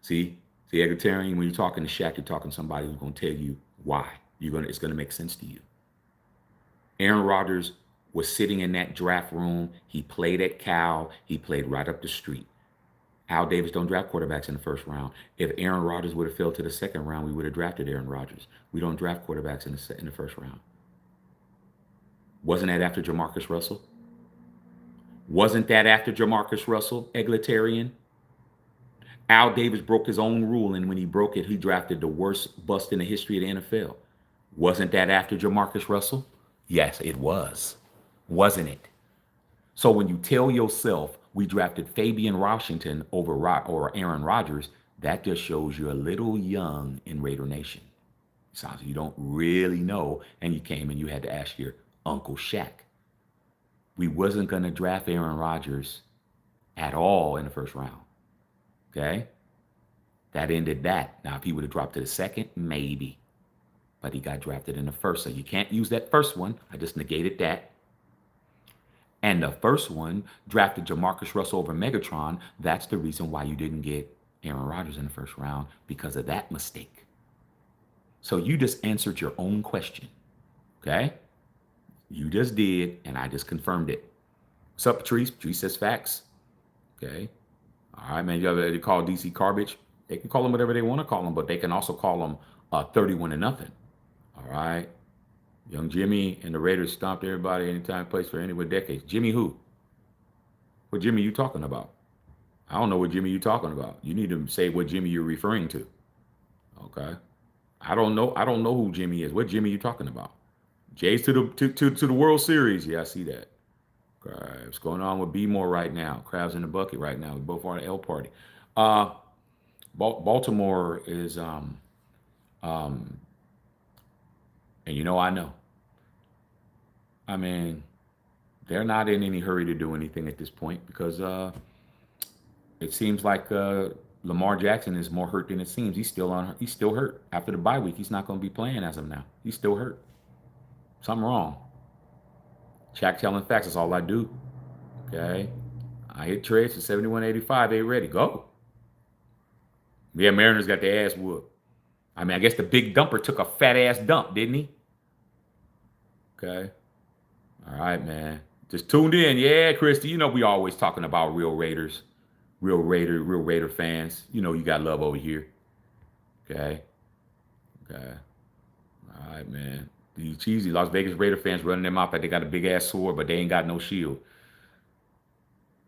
S1: See, Egalitarian, when you're talking to Shaq, you're talking to somebody who's going to tell you why. It's going to make sense to you. Aaron Rodgers was sitting in that draft room. He played at Cal. He played right up the street. Al Davis don't draft quarterbacks in the first round. If Aaron Rodgers would have fell to the second round, we would have drafted Aaron Rodgers. We don't draft quarterbacks in the first round. Wasn't that after Jamarcus Russell? Wasn't that after Jamarcus Russell, Egalitarian? Al Davis broke his own rule, and when he broke it, he drafted the worst bust in the history of the NFL. Wasn't that after Jamarcus Russell? Yes, it was. Wasn't it? So when you tell yourself we drafted Fabian Washington over Aaron Rodgers, that just shows you're a little young in Raider Nation. Sounds like you don't really know, and you came and you had to ask your Uncle Shaq. We wasn't going to draft Aaron Rodgers at all in the first round. Okay? That ended that. Now, if he would have dropped to the second, maybe. But he got drafted in the first, so you can't use that first one. I just negated that. And the first one drafted Jamarcus Russell over Megatron. That's the reason why you didn't get Aaron Rodgers in the first round, because of that mistake. So you just answered your own question. Okay? You just did, and I just confirmed it. What's up, Patrice? Patrice says facts. Okay. All right, man. You call DC garbage. They can call them whatever they want to call them, but they can also call them 31-0. All right. Young Jimmy and the Raiders stomped everybody anytime, place for anywhere decades. Jimmy who? What Jimmy you talking about? I don't know what Jimmy you're talking about. You need to say what Jimmy you're referring to. Okay. I don't know. I don't know who Jimmy is. What Jimmy you talking about? Jay's to the World Series. Yeah, I see that. Okay. What's going on with B More right now? Crabs in the bucket right now. We both are at the L party. Uh, Baltimore is and I know. I mean, they're not in any hurry to do anything at this point because it seems like Lamar Jackson is more hurt than it seems. He's still on. He's still hurt after the bye week. He's not going to be playing as of now. He's still hurt. Something wrong. Shaq telling facts. That's all I do. Okay. I hit trades for 71.85. They ready. Go. Yeah, Mariners got their ass whooped. I mean, I guess the big dumper took a fat ass dump, didn't he? Okay. All right, man. Just tuned in. Yeah, Christy. We always talking about real Raiders, real Raider fans. You got love over here. Okay. Okay. All right, man. These cheesy Las Vegas Raider fans running them out like they got a big ass sword, but they ain't got no shield.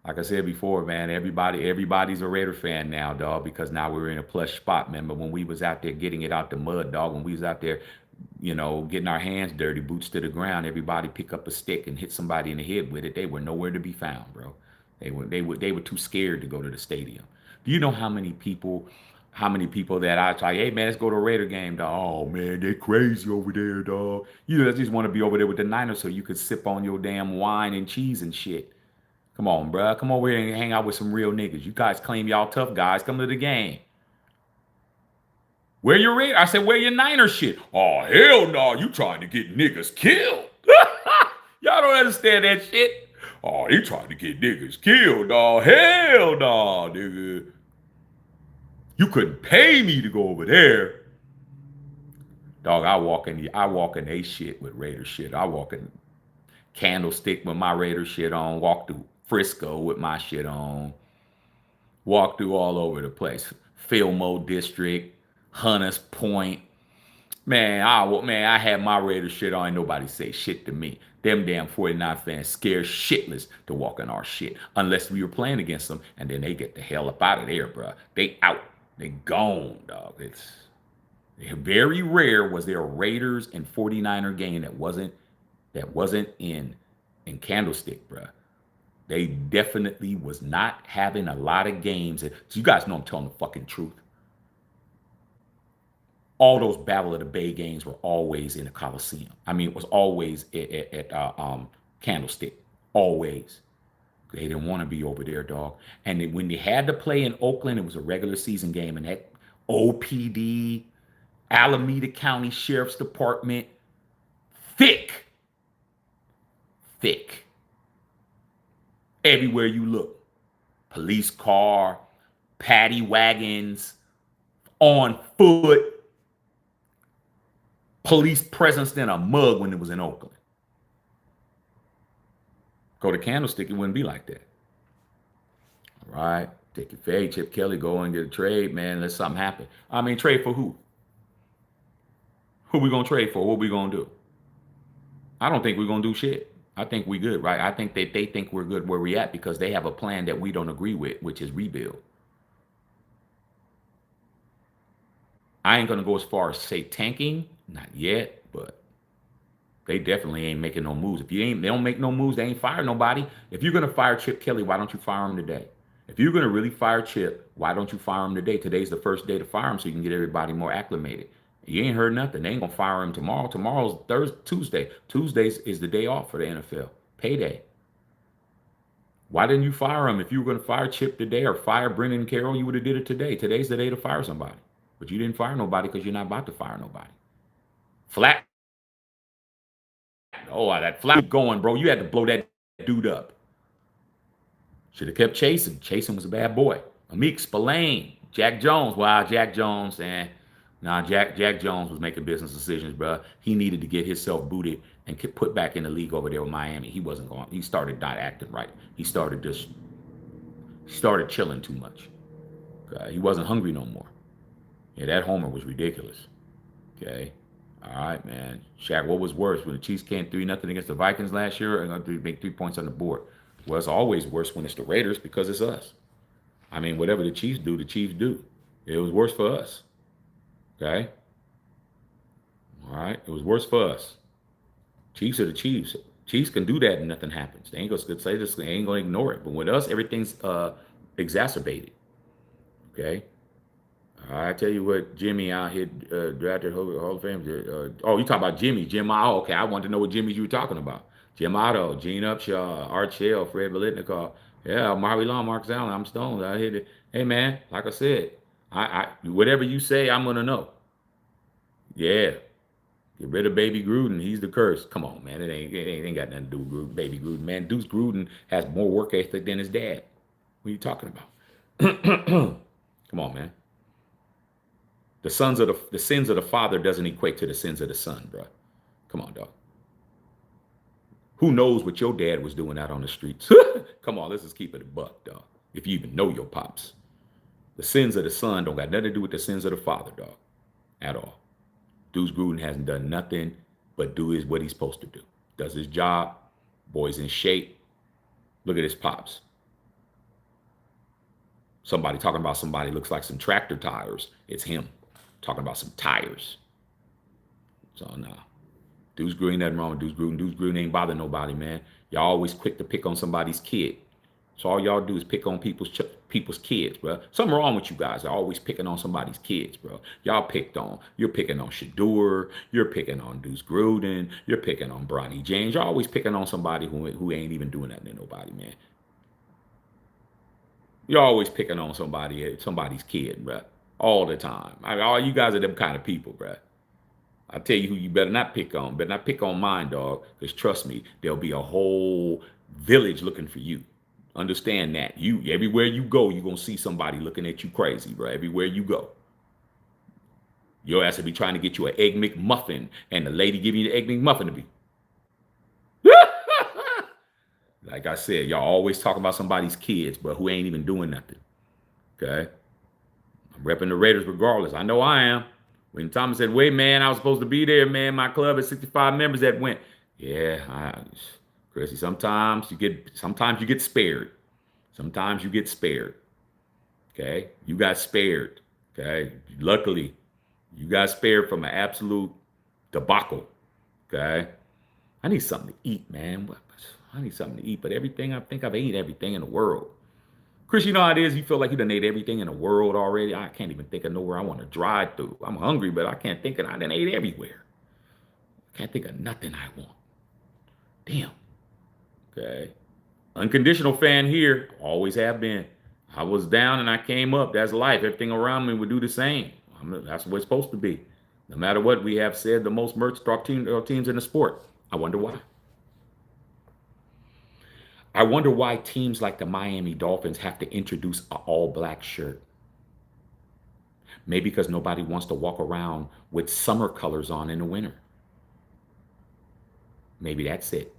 S1: Like I said before, man, everybody's a Raider fan now, dog, because now we're in a plush spot, man. But when we was out there getting it out the mud, dog, when we was out there, getting our hands dirty, boots to the ground, everybody pick up a stick and hit somebody in the head with it. They were nowhere to be found, bro. They were too scared to go to the stadium. Do you know how many people that I try, hey man, let's go to a Raider game, dog. Oh man, they crazy over there, dog. You just want to be over there with the Niners so you could sip on your damn wine and cheese and shit. Come on, bro. Come over here and hang out with some real niggas. You guys claim y'all tough guys. Come to the game. Where your Raider? I said, where your Niner shit? Oh, hell no. You trying to get niggas killed. Y'all don't understand that shit. Oh, he trying to get niggas killed, dog. Hell no, nigga. You couldn't pay me to go over there. Dog, I walk in they shit with Raider shit. I walk in Candlestick with my Raider shit on, walk through Frisco with my shit on, walk through all over the place. Fillmore District, Hunters Point. Man, I had my Raider shit on, and nobody say shit to me. Them damn 49 fans scared shitless to walk in our shit unless we were playing against them, and then they get the hell up out of there, bro. They out. They gone, dog. It's very rare was there a Raiders and 49er game that wasn't in Candlestick, bro. They definitely was not having a lot of games. So you guys know I'm telling the fucking truth. All those Battle of the Bay games were always in the Coliseum. I mean, it was always at Candlestick. Always. They didn't want to be over there, dog. And then when they had to play in Oakland, it was a regular season game. And that OPD, Alameda County Sheriff's Department, thick, thick. Everywhere you look, police car, paddy wagons, on foot, police presence than a mug when it was in Oakland. Go to Candlestick, it wouldn't be like that. All right, take your fade, Chip Kelly, go and get a trade, man. Let something happen. I mean, trade for who? Who we gonna trade for? What we gonna do? I don't think we're gonna do shit. I think we good, right? I think that they think we're good where we at because they have a plan that we don't agree with, which is rebuild. I ain't gonna go as far as say tanking, not yet, but they definitely ain't making no moves. They don't make no moves, they ain't fire nobody. If you're gonna fire Chip Kelly, why don't you fire him today? If you're gonna really fire Chip, why don't you fire him today? Today's the first day to fire him so you can get everybody more acclimated. You ain't heard nothing. They ain't gonna fire him tomorrow. Tomorrow's Thursday, Tuesday. Tuesdays is the day off for the NFL. Payday. Why didn't you fire him? If you were gonna fire Chip today or fire Brendan Carroll, you would have did it today. Today's the day to fire somebody. But you didn't fire nobody because you're not about to fire nobody. Flat. Oh, that flat going, bro. You had to blow that dude up. Should have kept chasing. Chasing was a bad boy. Amik Spillane, Jack Jones. Wow, Jack Jones, and Jack Jones was making business decisions, bro. He needed to get himself booted and put back in the league over there with Miami. He wasn't going. He started not acting right. He started chilling too much. He wasn't hungry no more. Yeah, that homer was ridiculous. Okay. All right, man. Shaq, what was worse when the Chiefs came 3-0 against the Vikings last year and make 3 points on the board? Well, it's always worse when it's the Raiders because it's us. I mean, whatever the Chiefs do, the Chiefs do. It was worse for us. Okay. All right. It was worse for us. Chiefs are the Chiefs. Chiefs can do that and nothing happens. They ain't gonna say this. They ain't gonna ignore it. But with us, everything's exacerbated. Okay. I tell you what, Jimmy out here drafted Hall of Fame. Oh, you talk about Jimmy, Jim. Oh, okay. I wanted to know what Jimmys you were talking about. Jim Otto, Gene Upshaw, Art Shell, Fred Biletnikoff. Yeah, Marley Long, Marcus Allen. I'm stoned. I hit it. Hey man, like I said, whatever you say, I'm gonna know. Yeah, get rid of Baby Gruden. He's the curse. Come on, man. It ain't got nothing to do with Baby Gruden, man. Deuce Gruden has more work ethic than his dad. What are you talking about? Come on, man. The sins of the father doesn't equate to the sins of the son, bro. Come on, dog. Who knows what your dad was doing out on the streets? Come on, let's just keep it a buck, dog. If you even know your pops, the sins of the son don't got nothing to do with the sins of the father, dog, at all. Deuce Gruden hasn't done nothing but do what he's supposed to do. Does his job. Boy's in shape. Look at his pops. Somebody talking about somebody looks like some tractor tires. It's him talking about some tires. So no. Deuce Gruden, nothing wrong with Deuce Gruden. Deuce Gruden ain't bother nobody, man. Y'all always quick to pick on somebody's kid. So all y'all do is pick on people's kids, bro. Something wrong with you guys. Are always picking on somebody's kids, bro. You're picking on Shador. You're picking on Deuce Gruden. You're picking on Bronny James. You're always picking on somebody who ain't even doing nothing to nobody, man. You're always picking on somebody's kid, bro. All the time. All you guys are them kind of people, bro. I tell you who you better not pick on. Better not pick on mine, dog. Because trust me, there'll be a whole village looking for you. Understand that. Everywhere you go, you're gonna see somebody looking at you crazy, bro. Everywhere you go. Your ass will be trying to get you an egg McMuffin, and the lady giving you the egg McMuffin to be. Like I said, y'all always talking about somebody's kids, but who ain't even doing nothing. Okay? I'm repping the Raiders regardless. I know I am. When Thomas said, wait, man, I was supposed to be there, man. My club has 65 members that went. Yeah, Chrissy, sometimes you get spared. Sometimes you get spared. Okay? You got spared. Okay? Luckily, you got spared from an absolute debacle. Okay? I need something to eat, man. I need something to eat, but I think I've ate everything in the world. Chris, you know how it is? You feel like you done ate everything in the world already. I can't even think of nowhere I want to drive through. I'm hungry, but I can't think of I done ate everywhere. I can't think of nothing I want. Damn. Okay. Unconditional fan here. Always have been. I was down and I came up. That's life. Everything around me would do the same. That's what it's supposed to be. No matter what, we have said the most merch to our teams in the sport. I wonder why. I wonder why teams like the Miami Dolphins have to introduce an all-black shirt. Maybe because nobody wants to walk around with summer colors on in the winter. Maybe that's it.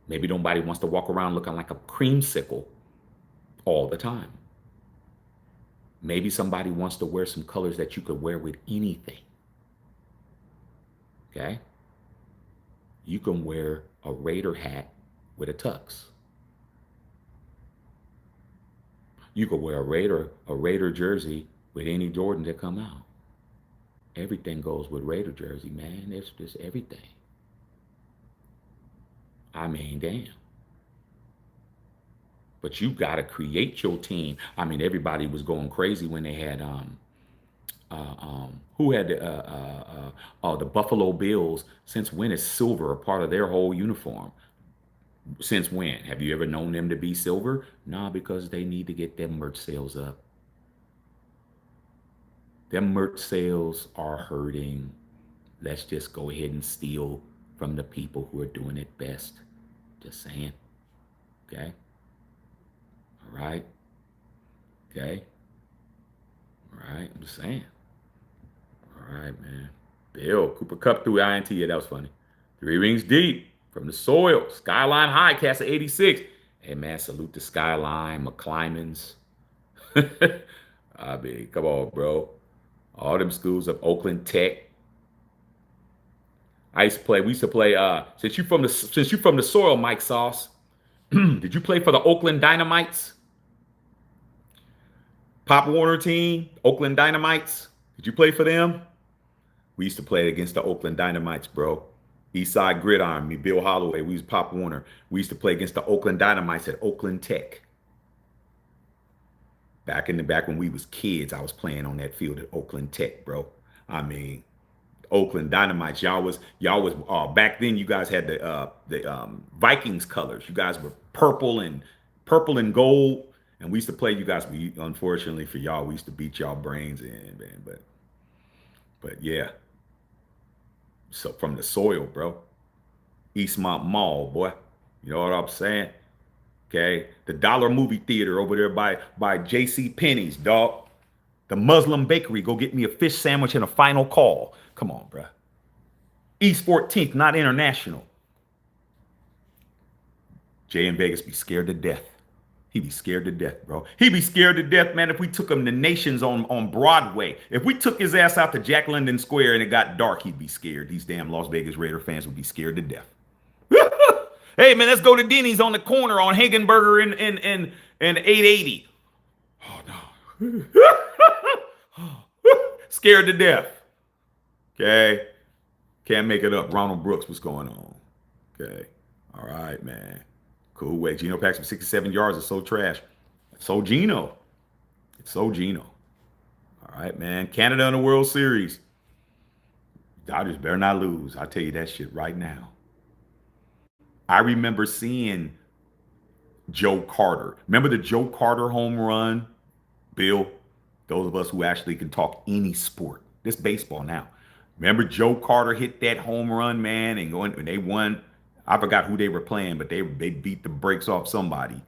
S1: Maybe nobody wants to walk around looking like a creamsicle all the time. Maybe somebody wants to wear some colors that you could wear with anything. Okay? You can wear a Raider hat with a tux. You could wear a Raider jersey with any Jordan that come out. Everything goes with Raider jersey, man. It's just everything. I mean, damn. But you got to create your team. I mean, everybody was going crazy when they had who had the Buffalo Bills. Since when is silver a part of their whole uniform? Since when? Have you ever known them to be silver? Nah, because they need to get them merch sales up. Them merch sales are hurting. Let's just go ahead and steal from the people who are doing it best. Just saying. Okay? All right? Okay? All right? I'm just saying. All right, man. Bill, Cooper Cup through INT. Yeah, that was funny. 3 rings deep. From the soil, Skyline High, cast of 86. Hey, man, salute to Skyline, McClymans. I mean, come on, bro. All them schools of Oakland Tech. We used to play, since you from the soil, Mike Sauce, did you play for the Oakland Dynamites? Pop Warner team, Oakland Dynamites. Did you play for them? We used to play against the Oakland Dynamites, bro. Eastside Gridiron, me, Bill Holloway. We was Pop Warner. We used to play against the Oakland Dynamites at Oakland Tech. Back when we was kids, I was playing on that field at Oakland Tech, bro. I mean, Oakland Dynamites. Y'all was back then. You guys had the Vikings colors. You guys were purple and gold, and we used to play you guys. We unfortunately for y'all, we used to beat y'all brains in, man. But yeah. So from the soil, bro. Eastmont Mall, boy. You know what I'm saying? Okay. The Dollar Movie Theater over there by J.C. Penney's, dog. The Muslim Bakery. Go get me a fish sandwich and a final call. Come on, bro. East 14th, not International. Jay in Vegas be scared to death. He be scared to death, bro. He be scared to death, man, if we took him to Nations on Broadway. If we took his ass out to Jack London Square and it got dark, he'd be scared. These damn Las Vegas Raider fans would be scared to death. Hey, man, let's go to Denny's on the corner on Hagenberger and 880. Oh, no. Scared to death. Okay. Can't make it up. Ronald Brooks, what's going on? Okay. All right, man. Cool way. Geno Paxson, 67 yards. It's so trash. It's so Geno. It's so Geno. All right, man. Canada in the World Series. Dodgers better not lose. I'll tell you that shit right now. I remember seeing Joe Carter. Remember the Joe Carter home run? Bill, those of us who actually can talk any sport. This baseball now. Remember Joe Carter hit that home run, man, and they won. I forgot who they were playing, but they beat the brakes off somebody.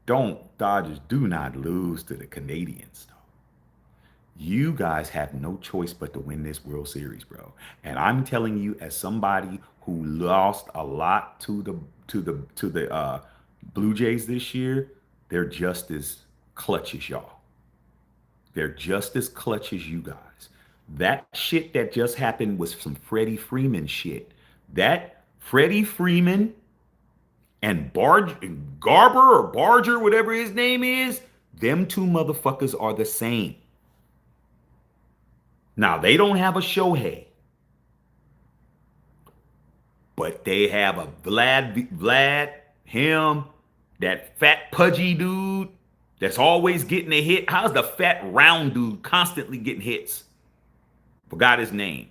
S1: Dodgers, do not lose to the Canadians, though. You guys have no choice but to win this World Series, bro. And I'm telling you, as somebody who lost a lot to the Blue Jays this year, they're just as clutch as y'all. They're just as clutch as you guys. That shit that just happened was some Freddie Freeman shit. That Freddie Freeman and Garber or Barger, whatever his name is, them two motherfuckers are the same. Now, they don't have a Shohei, but they have a Vlad, him, that fat pudgy dude that's always getting a hit. How's the fat round dude constantly getting hits? Forgot his name.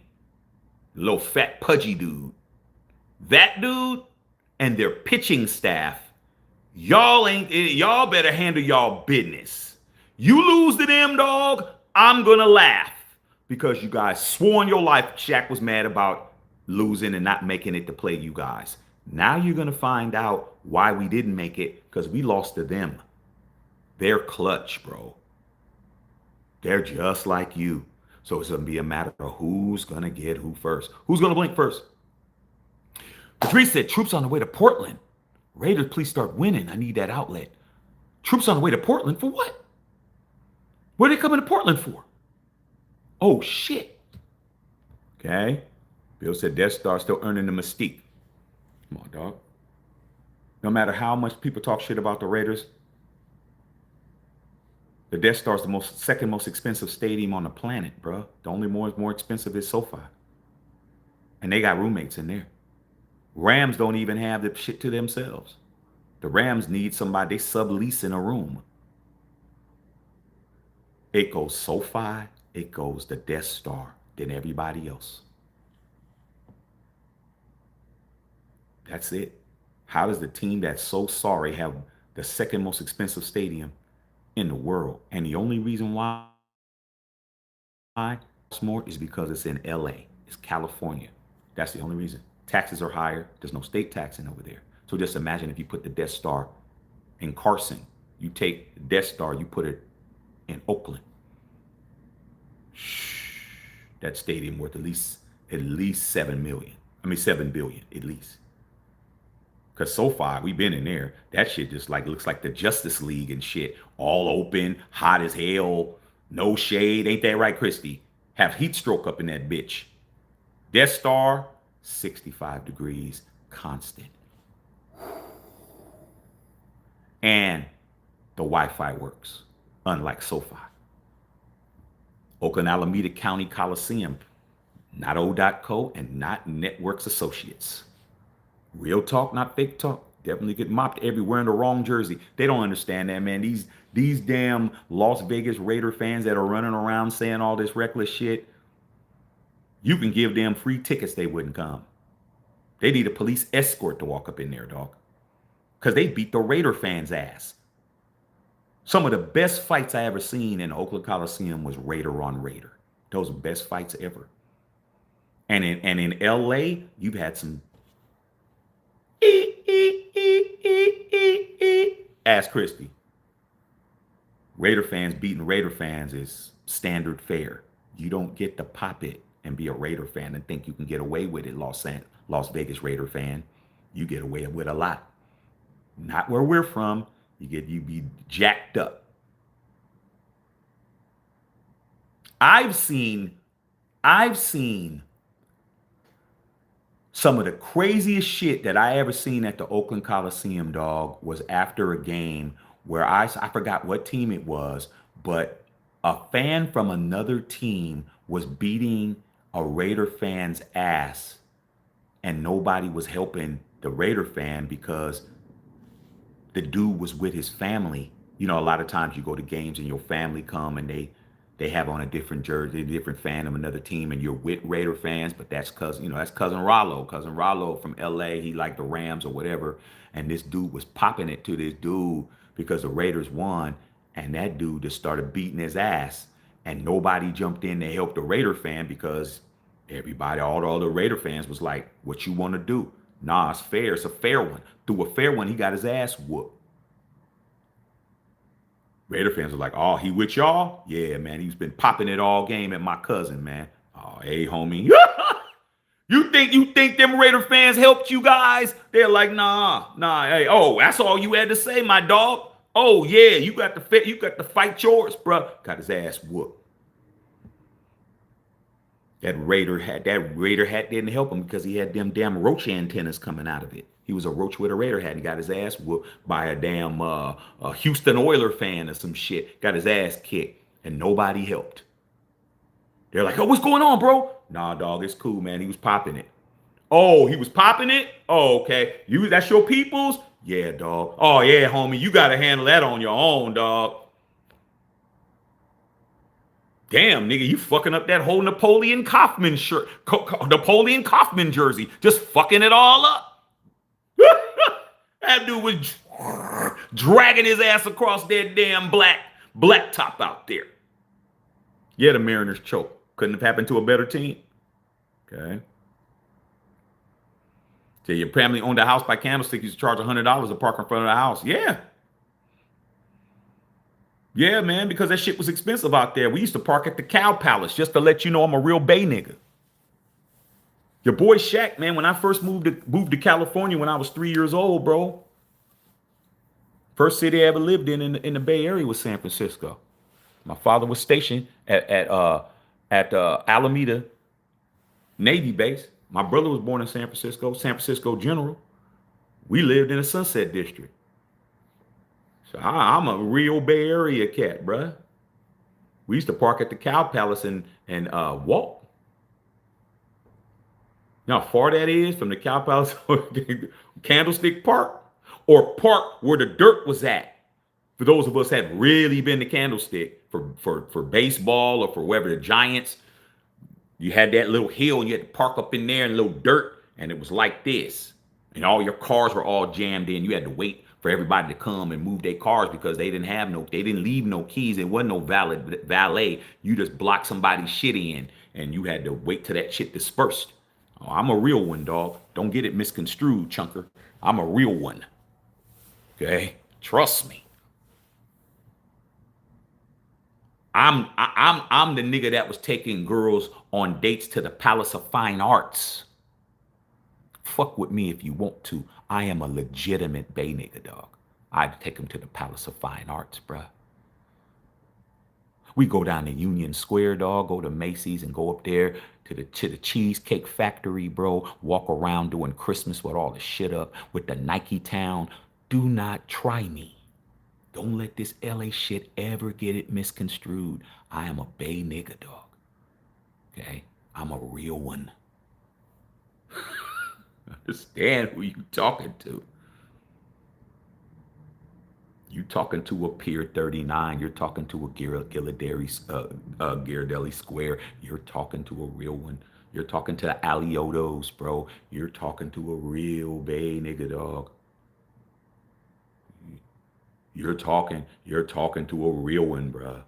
S1: Little fat pudgy dude. That dude and their pitching staff, y'all better handle y'all business. You lose to them, dog, I'm gonna laugh. Because you guys swore on your life Shaq was mad about losing and not making it to play you guys. Now you're going to find out why we didn't make it, because we lost to them. They're clutch, bro. They're just like you. So it's going to be a matter of who's going to get who first. Who's going to blink first? Patrice said, troops on the way to Portland. Raiders, please start winning. I need that outlet. Troops on the way to Portland for what? What are they coming to Portland for? Oh, shit. Okay. Bill said Death Star still earning the mystique. Come on, dog. No matter how much people talk shit about the Raiders, the Death Star is the second most expensive stadium on the planet, bro. The only more expensive is SoFi. And they got roommates in there. Rams don't even have the shit to themselves. The Rams need somebody, they sublease in a room. It goes SoFi, it goes the Death Star, then everybody else. That's it. How does the team that's so sorry have the second most expensive stadium in the world? And the only reason why it's more is because it's in LA. It's California. That's the only reason. Taxes are higher. There's no state taxing over there. So just imagine if you put the Death Star in Carson. You take the Death Star, you put it in Oakland. That stadium worth at least 7 million. I mean 7 billion at least. Cause so far we've been in there. That shit just looks like the Justice League and shit. All open, hot as hell, no shade. Ain't that right, Christy? Have heat stroke up in that bitch. Death Star, 65 degrees, constant. And the Wi-Fi works. unlike SoFi. Oakland Alameda County Coliseum, not O.co and not Networks Associates. Real talk, not fake talk. Definitely get mopped everywhere in the wrong jersey. They don't understand that, man. These damn Las Vegas Raider fans that are running around saying all this reckless shit, you can give them free tickets, they wouldn't come. They need a police escort to walk up in there, dog. Because they beat the Raider fans' ass. Some of the best fights I ever seen in the Oakland Coliseum was Raider on Raider. Those are the best fights ever. And in LA, you've had some ask Christie. Raider fans beating Raider fans is standard fare. You don't get to pop it and be a Raider fan and think you can get away with it, Las Vegas Raider fan. You get away with a lot. Not where we're from. You be jacked up. I've seen some of the craziest shit that I ever seen at the Oakland Coliseum, dog, was after a game where I forgot what team it was, but a fan from another team was beating a Raider fan's ass, and nobody was helping the Raider fan because the dude was with his family. You know, a lot of times you go to games and your family come and they have on a different jersey, a different fan of another team, and you're with Raider fans, but that's cousin Rollo. Cousin Rollo from LA, he liked the Rams or whatever. And this dude was popping it to this dude because the Raiders won, and that dude just started beating his ass. And nobody jumped in to help the Raider fan because everybody, all the other Raider fans was like, what you want to do? Nah, it's fair. It's a fair one. Through a fair one, he got his ass whooped. Raider fans were like, oh, he with y'all? Yeah, man, he's been popping it all game at my cousin, man. Oh, hey, homie. You think them Raider fans helped you guys? They're like, nah, hey, oh, that's all you had to say, my dog. Oh, yeah, you got to fight yours, bruh. Got his ass whooped. That Raider hat didn't help him because he had them damn roach antennas coming out of it. He was a roach with a Raider hat. He got his ass whooped by a damn Houston Oiler fan or some shit. Got his ass kicked, and nobody helped. They're like, oh, what's going on, bro? Nah, dog, it's cool, man. He was popping it. Oh, he was popping it? Oh, okay. That's your peoples? Yeah, dog. Oh, yeah, homie. You got to handle that on your own, dog. Damn, nigga, you fucking up that whole Napoleon Kaufman shirt, Napoleon Kaufman jersey, just fucking it all up. That dude was dragging his ass across that damn black top out there. Yeah, the Mariners choke. Couldn't have happened to a better team. Okay. So your family owned a house by Candlestick, you used to charge $100 to park in front of the house. Yeah. Yeah, man, because that shit was expensive out there. We used to park at the Cow Palace just to let you know I'm a real Bay nigga. Your boy Shaq, man, when I first moved to California when I was 3 years old, bro. First city I ever lived in the Bay Area was San Francisco. My father was stationed at Alameda Navy Base. My brother was born in San Francisco General. We lived in the Sunset District. So I'm a real Bay Area cat, bruh. We used to park at the Cow Palace and walk. You know how far that is from the Cow Palace Candlestick Park? Or park where the dirt was at. For those of us that had really been to Candlestick for baseball or for whatever, the Giants, you had that little hill and you had to park up in there in a little dirt, and it was like this. And all your cars were all jammed in. You had to wait for everybody to come and move their cars because they didn't leave no keys. It wasn't no valet. You just blocked somebody's shit in and you had to wait till that shit dispersed. Oh, I'm a real one, dog. Don't get it misconstrued, chunker. I'm a real one. Okay? Trust me. I'm the nigga that was taking girls on dates to the Palace of Fine Arts. Fuck with me if you want to. I am a legitimate Bay nigga, dog. I'd take them to the Palace of Fine Arts, bruh. We go down to Union Square, dog, go to Macy's and go up there to the Cheesecake Factory, bro. Walk around doing Christmas with all the shit up with the Nike Town. Do not try me. Don't let this LA shit ever get it misconstrued. I am a Bay nigga, dog. Okay? I'm a real one. Understand who you talking to. You talking to a Pier 39. You're talking to a Ghirardelli Square. You're talking to a real one. You're talking to the Aliotos, bro. You're talking to a real Bay nigga, dog. You're talking to a real one, bro.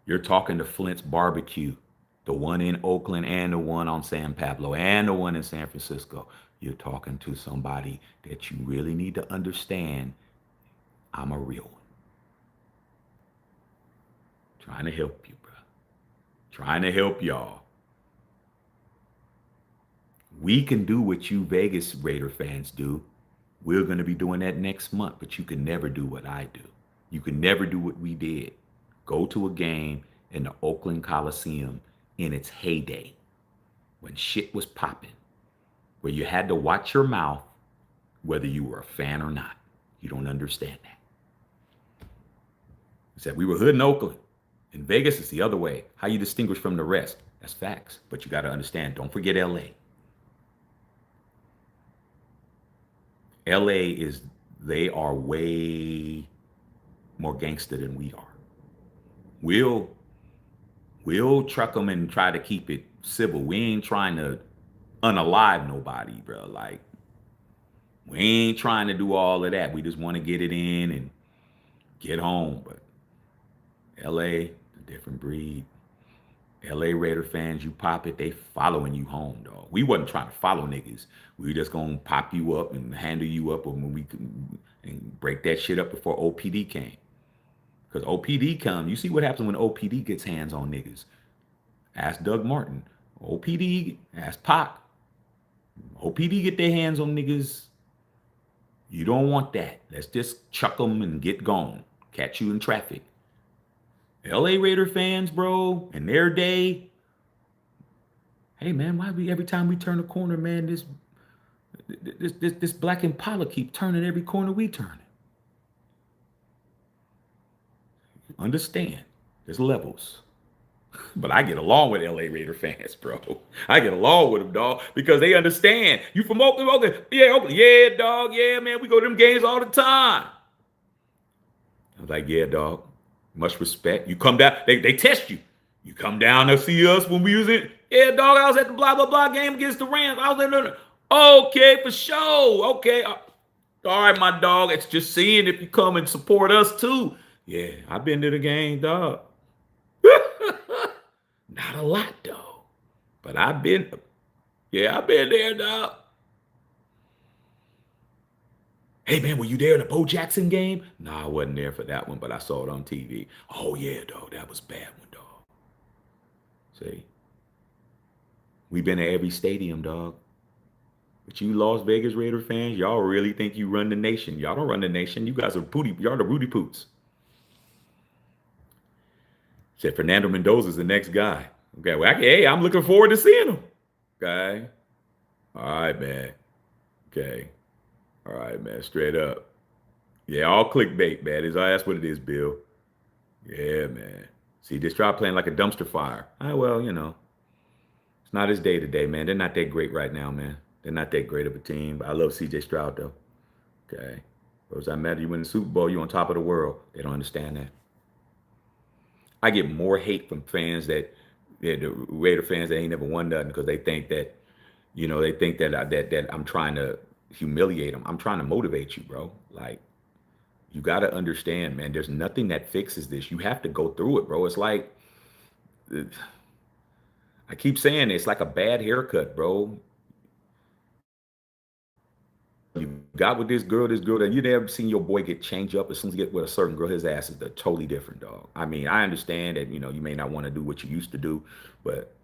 S1: You're talking to Flint's Barbecue, the one in Oakland and the one on San Pablo and the one in San Francisco. You're talking to somebody that you really need to understand. I'm a real one. Trying to help you, bro. Trying to help y'all. We can do what you Vegas Raider fans do. We're going to be doing that next month, but you can never do what I do. You can never do what we did. Go to a game in the Oakland Coliseum in its heyday when shit was popping, where you had to watch your mouth whether you were a fan or not. You don't understand that. He said we were hood in Oakland. In Vegas, it's the other way. How you distinguish from the rest? That's facts. But you got to understand, don't forget LA. LA is, they are way more gangster than we are. We'll we'll truck them and try to keep it civil. We ain't trying to unalive nobody, bro. Like we ain't trying to do all of that. We just want to get it in and get home. But LA, a different breed. LA Raider fans, you pop it, they following you home, dog. We wasn't trying to follow niggas. We just gonna pop you up and handle you up when we can and break that shit up before OPD came. Because OPD come, you see what happens when OPD gets hands on niggas. Ask Doug Martin. OPD, ask Pac. OPD get their hands on niggas. You don't want that. Let's just chuck them and get gone. Catch you in traffic. LA Raider fans, bro, in their day, hey man, why we every time we turn a corner, man, this black Impala keep turning every corner we turn. Understand, there's levels. But I get along with LA Raider fans, bro. I get along with them, dog, because they understand. You from Oakland, Oakland? Yeah, Oakland. Yeah, dog. Yeah, man, we go to them games all the time. I was like, yeah, dog. Much respect. You come down, they test you. You come down to see us when we was in. Yeah, dog, I was at the blah, blah, blah game against the Rams. I was in there. Okay, for sure. Okay. All right, my dog. It's just seeing if you come and support us too. Yeah, I've been to the game, dog. Not a lot, though. But I've been, yeah, I've been there, dog. Hey man, were you there in the Bo Jackson game? No, I wasn't there for that one, but I saw it on TV. Oh yeah, dog, that was a bad one, dog. See, we've been at every stadium, dog. But you Las Vegas Raider fans, y'all really think you run the nation? Y'all don't run the nation. You guys are booty. Y'all the Rudy Poots. Said Fernando Mendoza's the next guy. Okay, well, hey, I'm looking forward to seeing him. Okay, all right, man. Okay, all right, man. Straight up. Yeah, all clickbait, man. That's what it is, Bill. Yeah, man. See, just try playing like a dumpster fire. Ah, well, it's not his day today, man. They're not that great right now, man. They're not that great of a team. I love CJ Stroud, though. Okay. What does that matter? You win the Super Bowl, you on top of the world. They don't understand that. I get more hate from fans the Raider fans that ain't never won nothing because they think that, they think that I'm trying to humiliate them. I'm trying to motivate you, bro. Like, you got to understand, man, there's nothing that fixes this. You have to go through it, bro. It's like, I keep saying it's like a bad haircut, bro. You got with this girl that you never seen your boy get changed up as soon as he get with a certain girl, his ass is totally different, dog. I mean, I understand that, you may not want to do what you used to do, but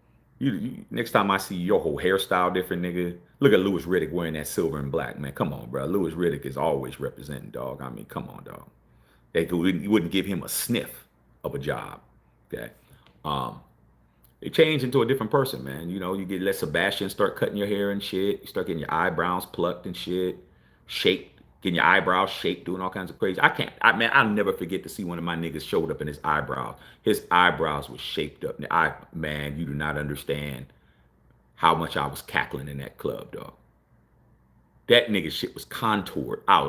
S1: next time I see your whole hairstyle different, nigga, look at Louis Riddick wearing that silver and black, man. Come on, bro. Louis Riddick is always representing, dog. I mean, come on, dog. You wouldn't give him a sniff of a job. Okay. It changed into a different person, man. You get let Sebastian start cutting your hair and shit. You start getting your eyebrows plucked and shit, shaped getting your eyebrows shaped, doing all kinds of crazy. I can't. Man, I'll never forget to see one of my niggas showed up and his eyebrows. His eyebrows was shaped up. Man, you do not understand how much I was cackling in that club, dog. That nigga shit was contoured. I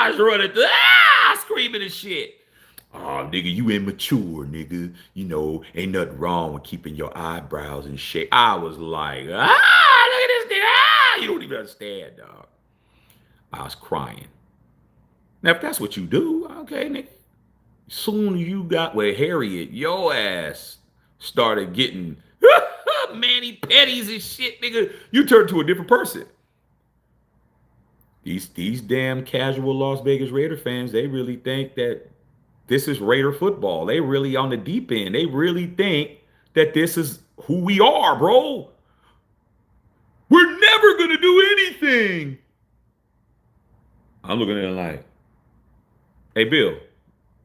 S1: was running, screaming and shit. Oh, nigga, you immature, nigga. You know, ain't nothing wrong with keeping your eyebrows in shape. I was like, look at this nigga. You don't even understand, dog. I was crying. Now, if that's what you do, okay, nigga. Soon you got with Harriet, your ass started getting Manny Petties and shit, nigga. You turned to a different person. These damn casual Las Vegas Raider fans, they really think that this is Raider football. They really on the deep end. They really think that this is who we are, bro. We're never gonna do anything. I'm looking at it like, hey, Bill,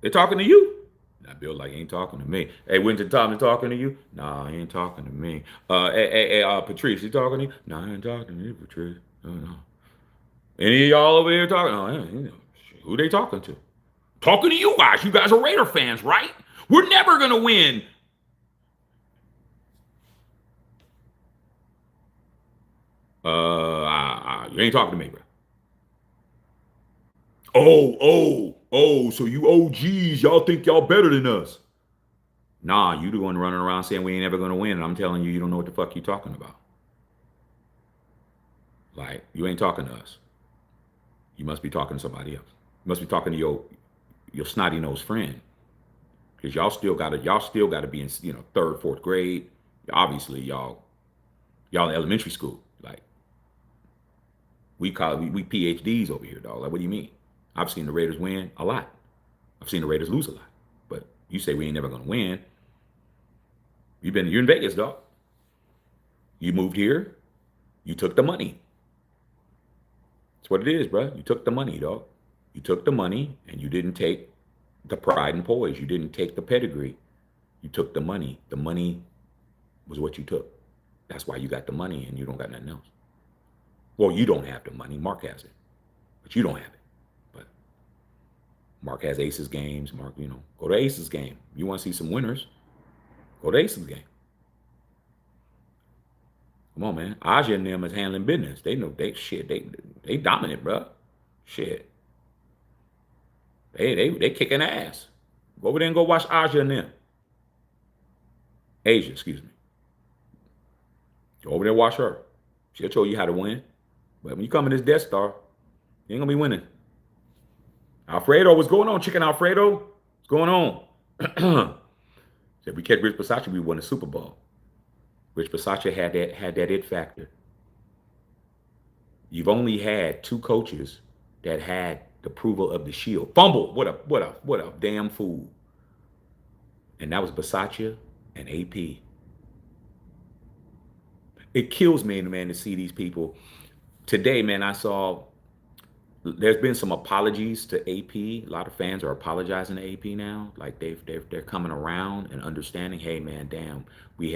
S1: they talking to you? Now, Bill, like, ain't talking to me. Hey, Winter Thomas talking to you? Nah, he ain't talking to me. Patrice, he talking to you? Nah, he ain't talking to you, Patrice. Oh, no. Any of y'all over here talking? Oh, yeah. Who they talking to? Talking to you guys. You guys are Raider fans, right? We're never going to win. You ain't talking to me, bro. So you OGs, y'all think y'all better than us. Nah, you the one running around saying we ain't ever going to win, and I'm telling you, you don't know what the fuck you talking about. Like, you ain't talking to us. You must be talking to somebody else. You must be talking to your snotty nosed friend. Because y'all still gotta be in third, fourth grade. Obviously, y'all in elementary school. Like we PhDs over here, dog. Like, what do you mean? I've seen the Raiders win a lot. I've seen the Raiders lose a lot. But you say we ain't never gonna win. You're in Vegas, dog. You moved here. You took the money. That's what it is, bro. You took the money, dog. You took the money and you didn't take the pride and poise. You didn't take the pedigree. You took the money. The money was what you took. That's why you got the money and you don't got nothing else. Well, you don't have the money. Mark has it, but you don't have it. But Mark has Aces games. Mark, go to Aces game. You want to see some winners? Go to Aces game. Come on, man. Aja and them is handling business. They know they dominant, bro. Shit. They kicking ass. Go over there and go watch Aja and them. Asia, excuse me. Go over there and watch her. She'll show you how to win. But when you come in this Death Star, you ain't gonna be winning. Alfredo, what's going on? Chicken Alfredo? What's going on? If we catch Rich Bisaccia, we won the Super Bowl. Rich Bisaccia had that it factor. You've only had two coaches that had the approval of the Shield. Fumble. What a damn fool. And that was Bisaccia and AP. It kills me, man, to see these people. Today, man, I saw there's been some apologies to AP. A lot of fans are apologizing to AP now. Like they're coming around and understanding, hey man, damn, we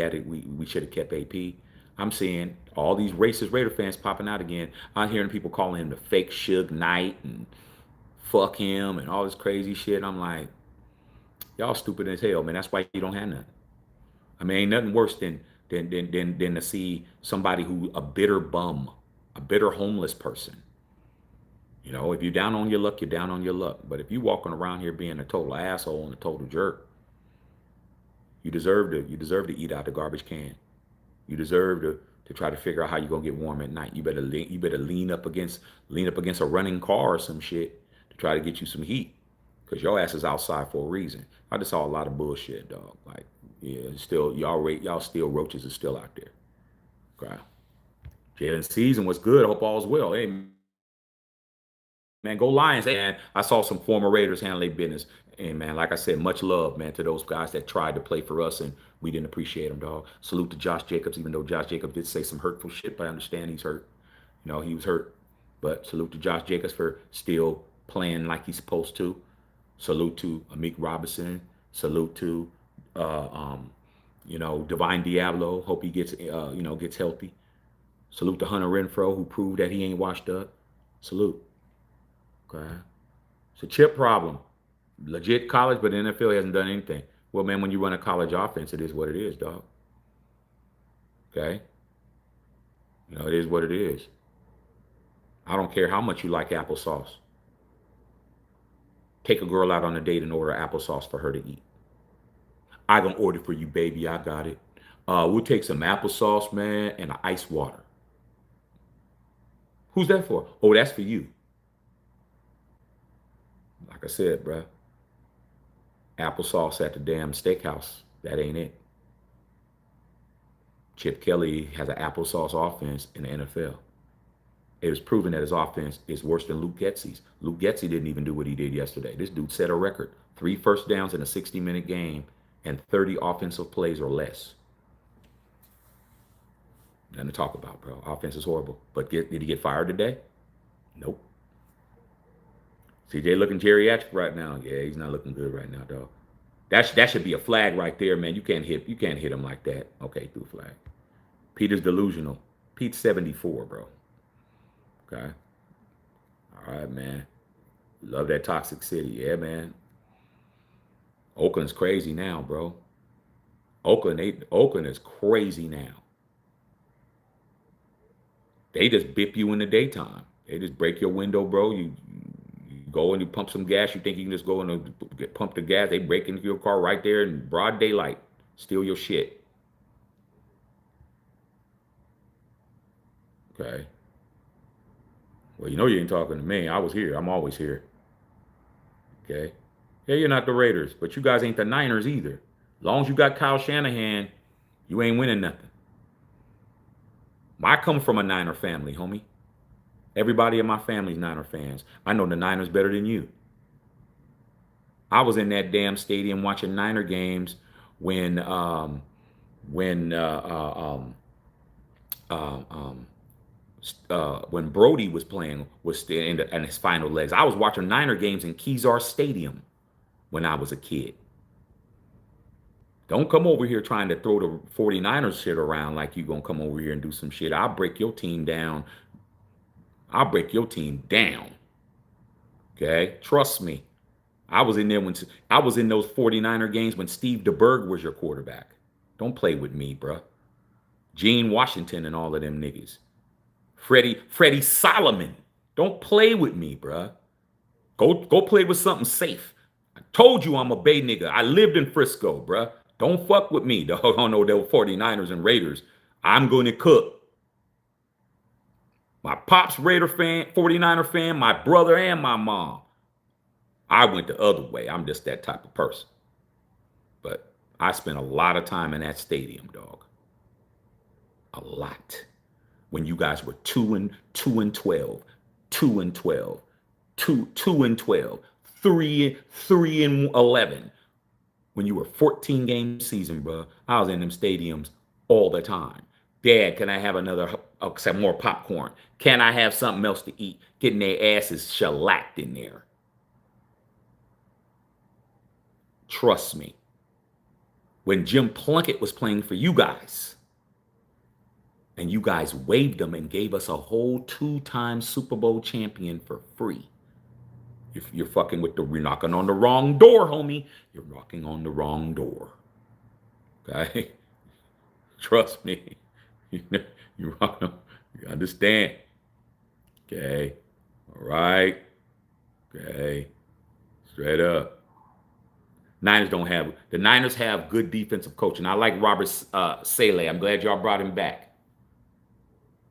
S1: should have kept AP. I'm seeing all these racist Raider fans popping out again. I'm hearing people calling him the fake Suge Knight and fuck him and all this crazy shit. I'm like, y'all stupid as hell, man. That's why you don't have nothing. I mean, ain't nothing worse than to see somebody who a bitter bum, a bitter homeless person. If you're down on your luck, you're down on your luck. But if you walking around here being a total asshole and a total jerk, you deserve to eat out the garbage can. You deserve to try to figure out how you're gonna get warm at night. You better lean up against a running car or some shit to try to get you some heat. Cause your ass is outside for a reason. I just saw a lot of bullshit, dog. Like, yeah, still y'all still roaches are still out there. Okay. Jalen season was good. I hope all's well. Hey, man, go Lions. And I saw some former Raiders handle their business. And, man, like I said, much love, man, to those guys that tried to play for us, and we didn't appreciate them, dog. Salute to Josh Jacobs, even though Josh Jacobs did say some hurtful shit, but I understand he's hurt. He was hurt. But salute to Josh Jacobs for still playing like he's supposed to. Salute to Amik Robinson. Salute to, Divine Diablo. Hope he gets healthy. Salute to Hunter Renfro, who proved that he ain't washed up. Salute. Okay. It's a chip problem. Legit college, but the NFL hasn't done anything. Well, man, when you run a college offense, it is what it is, dog. Okay? It is what it is. I don't care how much you like applesauce. Take a girl out on a date and order applesauce for her to eat. I gonna order for you, baby. I got it. We'll take some applesauce, man, and ice water. Who's that for? Oh, that's for you. Like I said, bruh, applesauce at the damn steakhouse. That ain't it. Chip Kelly has an applesauce offense in the NFL. It was proven that his offense is worse than Luke Getsy's. Luke Getsy didn't even do what he did yesterday. This dude set a record: 3 first downs in a 60-minute game and 30 offensive plays or less. Nothing to talk about, bro. Offense is horrible. But did he get fired today? Nope. CJ looking geriatric right now. Yeah, he's not looking good right now, dog. That should be a flag right there, man. You can't hit him like that. Okay, through flag. Peter's delusional. Pete's 74, bro. Okay. All right, man. Love that toxic city. Yeah, man. Oakland's crazy now, bro. Oakland is crazy now. They just bip you in the daytime. They just break your window, bro. You go and you pump some gas. You think you can just go and pump the gas. They break into your car right there in broad daylight, steal your shit. Okay. Well, you ain't talking to me. I was here. I'm always here. Okay. Yeah, you're not the Raiders, but you guys ain't the Niners either. As long as you got Kyle Shanahan, you ain't winning nothing. I come from a Niner family, homie. Everybody in my family's Niner fans. I know the Niners better than you. I was in that damn stadium watching Niner games when when when Brody was playing was in his final legs. I was watching Niner games in Kezar Stadium when I was a kid. Don't come over here trying to throw the 49ers shit around like you going to come over here and do some shit. I'll break your team down. I'll break your team down. Okay? Trust me. I was in there when I was in those 49er games when Steve DeBerg was your quarterback. Don't play with me, bruh. Gene Washington and all of them niggas. Freddie Solomon. Don't play with me, bruh. Go play with something safe. I told you I'm a Bay nigga. I lived in Frisco, bruh. Don't fuck with me. Don't know they're 49ers and Raiders. I'm going to cook. My pop's Raider fan, 49er fan, my brother and my mom. I went the other way. I'm just that type of person. But I spent a lot of time in that stadium, dog. A lot. When you guys were 2-12, 2-12, 2-12, 3-11. When you were 14-game season, bro, I was in them stadiums all the time. Dad, can I have some more popcorn? Can I have something else to eat? Getting their asses shellacked in there. Trust me. When Jim Plunkett was playing for you guys, and you guys waived him and gave us a whole 2-time Super Bowl champion for free. You're fucking with you're knocking on the wrong door, homie. You're knocking on the wrong door. Okay? Trust me. You understand. Okay? All right? Okay? Straight up. The Niners have good defensive coaching. I like Robert Saleh. I'm glad y'all brought him back.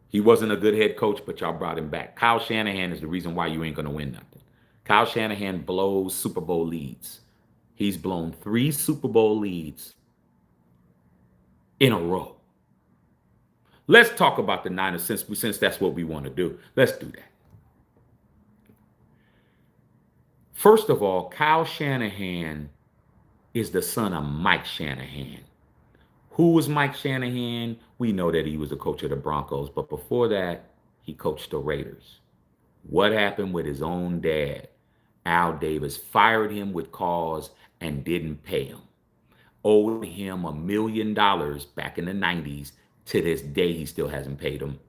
S1: He wasn't a good head coach, but y'all brought him back. Kyle Shanahan is the reason why you ain't going to win nothing. Kyle Shanahan blows Super Bowl leads. He's blown 3 Super Bowl leads in a row. Let's talk about the Niners since that's what we want to do. Let's do that. First of all, Kyle Shanahan is the son of Mike Shanahan. Who was Mike Shanahan? We know that he was the coach of the Broncos, but before that, he coached the Raiders. What happened with his own dad? Al Davis fired him with cause and didn't pay him. Owed him $1 million back in the 90s. To this day, he still hasn't paid him.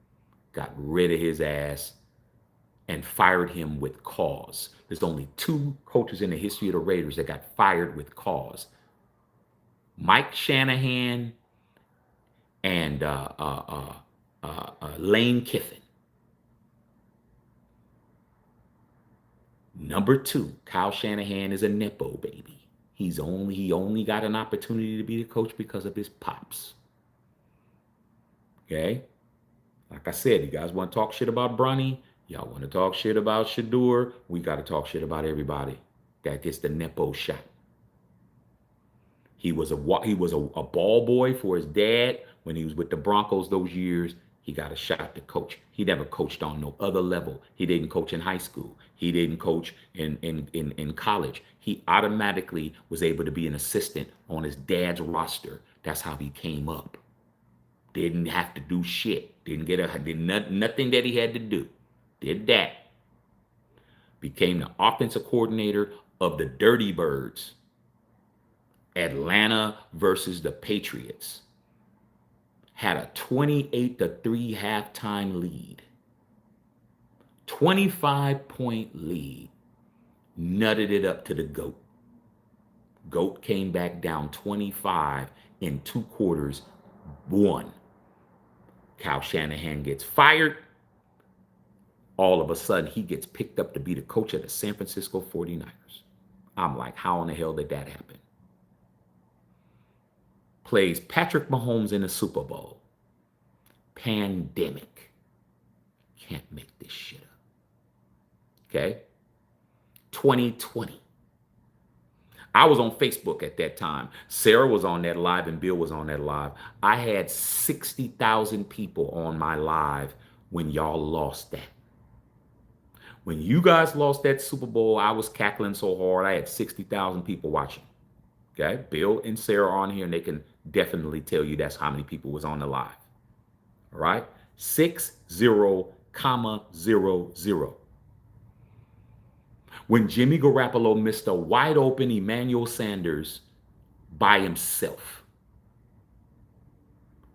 S1: Got rid of his ass. and fired him with cause. There's only two coaches in the history of the Raiders that got fired with cause: Mike Shanahan and Lane Kiffin. Number two, Kyle Shanahan is a nepo baby. He only got an opportunity to be the coach because of his pops. Okay? Like I said, you guys want to talk shit about Bronny? Y'all want to talk shit about Shador? We got to talk shit about everybody that gets the nepo shot. He was a ball boy for his dad when he was with the Broncos those years. He got a shot to coach. He never coached on no other level. He didn't coach in high school. He didn't coach in college. He automatically was able to be an assistant on his dad's roster. That's how he came up. Didn't have to do shit. Nothing that he had to do. Did that. Became the offensive coordinator of the Dirty Birds. Atlanta versus the Patriots. Had a 28-3 halftime lead. 25-point lead. Nutted it up to the GOAT. GOAT came back down 25 in 2 quarters, won. Kyle Shanahan gets fired. All of a sudden, he gets picked up to be the coach of the San Francisco 49ers. I'm like, how in the hell did that happen? Plays Patrick Mahomes in the Super Bowl. Pandemic. Can't make this shit up. Okay? 2020. I was on Facebook at that time. Sarah was on that live and Bill was on that live. I had 60,000 people on my live when y'all lost that. When you guys lost that Super Bowl, I was cackling so hard. I had 60,000 people watching. Okay? Bill and Sarah are on here, and they can definitely tell you that's how many people was on the live. All right? 60,000. When Jimmy Garoppolo missed a wide open Emmanuel Sanders by himself.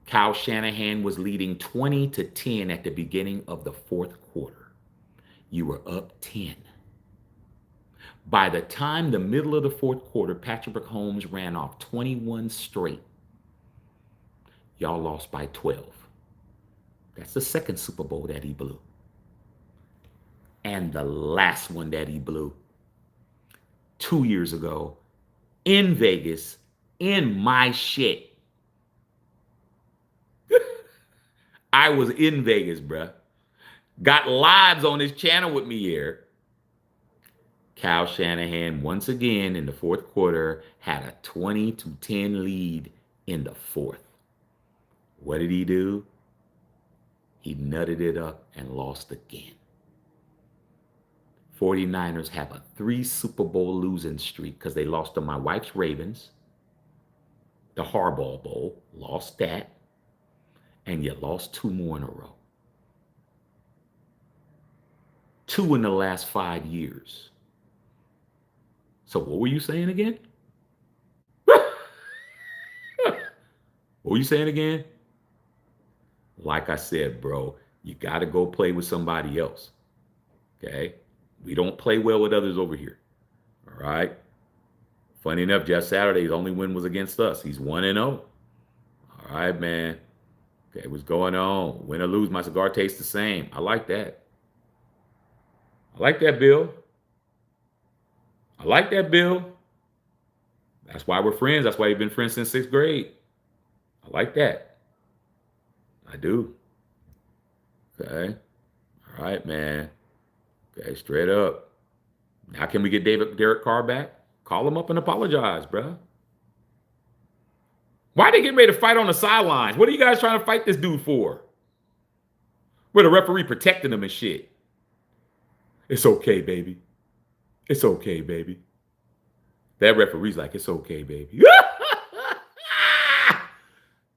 S1: Kyle Shanahan was leading 20-10 at the beginning of the 4th quarter. You were up 10. By the time the middle of the 4th quarter, Patrick Mahomes ran off 21 straight. Y'all lost by 12. That's the second Super Bowl that he blew. And the last one that he blew 2 years ago in Vegas, in my shit. I was in Vegas, bruh. Got lives on his channel with me here. Kyle Shanahan, once again in the 4th quarter, had a 20-10 lead in the 4th. What did he do? He nutted it up and lost again. 49ers have a 3 Super Bowl losing streak because they lost to my wife's Ravens, the Harbaugh Bowl, lost that, and you lost 2 more in a row. 2 in the last 5 years. So what were you saying again? What were you saying again? Like I said, bro, you got to go play with somebody else. Okay? We don't play well with others over here. All right? Funny enough, just Saturday's only win was against us. He's 1-0. All right, man. Okay, what's going on? Win or lose, my cigar tastes the same. I like that. I like that, Bill. I like that, Bill. That's why we're friends. That's why we've been friends since 6th grade. I like that. I do. Okay. All right, man. Okay, straight up. How can we get Derek Carr back? Call him up and apologize, bro. Why they getting ready to fight on the sidelines? What are you guys trying to fight this dude for? Where the referee protecting him and shit. It's okay, baby. It's okay, baby. That referee's like, it's okay, baby.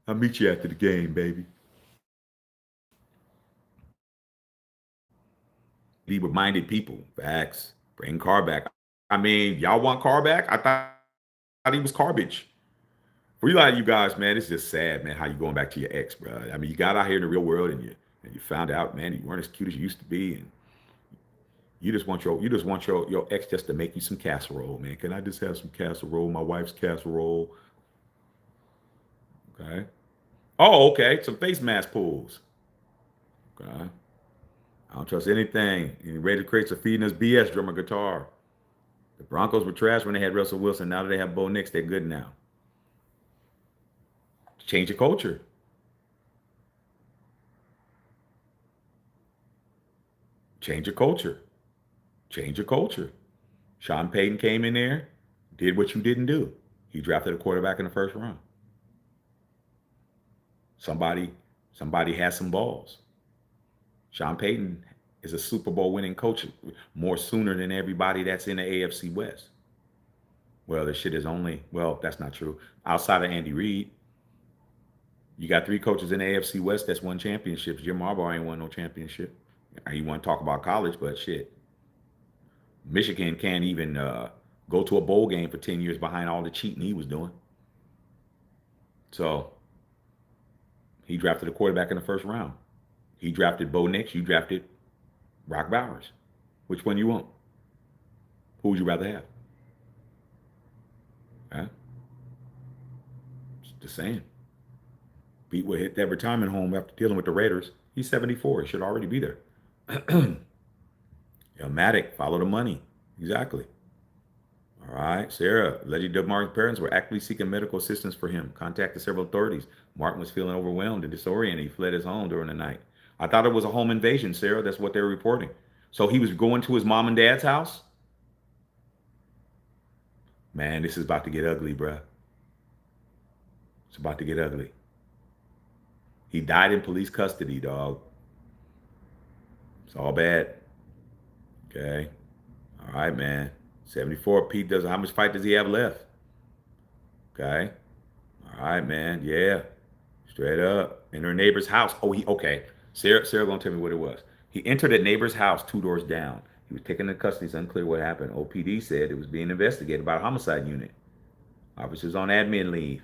S1: I'll meet you after the game, baby. Be-minded people. Facts. Bring Carr back. I mean, y'all want Carr back? I thought he was garbage. For a lot of you guys, man, it's just sad, man, how you going back to your ex, bro. I mean, you got out here in the real world and you found out, man, you weren't as cute as you used to be. And You just want your ex just to make you some casserole, man. Can I just have some casserole? My wife's casserole. Okay. Oh, okay. Some face mask pulls. Okay. I don't trust anything. You ready to create some feeding us BS drummer guitar. The Broncos were trash when they had Russell Wilson. Now that they have Bo Nix, they're good now. Change the culture. Change your culture. Change your culture. Sean Payton came in there, did what you didn't do. He drafted a quarterback in the first round. Somebody, somebody has some balls. Sean Payton is a Super Bowl winning coach more sooner than everybody that's in the AFC West. Well, this shit is only, well, that's not true. Outside of Andy Reid, you got three coaches in the AFC West that's won championships. Jim Harbaugh ain't won no championship. You want to talk about college, but shit. Michigan can't even go to a bowl game for 10 years behind all the cheating he was doing. So he drafted a quarterback in the first round. He drafted Bo Nix. You drafted Brock Bowers. Which one you want? Who would you rather have? Huh? Just saying. Pete will hit that retirement home after dealing with the Raiders. He's 74. He should already be there. Matic, follow the money. Exactly. All right. Sarah, alleged Doug Martin's parents were actively seeking medical assistance for him. Contacted several authorities. Martin was feeling overwhelmed and disoriented. He fled his home during the night. I thought it was a home invasion, Sarah. That's what they were reporting. So he was going to his mom and dad's house? Man, this is about to get ugly, bruh. It's about to get ugly. He died in police custody, dog. It's all bad. Okay. All right, man. 74. Pete does. How much fight does he have left? Okay. All right, man. Yeah. Straight up. In her neighbor's house. Oh, he okay. Sarah gonna tell me what it was. He entered a neighbor's house 2 doors down. He was taken into custody. It's unclear what happened. OPD said it was being investigated by a homicide unit. Officers on admin leave.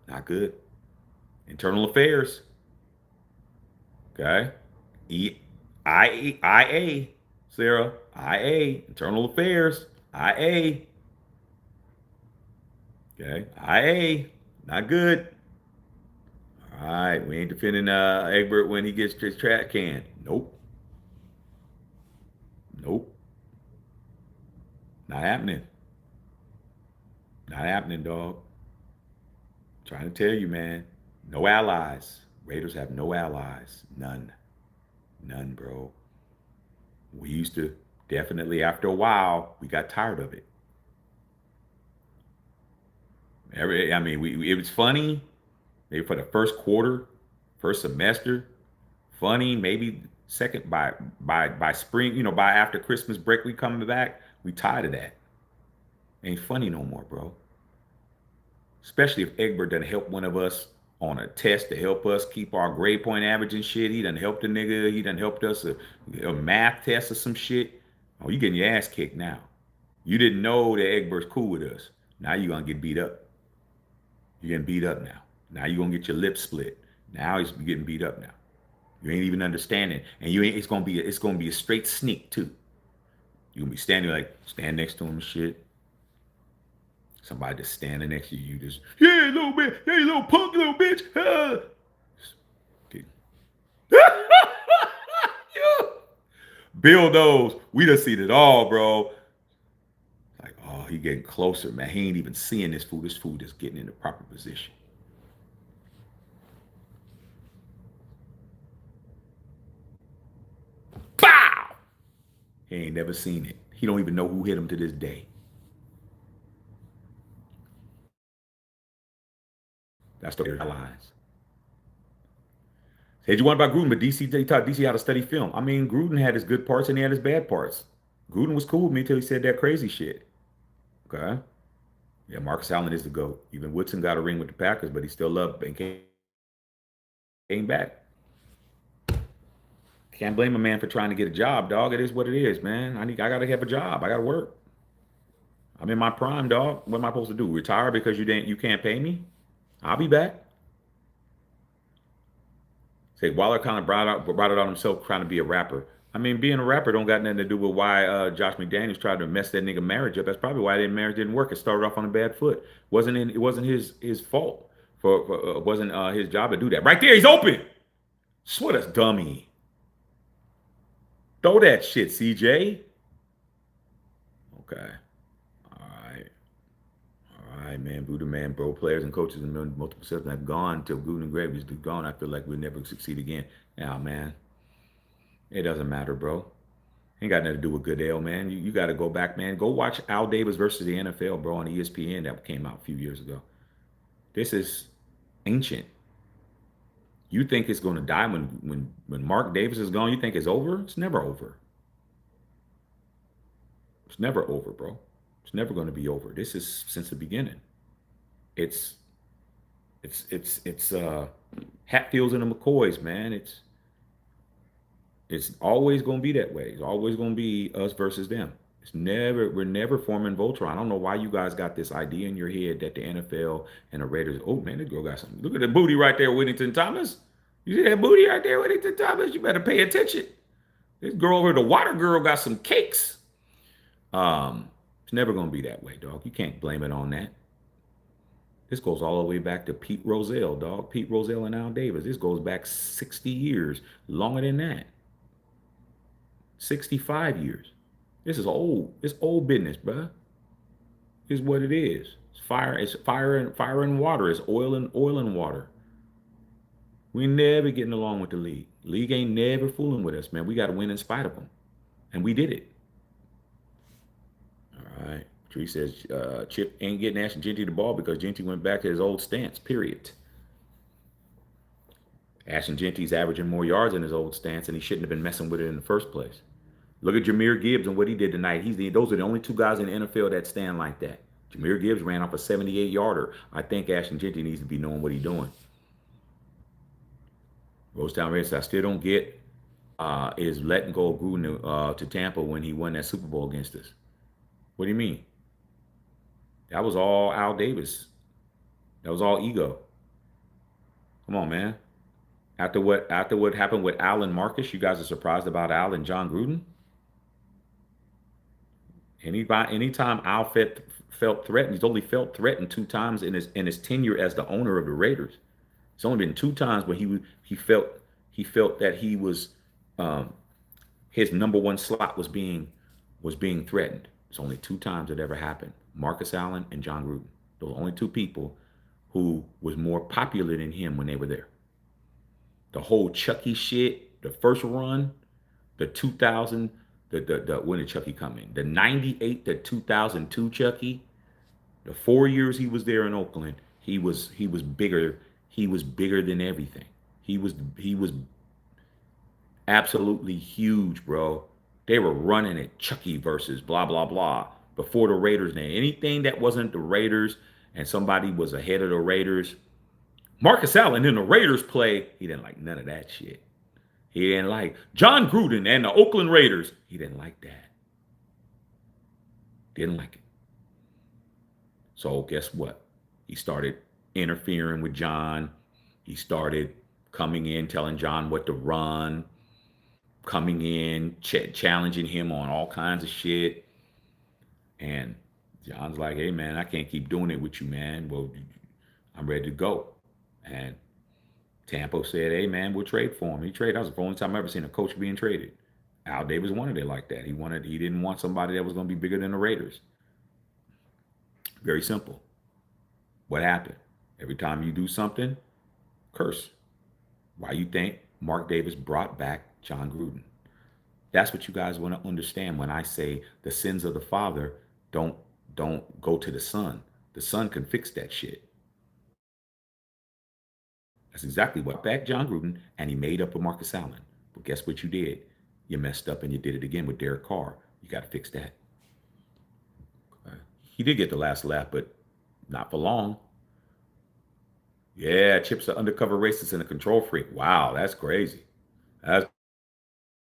S1: Not good. Internal affairs. Okay. IA. Sarah. IA. Internal affairs. IA. Okay. IA. Not good. All right. We ain't defending Egbert when he gets his track can. Nope. Nope. Not happening. Not happening, dog. Trying to tell you, man. No allies. Raiders have no allies. None. None, bro. We used to definitely, after a while, we got tired of it. I mean, it was funny maybe for the first quarter, first semester, funny. Maybe second by spring, by after Christmas break, we coming back. We tired of that. Ain't funny no more, bro. Especially if Egbert done help one of us on a test to help us keep our grade point average and shit. He done helped the nigga. He done helped us a math test or some shit. Oh, you getting your ass kicked now. You didn't know that Egbert's cool with us. Now you're gonna get beat up. You're getting beat up now. Now you're gonna get your lips split. Now he's getting beat up now. You ain't even understanding. And you ain't it's gonna be a straight sneak too. You're gonna be standing like stand next to him and shit. Somebody just standing next to you, just yeah, little bit, hey, little punk, little bitch. Bill knows we done seen it all, bro. Like, oh, he getting closer, man. He ain't even seeing this food. This food is getting in the proper position. Bow! He ain't never seen it. He don't even know who hit him to this day. That's the lines. Said you want about Gruden, but DC they taught DC how to study film. I mean, Gruden had his good parts and he had his bad parts. Gruden was cool with me until he said that crazy shit. Okay. Yeah, Marcus Allen is the GOAT. Even Woodson got a ring with the Packers, but he still loved and came back. Can't blame a man for trying to get a job, dog. It is what it is, man. I gotta have a job. I gotta work. I'm in my prime, dog. What am I supposed to do? Retire because you can't pay me? I'll be back. Say Waller kind of brought it on himself trying to be a rapper. I mean, being a rapper don't got nothing to do with why Josh McDaniels tried to mess that nigga marriage up. That's probably why that marriage didn't work. It started off on a bad foot. It wasn't his fault. Wasn't his job to do that. Right there, he's open. What a dummy. Throw that shit, CJ. Okay. All right. All right, man. Buddha man, bro, players and coaches and multiple systems have gone till Gooden and Grave is gone. I feel like we'll never succeed again. Now, man, it doesn't matter, bro. Ain't got nothing to do with Goodell, man. You got to go back, man. Go watch Al Davis versus the NFL, bro, on ESPN that came out a few years ago. This is ancient. You think it's going to die when Mark Davis is gone? You think it's over? It's never over. It's never over, bro. It's never going to be over. This is since the beginning. It's it's Hatfields and the McCoys, man. It's always going to be that way. It's always going to be us versus them. We're never forming Voltron. I don't know why you guys got this idea in your head that the NFL and the Raiders, oh man, this girl got something. Look at the booty right there, Whittington Thomas. You see that booty right there, Whittington Thomas? You better pay attention. This girl over, the water girl, got some cakes. It's never going to be that way, dog. You can't blame it on that. This goes all the way back to Pete Rozelle, dog. Pete Rozelle and Al Davis. This goes back 60 years, longer than that. 65 years. This is old. It's old business, bruh. It's what it is. It's fire. It's fire and water. It's oil and water. We never getting along with the league. League ain't never fooling with us, man. We got to win in spite of them, and we did it. All right. Tree says Chip ain't getting Ashton Genty the ball because Genty went back to his old stance. Period. Ashton Genty's averaging more yards in his old stance, and he shouldn't have been messing with it in the first place. Look at Jahmyr Gibbs and what he did tonight. Those are the only two guys in the NFL that stand like that. Jahmyr Gibbs ran off a 78-yarder. I think Ashton Genty needs to be knowing what he's doing. Rosetown Reds, I still don't get is letting go of Gruden to Tampa when he won that Super Bowl against us. What do you mean? That was all Al Davis. That was all ego. Come on, man. After what happened with Al and Marcus, you guys are surprised about Al and John Gruden? Anytime Al felt threatened, he's only felt threatened two times in his tenure as the owner of the Raiders. It's only been two times when he felt that he was his number one slot was being threatened. It's only two times it ever happened. Marcus Allen and John Gruden. Those are only two people who was more popular than him when they were there. The whole Chucky shit, the first run, the 2000, the when did Chucky come in? The 98 to 2002 Chucky, the 4 years he was there in Oakland, he was bigger. He was bigger than everything. He was absolutely huge, bro. They were running it Chucky versus blah blah blah before the Raiders name. Anything that wasn't the Raiders and somebody was ahead of the Raiders, Marcus Allen in the Raiders play, he didn't like none of that shit. He didn't like John Gruden and the Oakland Raiders. He didn't like that. Didn't like it. So guess what? He started interfering with John. He started coming in, telling John what to run, coming in, challenging him on all kinds of shit. And John's like, hey, man, I can't keep doing it with you, man. Well, I'm ready to go. And Tampa said, hey, man, we'll trade for him. He traded. That was the only time I've ever seen a coach being traded. Al Davis wanted it like that. He didn't want somebody that was going to be bigger than the Raiders. Very simple. What happened? Every time you do something, curse. Why you think Mark Davis brought back John Gruden? That's what you guys want to understand when I say the sins of the father don't go to the son. The son can fix that shit. That's exactly what back John Gruden, and he made up with Marcus Allen. But guess what you did? You messed up and you did it again with Derek Carr. You got to fix that. He did get the last laugh, but not for long. Yeah, Chip's an undercover racist and a control freak. Wow, that's crazy. That's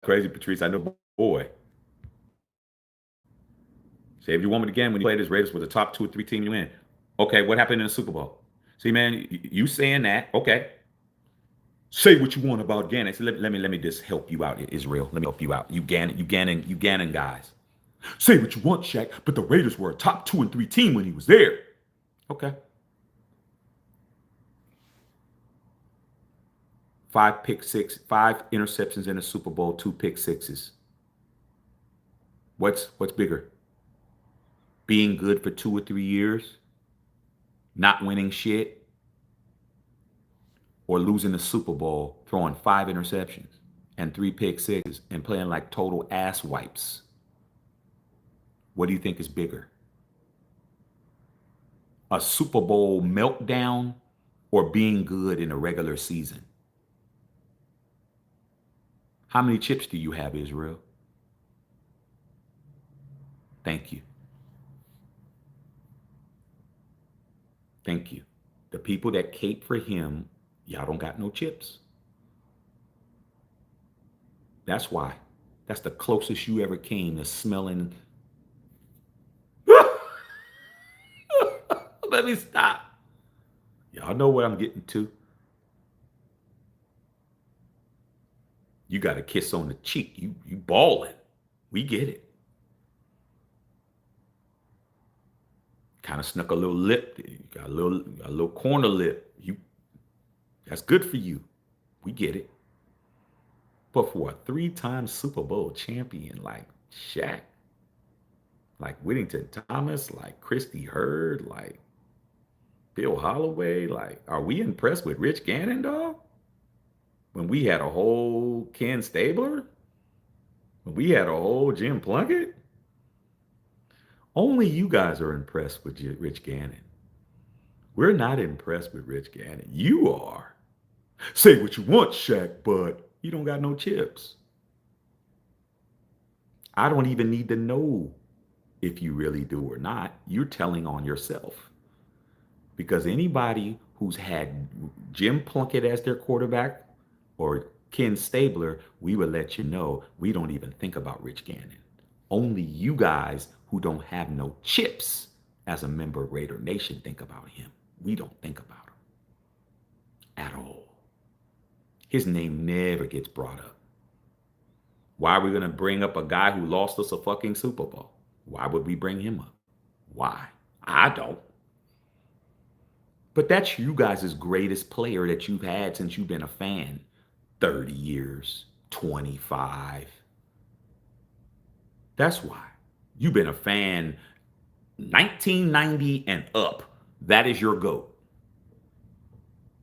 S1: crazy, Patrice. I know, boy. Say if you want it again when you play this Raiders with the top 2 or 3 team you in. Okay, what happened in the Super Bowl? See, man, you saying that? Okay, Say what you want about Gannon. So let me just help you out, Israel. Let me help you out. You Gannon guys. Say what you want, Shaq, but the Raiders were a top 2 and 3 team when he was there. Okay. 5 interceptions in the Super Bowl, 2 pick 6s. What's bigger? Being good for 2 or 3 years, not winning shit, or losing the Super Bowl, throwing 5 interceptions and 3 pick 6s and playing like total ass wipes? What do you think is bigger? A Super Bowl meltdown or being good in a regular season? How many chips do you have, Israel? Thank you. Thank you. The people that cape for him, y'all don't got no chips. That's why. That's the closest you ever came to smelling. Let me stop. Y'all know where I'm getting to. You got a kiss on the cheek. You balling. We get it. Kind of snuck a little lip. You got a little corner lip. That's good for you. We get it. But for a 3-time Super Bowl champion like Shaq, like Whittington Thomas, like Christy Hurd, like Bill Holloway, like, are we impressed with Rich Gannon, dog? When we had a whole Ken Stabler? When we had a whole Jim Plunkett? Only you guys are impressed with Rich Gannon. We're not impressed with Rich Gannon. You are. Say what you want, Shaq, but you don't got no chips. I don't even need to know if you really do or not. You're telling on yourself. Because anybody who's had Jim Plunkett as their quarterback or Ken Stabler, we will let you know we don't even think about Rich Gannon. Only you guys who don't have no chips as a member of Raider Nation think about him. We don't think about him at all. His name never gets brought up. Why are we going to bring up a guy who lost us a fucking Super Bowl? Why would we bring him up? Why? I don't. But that's you guys' greatest player that you've had since you've been a fan. 30 years, 25. That's why. You've been a fan 1990 and up. That is your GOAT.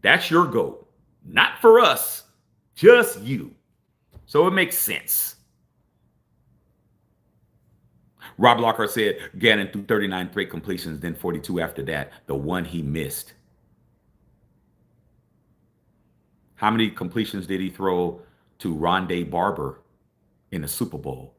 S1: That's your GOAT. Not for us, just you. So it makes sense. Rob Lockhart said Gannon threw 39 straight completions, then 42 after that, the one he missed. How many completions did he throw to Rondé Barber in the Super Bowl?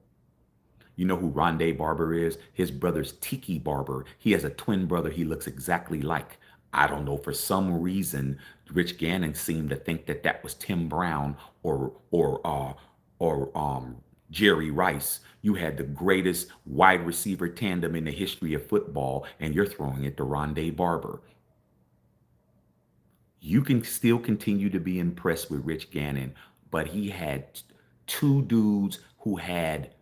S1: You know who Rondé Barber is? His brother's Tiki Barber. He has a twin brother he looks exactly like. I don't know, for some reason, Rich Gannon seemed to think that that was Tim Brown or Jerry Rice. You had the greatest wide receiver tandem in the history of football, and you're throwing it to Rondé Barber. You can still continue to be impressed with Rich Gannon, but he had two dudes who had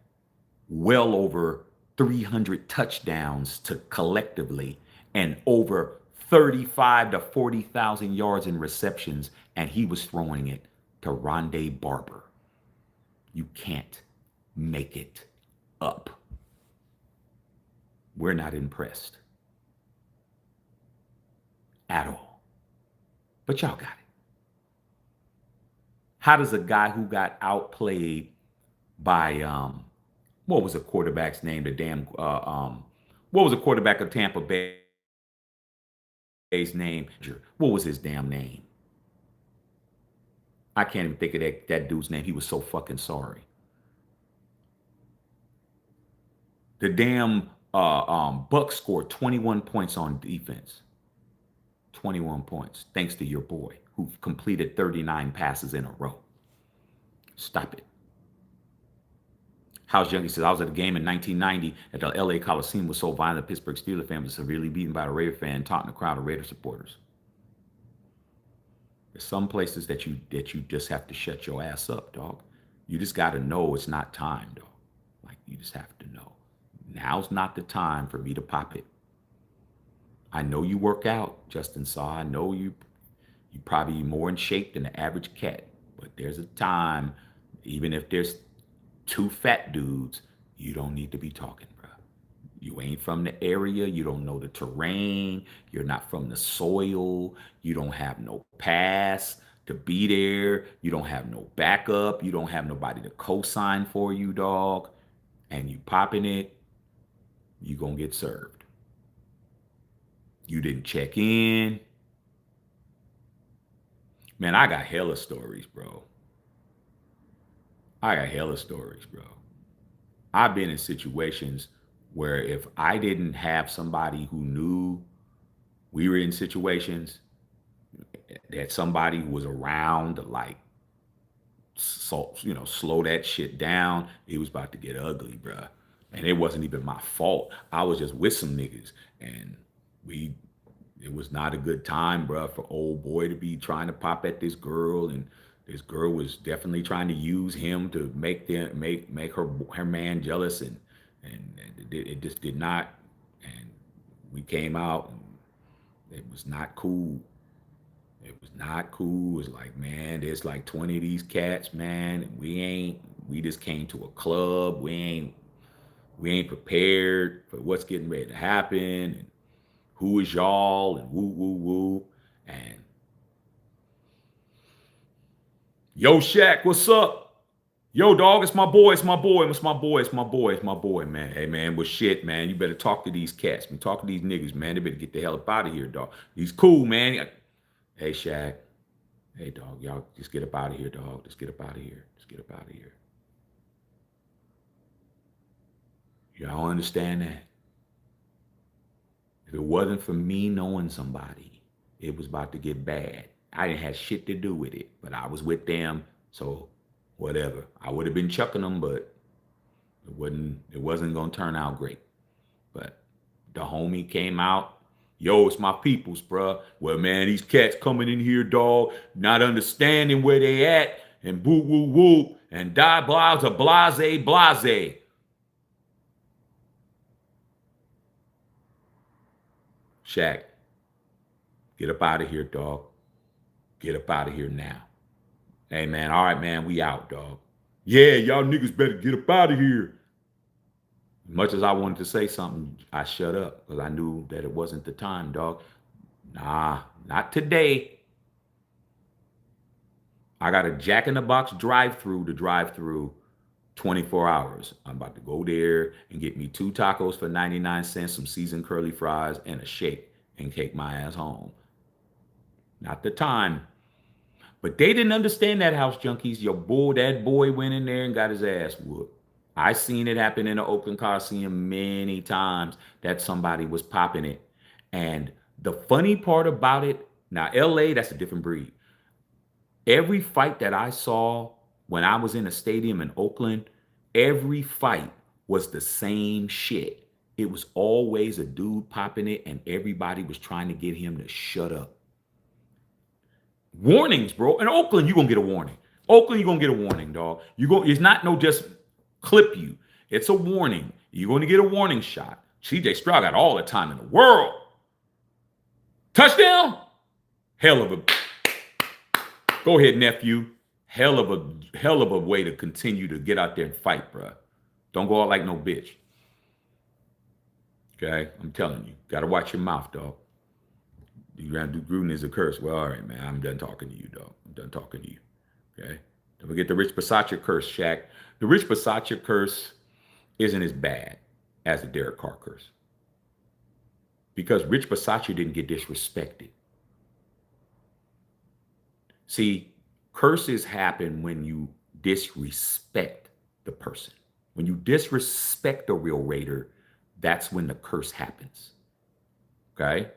S1: well over 300 touchdowns to collectively and over 35 to 40,000 yards in receptions, and he was throwing it to Rondé Barber. You can't make it up. We're not impressed at all. But y'all got it. How does a guy who got outplayed by what was the quarterback's name? What was the quarterback of Tampa Bay's name? What was his damn name? I can't even think of that dude's name. He was so fucking sorry. The damn Bucks scored 21 points on defense. 21 points, thanks to your boy, who completed 39 passes in a row. Stop it. House Junkie says, I was at a game in 1990 at the LA Coliseum was so violent the Pittsburgh Steelers fan was severely beaten by a Raider fan, taunting a crowd of Raider supporters. There's some places that you just have to shut your ass up, dog. You just got to know it's not time, dog. Like you just have to know. Now's not the time for me to pop it. I know you work out, Justin Saw. I know you probably more in shape than the average cat. But there's a time, even if there's two fat dudes, you don't need to be talking, bro. You ain't from the area. You don't know the terrain. You're not from the soil. You don't have no pass to be there. You don't have no backup. You don't have nobody to co-sign for you, dog. And you popping it, you gonna get served. You didn't check in. Man, I got hella stories, bro. I got hella stories, bro. I've been in situations where if I didn't have somebody who knew we were in situations that somebody was around to like slow that shit down, it was about to get ugly, bruh. And it wasn't even my fault. I was just with some niggas, and we it was not a good time, bruh, for old boy to be trying to pop at this girl, and this girl was definitely trying to use him to make her man jealous, and it just did not. And we came out, and it was not cool. It was not cool. It was like, man, there's like 20 of these cats, man. And we just came to a club. We ain't prepared for what's getting ready to happen. And who is y'all? And woo, woo, woo. And yo, Shaq, what's up? Yo, dog, it's my boy, it's my boy, it's my boy, it's my boy, it's my boy, man. Hey, man, well, shit, man, you better talk to these cats, man. Talk to these niggas, man. They better get the hell up out of here, dog. He's cool, man. Hey, Shaq. Hey, dog, y'all just get up out of here, dog. Just get up out of here. Just get up out of here. Y'all understand that? If it wasn't for me knowing somebody, it was about to get bad. I didn't have shit to do with it, but I was with them, so whatever. I would have been chucking them, but it wasn't gonna turn out great. But the homie came out. Yo, it's my peoples, bruh. Well, man, these cats coming in here, dog, not understanding where they at, and boo woo woo, and die blase blase. Shaq, get up out of here, dog. Get up out of here now. Hey, man, all right, man, we out, dog. Yeah, y'all niggas better get up out of here. As much as I wanted to say something, I shut up because I knew that it wasn't the time, dog. Nah, not today. I got a Jack in the Box drive-through to drive through 24 hours. I'm about to go there and get me two tacos for 99 cents, some seasoned curly fries, and a shake and take my ass home. Not the time. But they didn't understand that, house junkies. That boy went in there and got his ass whooped. I seen it happen in the Oakland Coliseum many times that somebody was popping it. And the funny part about it, now LA, that's a different breed. Every fight that I saw when I was in a stadium in Oakland, every fight was the same shit. It was always a dude popping it, and everybody was trying to get him to shut up. Warnings, bro. In Oakland, you're gonna get a warning. Oakland, you're gonna get a warning, dog. It's not no just clip you. It's a warning. You're gonna get a warning shot. CJ Stroud got all the time in the world. Touchdown! Hell of a Go ahead, nephew. Hell of a way to continue to get out there and fight, bro. Don't go out like no bitch. Okay? I'm telling you. Gotta watch your mouth, dog. Gruden is a curse. Well, all right, man. I'm done talking to you, dog. I'm done talking to you. Okay? Don't forget the Rich Bisaccia curse, Shaq. The Rich Bisaccia curse isn't as bad as the Derek Carr curse. Because Rich Bisaccia didn't get disrespected. See, curses happen when you disrespect the person. When you disrespect a real Raider, that's when the curse happens. Okay?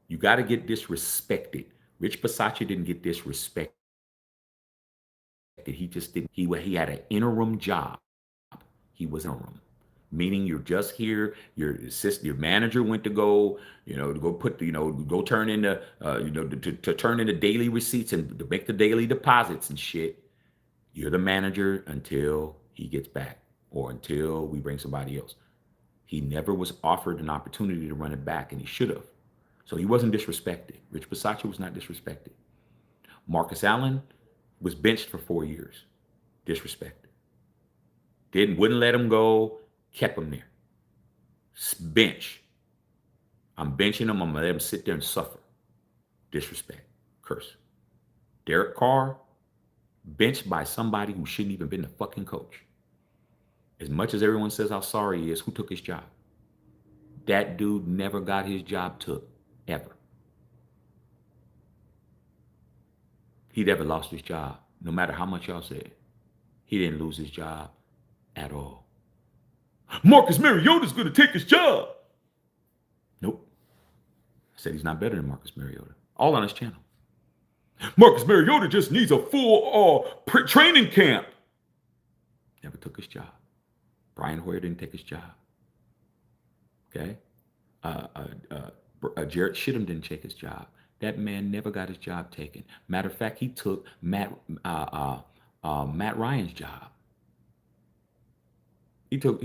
S1: You got to get disrespected. Rich Bisaccia didn't get disrespected. He just didn't. He had an interim job. He was interim. meaning you're just here. Your manager went to go, to go put, go turn in the, to turn in the daily receipts and to make the daily deposits and shit. You're the manager until he gets back or until we bring somebody else. He never was offered an opportunity to run it back, and he should have. So he wasn't disrespected. Rich Bisaccia was not disrespected. Marcus Allen was benched for 4 years. Disrespected. Wouldn't let him go, kept him there. Bench. I'm benching him. I'm gonna let him sit there and suffer. Disrespect. Curse. Derek Carr, benched by somebody who shouldn't even been the fucking coach. As much as everyone says how sorry he is, who took his job? That dude never got his job took, ever. He never lost his job, no matter how much y'all said. He didn't lose his job at all. Marcus Mariota's going to take his job. Nope. I said he's not better than Marcus Mariota. All on his channel. Marcus Mariota just needs a full training camp. Never took his job. Brian Hoyer didn't take his job. Okay? Jarrett Shittum didn't take his job. That man never got his job taken. Matter of fact, he took Matt Ryan's job. He took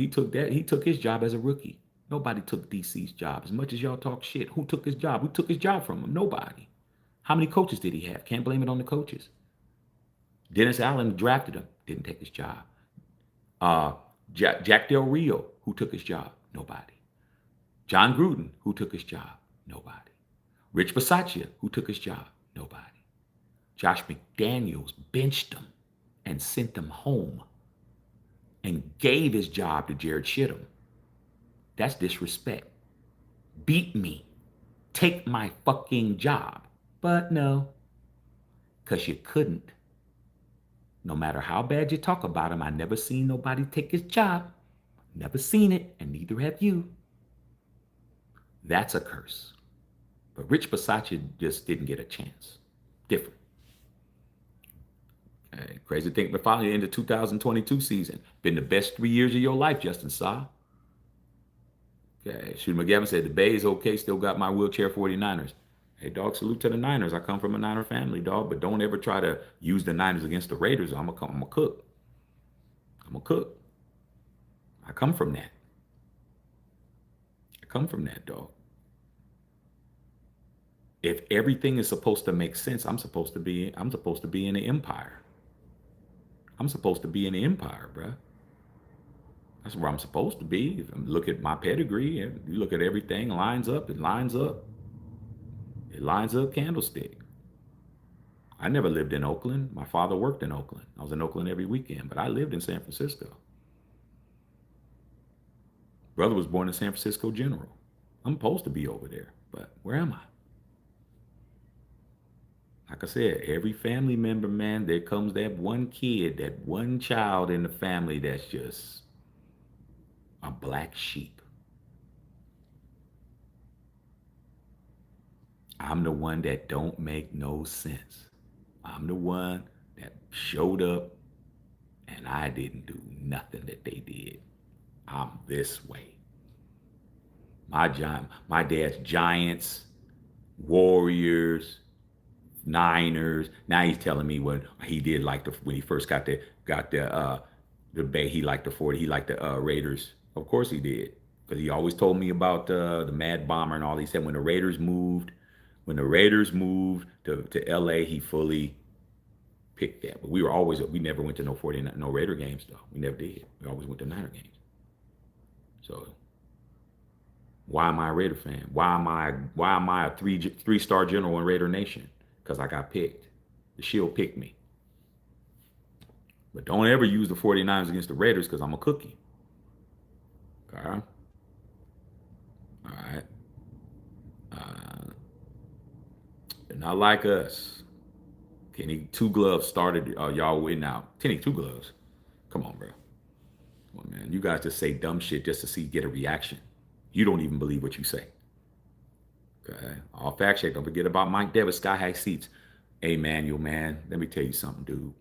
S1: his job as a rookie. Nobody took DC's job. As much as y'all talk shit, who took his job? Who took his job from him? Nobody. How many coaches did he have? Can't blame it on the coaches. Dennis Allen drafted him. Didn't take his job. Jack Del Rio, who took his job? Nobody. John Gruden, who took his job? Nobody. Rich Bisaccia, who took his job? Nobody. Josh McDaniels benched him and sent him home and gave his job to Jared Shittum. That's disrespect. Beat me. Take my fucking job. But no, because you couldn't. No matter how bad you talk about him, I never seen nobody take his job. Never seen it, and neither have you. That's a curse. But Rich Bisaccia just didn't get a chance. Different. Okay. Crazy thing, but finally in the 2022 season, been the best 3 years of your life, Justin Saw. Okay. Shooter McGavin said, the Bay is okay, still got my wheelchair 49ers. Hey, dog, salute to the Niners. I come from a Niner family, dog, but don't ever try to use the Niners against the Raiders. I'm a cook. I'm a cook. I come from that. Dog. If everything is supposed to make sense, I'm supposed to be in an empire. I'm supposed to be in an empire, bruh. That's where I'm supposed to be. If I look at my pedigree and you look at everything, lines up, it lines up. It lines up candlestick. I never lived in Oakland. My father worked in Oakland. I was in Oakland every weekend, but I lived in San Francisco. Brother was born in San Francisco General. I'm supposed to be over there, but where am I? Like I said, every family member, man, there comes that one kid, that one child in the family that's just a black sheep. I'm the one that don't make no sense. I'm the one that showed up and I didn't do nothing that they did. I'm this way. My dad's Giants, Warriors, Niners. Now he's telling me what he did when he first got the Bay. He liked the 40. He liked the Raiders. Of course he did, because he always told me about the Mad Bomber and all. He said when the Raiders moved to LA, he fully picked that. But we never went to no Raider games though. We never did. We always went to Niner games. So why am I a Raider fan? Why am I a three-star general in Raider Nation? Because I got picked. The Shield picked me. But don't ever use the 49ers against the Raiders, because I'm a cookie. Okay? All right. They're not like us. Kenny Two Gloves started. Y'all win now. Kenny Two Gloves. Come on, bro. Come on, man. You guys just say dumb shit just to get a reaction. You don't even believe what you say. Okay. All fact check. Don't forget about Mike Davis, Sky High Seats. Hey, Manuel, man. Let me tell you something, dude.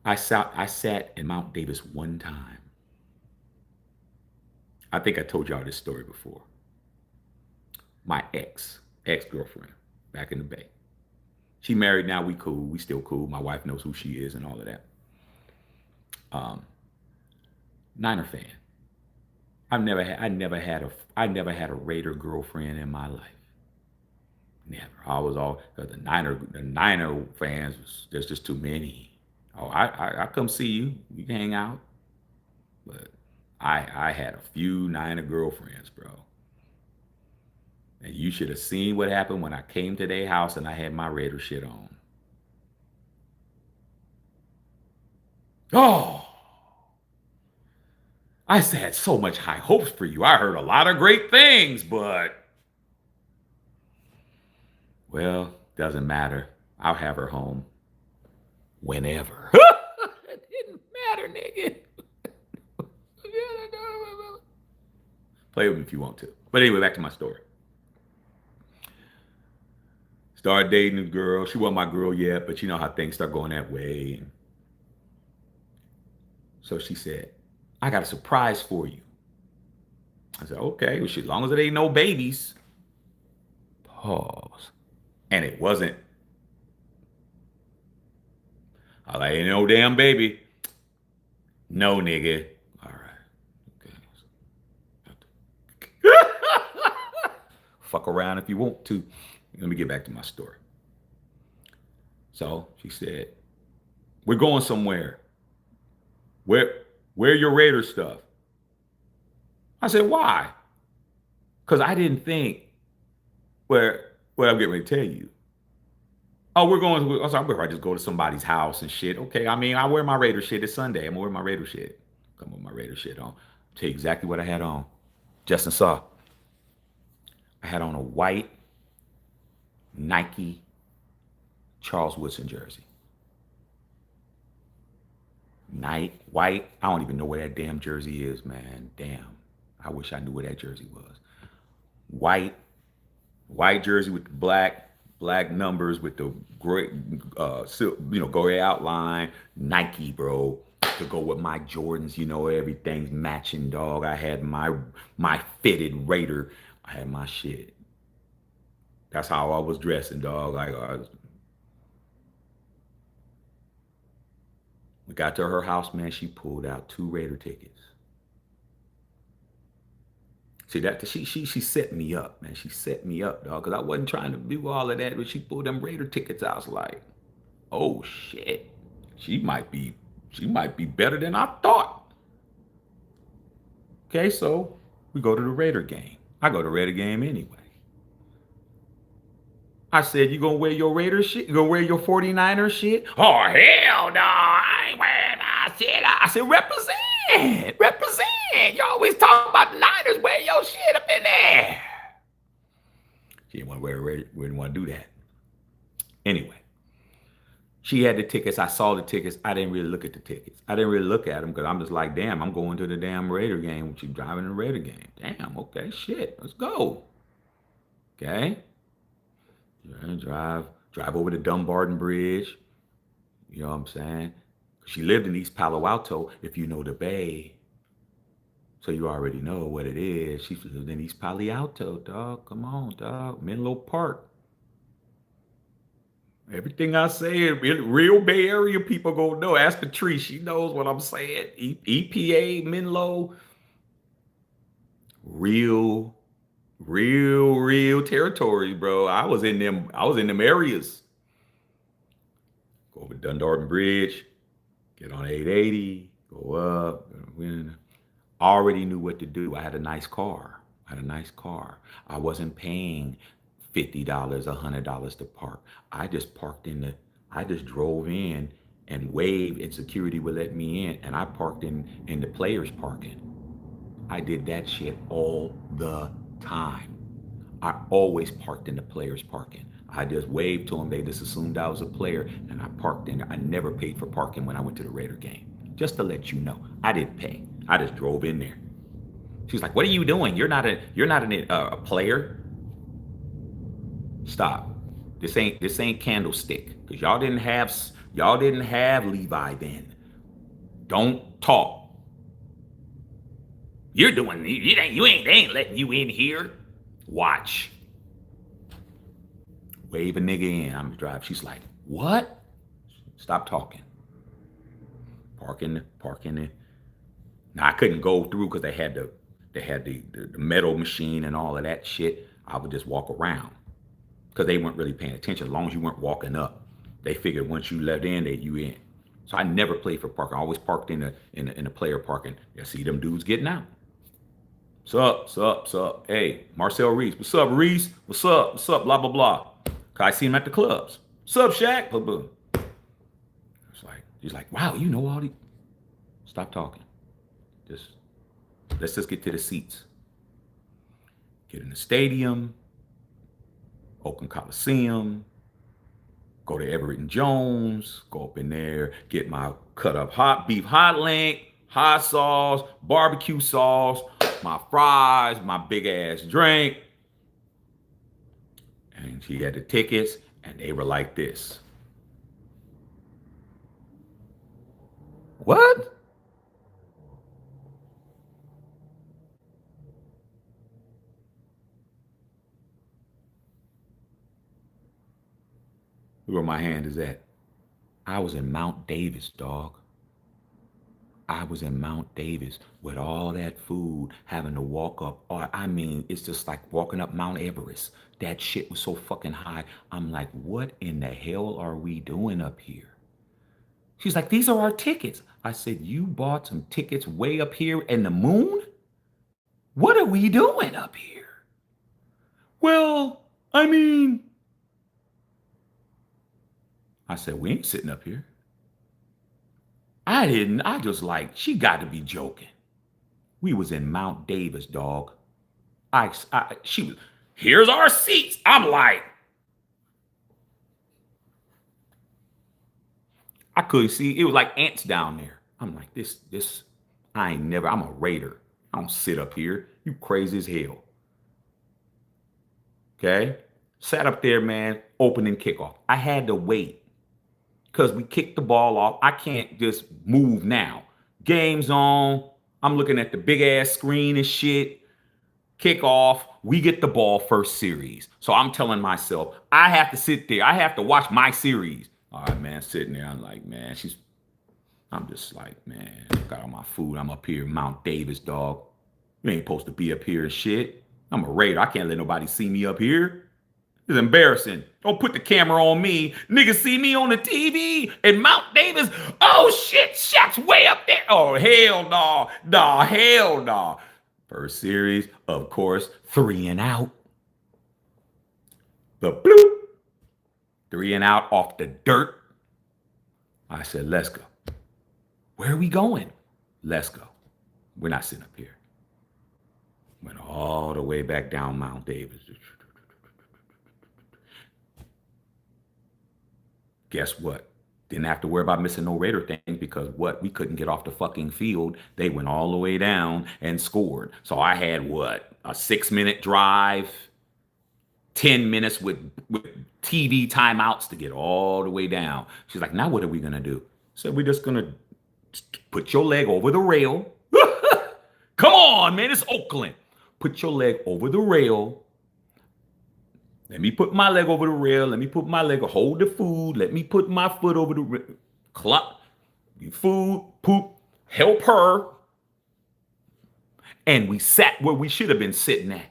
S1: I sat in Mount Davis one time. I think I told y'all this story before. My ex girlfriend back in the Bay. She married now. We cool. We still cool. My wife knows who she is and all of that. Um, Niner fan. I never had a Raider girlfriend in my life. Never. I was all because the Niner fans there's just too many. Oh, I come see you. We can hang out. But I had a few Niner girlfriends, bro. And you should have seen what happened when I came to their house and I had my Raider shit on. Oh, I had so much high hopes for you. I heard a lot of great things, but well, doesn't matter. I'll have her home whenever. It didn't matter, nigga. Play with me if you want to. But anyway, back to my story. Started dating a girl. She wasn't my girl yet, but you know how things start going that way. And so she said, I got a surprise for you. I said, okay, well, shit, as long as it ain't no babies. Pause. And it wasn't. I was like, ain't no damn baby. No, nigga. All right. Okay. Fuck around if you want to. Let me get back to my story. So she said, we're going somewhere. Where your Raider stuff? I said, why? Because I didn't think what I'm getting ready to tell you. Oh, we're going. I was like, I just go to somebody's house and shit. Okay, I mean, I wear my Raider shit. It's Sunday. I'm gonna wear my Raider shit. Come with my Raider shit on. Tell you exactly what I had on. Justin saw. I had on a white Nike Charles Woodson jersey. Night white. I don't even know where that damn jersey is, man. Damn. I wish I knew where that jersey was. White jersey with the black numbers with the gray, gray outline. Nike, bro, to go with my Jordans. You know, everything's matching, dog. I had my fitted Raider. I had my shit. That's how I was dressing, dog. We got to her house, man. She pulled out 2 Raider tickets. See that she set me up, man. She set me up, dog, because I wasn't trying to do all of that, but she pulled them Raider tickets. I was like, oh shit, she might be better than I thought. Okay, so we go to the Raider game. I go to the Raider game anyway. I said, you gonna wear your Raider shit? You gonna wear your 49er shit? Oh hell no, I ain't wearing that shit. I said, represent. You always talk about the Niners. Wear your shit up in there. She didn't want to wear Raider. We didn't want to do that. Anyway, she had the tickets. I saw the tickets. I didn't really look at the tickets. I didn't really look at them because I'm just like, damn, I'm going to the damn Raider game. She driving the Raider game. Damn, okay, shit, let's go. Okay. Drive over the Dumbarton Bridge. You know what I'm saying? She lived in East Palo Alto, if you know the Bay. So you already know what it is. She lived in East Palo Alto, dog. Come on, dog. Menlo Park. Everything I say, real Bay Area people gonna know. Ask Patrice. She knows what I'm saying. EPA, Menlo. Real territory, bro. I was in them areas. Go over Dumbarton Bridge, get on 880, go up. Already knew what to do. I had a nice car. I wasn't paying $50, $100 to park. I just drove in and waved, and security would let me in, and I parked in the players parking. I did that shit all the time. I always parked in the players parking. I just waved to them. They just assumed I was a player, and I parked in there. I never paid for parking when I went to the Raider game. Just to let you know, I didn't pay. I just drove in there. She's like, "What are you doing? You're not a player. Stop. This ain't Candlestick, because y'all didn't have Levi then. Don't talk. You're doing, they ain't letting you in here. Watch. Wave a nigga in. I'm driving. She's like, what? Stop talking. Parking it. Now I couldn't go through because they had the metal machine and all of that shit. I would just walk around because they weren't really paying attention. As long as you weren't walking up, they figured once you let in, that you in. So I never played for parking. I always parked in the player parking. You see them dudes getting out. What's up? Hey, Marcel Reese. What's up, Reese? What's up? Blah, blah, blah. I see him at the clubs. What's up, Shaq? Blah, blah. He's like, wow, you know all these. Stop talking. Let's just get to the seats. Get in the stadium, Oakland Coliseum, go to Everett and Jones, go up in there, get my cut up hot beef hot link, hot sauce, barbecue sauce, my fries, my big ass drink. And she had the tickets, and they were like this. What? Look where my hand is at. I was in Mount Davis, dog. I was in Mount Davis with all that food, having to walk up. I mean, it's just like walking up Mount Everest. That shit was so fucking high. I'm like, what in the hell are we doing up here? She's like, these are our tickets. I said, you bought some tickets way up here in the moon? What are we doing up here? Well, I mean, I said, we ain't sitting up here. I just like, she got to be joking. We was in Mount Davis, dog. She was, here's our seats. I'm like, I couldn't see. It was like ants down there. I'm like, I'm a Raider. I don't sit up here. You crazy as hell. Okay? Sat up there, man, opening kickoff. I had to wait because we kicked the ball off. I can't just move now. Game's on. I'm looking at the big ass screen and shit. Kickoff. We get the ball first series. So I'm telling myself, I have to sit there. I have to watch my series. All right, man, sitting there. I'm like, man, I'm just like, man, got all my food. I'm up here, Mount Davis, dog. You ain't supposed to be up here and shit. I'm a Raider. I can't let nobody see me up here. It's embarrassing. Don't put the camera on me. Niggas see me on the TV in Mount Davis. Oh, shit, Shaq's way up there. Oh, hell no. Nah, hell no. First series, of course, 3 and out. The bloop. 3 and out off the dirt. I said, let's go. Where are we going? Let's go. We're not sitting up here. Went all the way back down Mount Davis. Guess what? Didn't have to worry about missing no Raider things because what? We couldn't get off the fucking field. They went all the way down and scored. So I had what? A 6-minute drive, 10 minutes with TV timeouts to get all the way down. She's like, now what are we going to do? I said, we're just going to put your leg over the rail. Come on, man. It's Oakland. Put your leg over the rail. Let me put my leg over the rail. Let me put my leg, hold the food. Let me put my foot over the rail. Clock, food, poop, help her. And we sat where we should have been sitting at.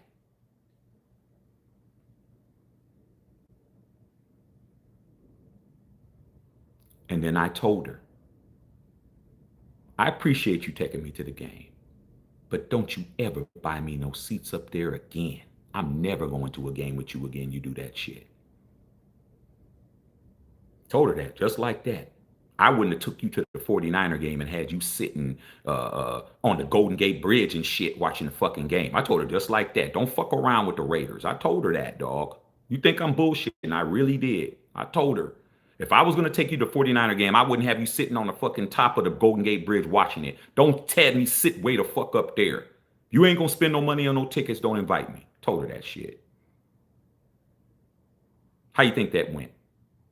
S1: And then I told her, I appreciate you taking me to the game, but don't you ever buy me no seats up there again. I'm never going to a game with you again. You do that shit. Told her that, just like that. I wouldn't have took you to the 49er game and had you sitting on the Golden Gate Bridge and shit watching the fucking game. I told her just like that. Don't fuck around with the Raiders. I told her that, dog. You think I'm bullshitting? I really did. I told her. If I was going to take you to the 49er game, I wouldn't have you sitting on the fucking top of the Golden Gate Bridge watching it. Don't tell me sit way the fuck up there. You ain't going to spend no money on no tickets. Don't invite me. Told her that shit. How you think that went?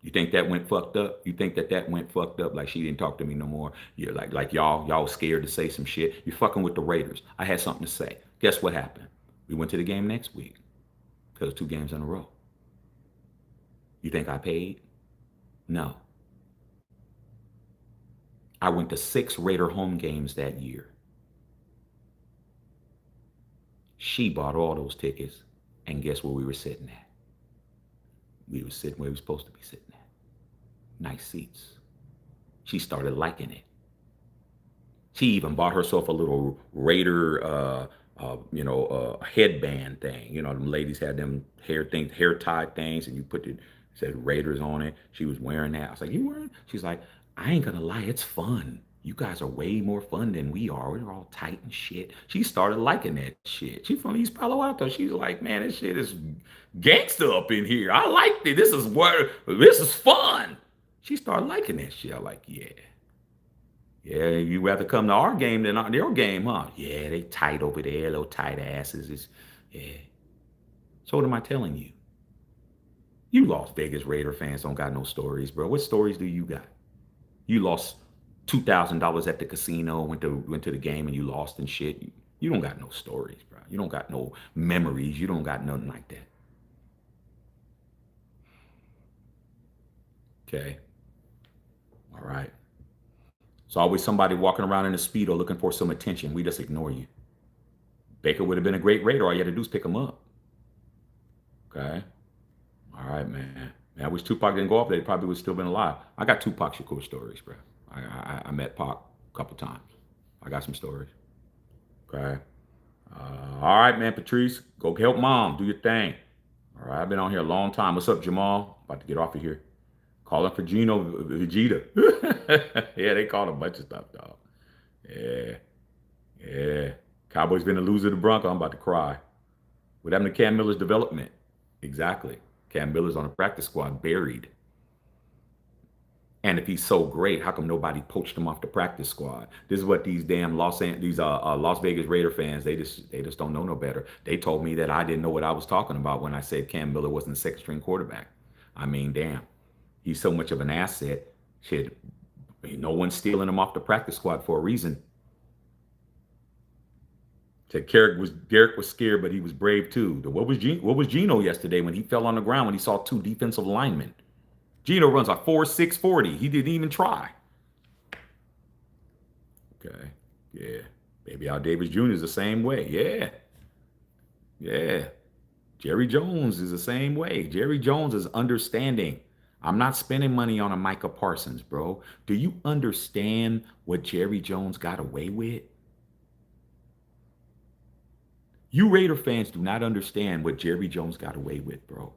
S1: You think that went fucked up? You think that that went fucked up? Like she didn't talk to me no more. You're like y'all scared to say some shit. You're fucking with the Raiders. I had something to say. Guess what happened? We went to the game next week because 2 games in a row. You think I paid? No. I went to 6 Raider home games that year. She bought all those tickets, and guess where we were sitting at? We were sitting where we were supposed to be sitting at. Nice seats. She started liking it. She even bought herself a little Raider, headband thing. You know, them ladies had them hair tied things, and you put the said Raiders on it. She was wearing that. I was like, you wearing? She's like, I ain't gonna lie, it's fun. You guys are way more fun than we are. We're all tight and shit. She started liking that shit. She from East Palo Alto. She's like, man, this shit is gangster up in here. I liked it. This is fun. She started liking that shit. I'm like, yeah. Yeah, you rather come to our game than their game, huh? Yeah, they tight over there, little tight asses. Yeah. So what am I telling you? You Las Vegas Raider fans don't got no stories, bro. What stories do you got? You lost $2,000 at the casino, went to the game, and you lost and shit. You don't got no stories, bro. You don't got no memories. You don't got nothing like that. Okay. All right. It's always somebody walking around in a Speedo looking for some attention. We just ignore you. Baker would have been a great Raider. All you had to do is pick him up. Okay. All right, man. Man, I wish Tupac didn't go off there. He probably would still been alive. I got Tupac Shakur stories, bro. I met Pac a couple times. I got some stories. Okay. All right, man, Patrice. Go help mom. Do your thing. All right. I've been on here a long time. What's up, Jamal? About to get off of here. Calling for Gino Vegeta. Yeah, they called a bunch of stuff, dog. Yeah. Yeah. Cowboys been a loser to Bronco. I'm about to cry. What happened to Cam Miller's development? Exactly. Cam Miller's on the practice squad, buried. And if he's so great, how come nobody poached him off the practice squad? This is what these damn Las Vegas Raider fans, they just don't know no better. They told me that I didn't know what I was talking about when I said Cam Miller wasn't a second string quarterback. I mean, damn, he's so much of an asset. Shit, no one's stealing him off the practice squad for a reason. Said Derek was scared, but he was brave too. What was Gino yesterday when he fell on the ground when he saw 2 defensive linemen? Gino runs a 4.6 40. He didn't even try. Okay. Yeah. Baby Al Davis Jr. is the same way. Yeah. Yeah. Jerry Jones is the same way. Jerry Jones is understanding. I'm not spending money on a Micah Parsons, bro. Do you understand what Jerry Jones got away with? You Raider fans do not understand what Jerry Jones got away with, bro.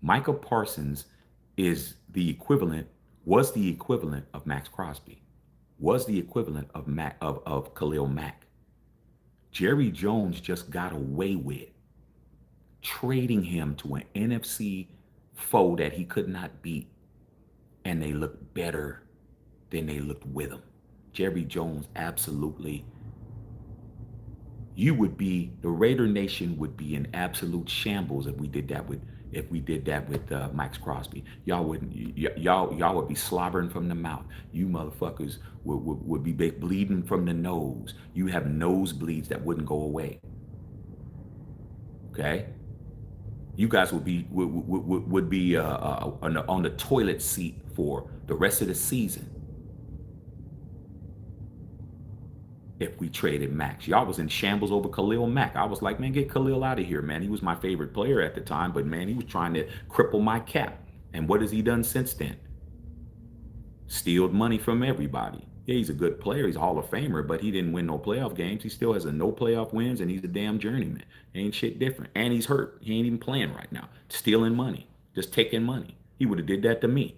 S1: Micah Parsons was the equivalent of Max Crosby, was the equivalent of Khalil Mack. Jerry Jones just got away with trading him to an NFC foe that he could not beat, and they looked better than they looked with him. Jerry Jones absolutely. The Raider Nation would be in absolute shambles if we did that with Max Crosby. Y'all would be slobbering from the mouth. You motherfuckers would be bleeding from the nose. You have nosebleeds that wouldn't go away. Okay, you guys would be on the toilet seat for the rest of the season if we traded Max. Y'all was in shambles over Khalil Mack. I was like, man, get Khalil out of here, man. He was my favorite player at the time, but man, he was trying to cripple my cap. And what has he done since then? Stealed money from everybody. Yeah, he's a good player. He's a Hall of Famer, but he didn't win no playoff games. He still has no playoff wins, and he's a damn journeyman. Ain't shit different. And he's hurt. He ain't even playing right now. Stealing money. Just taking money. He would have did that to me.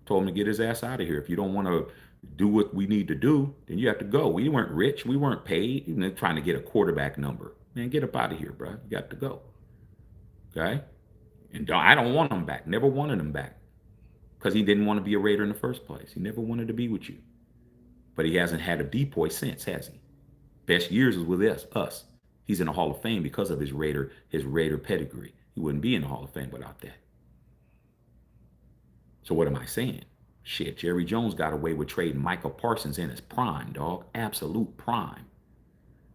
S1: Told him to get his ass out of here. If you don't want to do what we need to do, then you have to go. We weren't rich. We weren't paid. Even trying to get a quarterback number. Man, get up out of here, bro. You got to go. Okay? And I don't want him back. Never wanted him back. Because he didn't want to be a Raider in the first place. He never wanted to be with you. But he hasn't had a depoy since, has he? Best years was with us. He's in the Hall of Fame because of his Raider pedigree. He wouldn't be in the Hall of Fame without that. So what am I saying? Shit, Jerry Jones got away with trading Michael Parsons in his prime, dog. Absolute prime.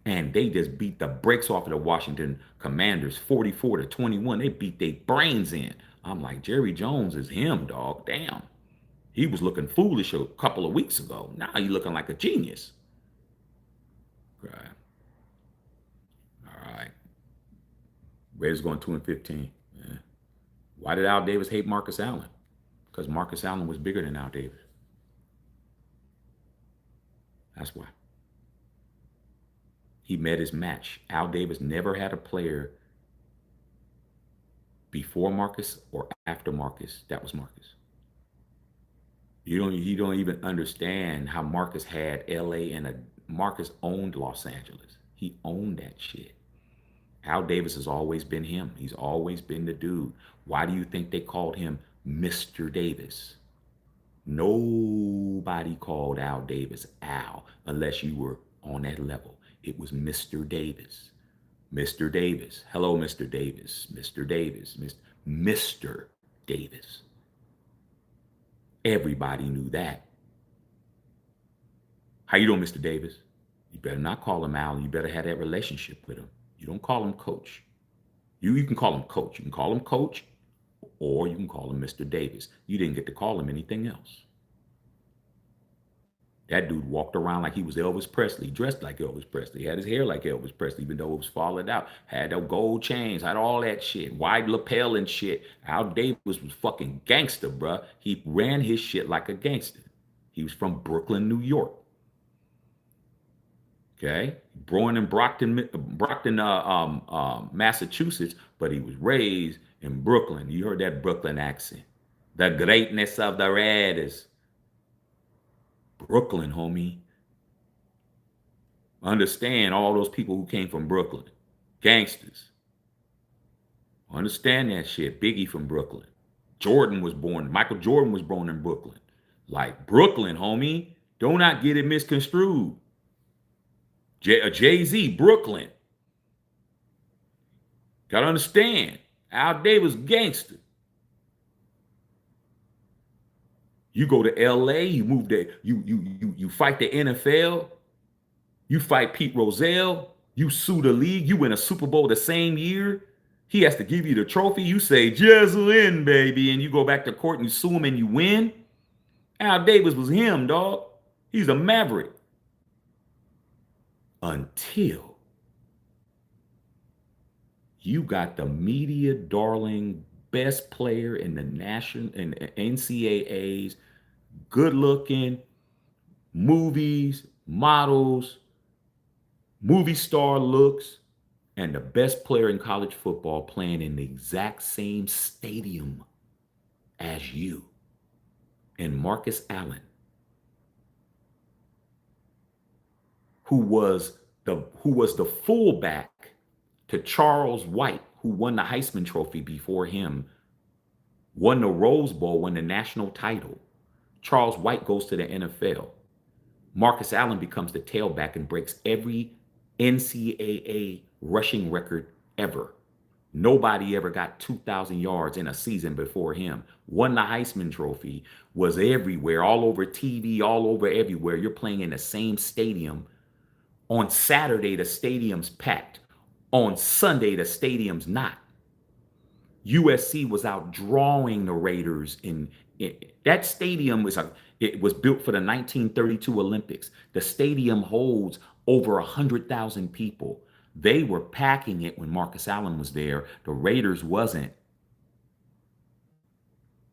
S1: And they just beat the brakes off of the Washington Commanders 44-21. They beat their brains in. I'm like, Jerry Jones is him, dog. Damn. He was looking foolish a couple of weeks ago. Now he's looking like a genius. Right. All right. Raiders going 2-15. Yeah. Why did Al Davis hate Marcus Allen? Because Marcus Allen was bigger than Al Davis. That's why. He met his match. Al Davis never had a player before Marcus or after Marcus that was Marcus. You don't even understand how Marcus had LA and Marcus owned Los Angeles. He owned that shit. Al Davis has always been him. He's always been the dude. Why do you think they called him Mr. Davis? Nobody called Al Davis Al unless you were on that level. It was Mr. Davis. Mr. Davis. Hello, Mr. Davis. Mr. Davis. Mr. Davis. Everybody knew that. How you doing, Mr. Davis? You better not call him Al. You better have that relationship with him. You don't call him coach. You can call him coach. You can call him coach, or you can call him Mr. Davis. You didn't get to call him anything else. That dude walked around like he was Elvis Presley, dressed like Elvis Presley, had his hair like Elvis Presley, even though it was falling out, had the gold chains, had all that shit, wide lapel and shit. Al Davis was fucking gangster, bruh. He ran his shit like a gangster. He was from Brooklyn, New York. Okay, born in Brockton, Massachusetts, but he was raised in Brooklyn. You heard that Brooklyn accent. The greatness of the Raiders. Brooklyn, homie. Understand all those people who came from Brooklyn. Gangsters. Understand that shit. Biggie from Brooklyn. Michael Jordan was born in Brooklyn. Like Brooklyn, homie. Do not get it misconstrued. Jay-Z, Brooklyn. Gotta understand. Al Davis, gangster. You go to LA, you move there, you fight the NFL, you fight Pete Rozelle, you sue the league, you win a Super Bowl the same year. He has to give you the trophy. You say, just win, baby, and you go back to court and you sue him and you win. Al Davis was him, dog. He's a maverick. Until you got the media darling best player in the NCAAs, good looking, movies, models, movie star looks, and the best player in college football playing in the exact same stadium as you. And Marcus Allen, who was the fullback to Charles White, who won the Heisman Trophy before him, won the Rose Bowl, won the national title. Charles White goes to the NFL. Marcus Allen becomes the tailback and breaks every NCAA rushing record ever. Nobody ever got 2,000 yards in a season before him. Won the Heisman Trophy, was everywhere, all over TV, all over everywhere. You're playing in the same stadium. On Saturday, the stadium's packed. On Sunday, the stadium's not. USC was out drawing the Raiders that stadium it was built for the 1932 Olympics. The stadium holds over 100,000 people. They were packing it when Marcus Allen was there. The Raiders wasn't.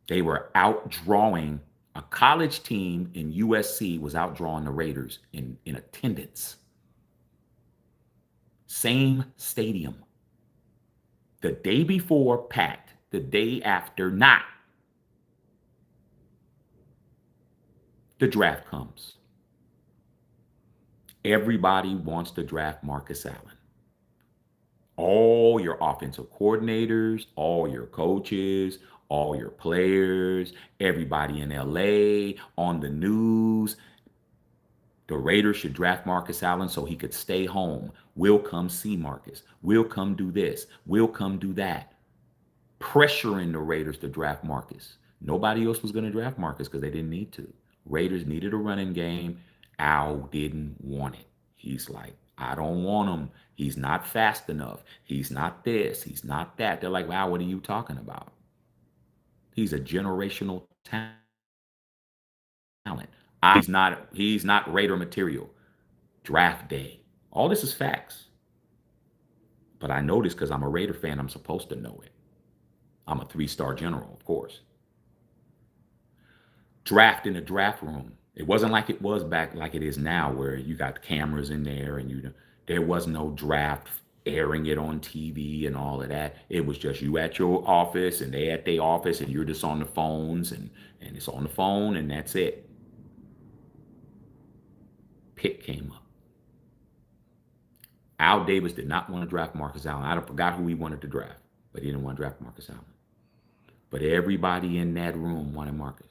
S1: They were outdrawing a college team in USC was outdrawing the Raiders in attendance. Same stadium. The day before, packed. The day after, not. The draft comes. Everybody wants to draft Marcus Allen. All your offensive coordinators, all your coaches, all your players, everybody in LA, on the news. The Raiders should draft Marcus Allen so he could stay home. We'll come see Marcus. We'll come do this. We'll come do that. Pressuring the Raiders to draft Marcus. Nobody else was going to draft Marcus because they didn't need to. Raiders needed a running game. Al didn't want it. He's like, I don't want him. He's not fast enough. He's not this. He's not that. They're like, wow, what are you talking about? He's a generational talent. He's not Raider material. Draft day. All this is facts. But I know this because I'm a Raider fan. I'm supposed to know it. I'm a three-star general, of course. Draft in the draft room. It wasn't like it was back like it is now, where you got cameras in there and there was no draft airing it on TV and all of that. It was just you at your office and they at their office and you're just on the phones and it's on the phone and that's it. Pick came up. Al Davis did not want to draft Marcus Allen. I forgot who he wanted to draft, but he didn't want to draft Marcus Allen. But everybody in that room wanted Marcus.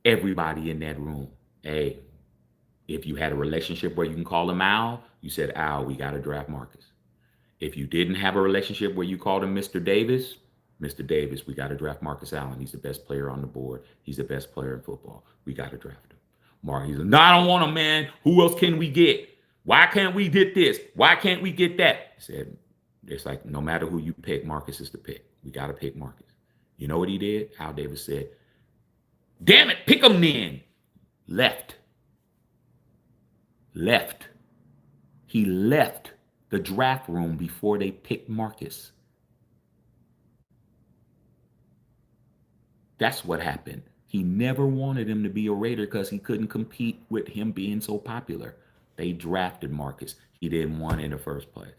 S1: Everybody in that room. Hey, if you had a relationship where you can call him Al, you said, Al, we got to draft Marcus. If you didn't have a relationship where you called him Mr. Davis, Mr. Davis, we got to draft Marcus Allen. He's the best player on the board. He's the best player in football. We got to draft him. Mark, he's like, no, I don't want him, man. Who else can we get? Why can't we get this? Why can't we get that? He said, it's like, no matter who you pick, Marcus is the pick. We got to pick Marcus. You know what he did? Al Davis said, damn it, pick him then. Left. He left the draft room before they picked Marcus. That's what happened. He never wanted him to be a Raider because he couldn't compete with him being so popular. They drafted Marcus. He didn't want it in the first place.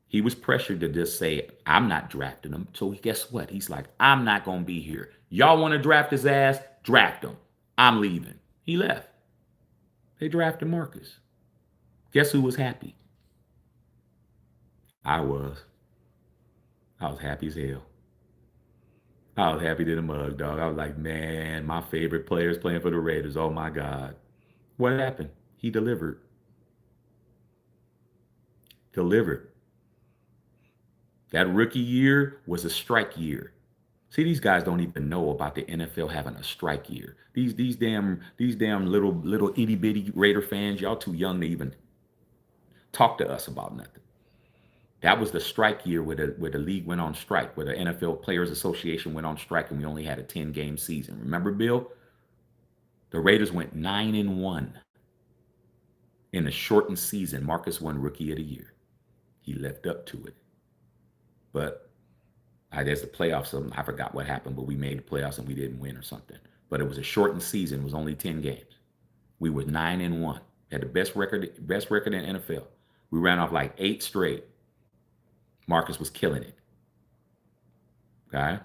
S1: He was pressured to just say, I'm not drafting him. So guess what? He's like, I'm not going to be here. Y'all want to draft his ass? Draft him. I'm leaving. He left. They drafted Marcus. Guess who was happy? I was. I was happy as hell. I was happy to the mug, dog. I was like, man, my favorite player is playing for the Raiders. Oh my God. What happened? He delivered. Delivered. That rookie year was a strike year. See, these guys don't even know about the NFL having a strike year. These damn little itty bitty Raider fans, y'all too young to even talk to us about nothing. That was the strike year where the league went on strike, where the NFL Players Association went on strike, and we only had a 10-game season. Remember, Bill? The Raiders went 9-1 in a shortened season. Marcus won Rookie of the Year. He lived up to it. But there's the playoffs. I forgot what happened, but we made the playoffs and we didn't win or something. But it was a shortened season. It was only 10 games. We were 9-1. Had the best record in NFL. We ran off like 8 straight. Marcus was killing it. Okay?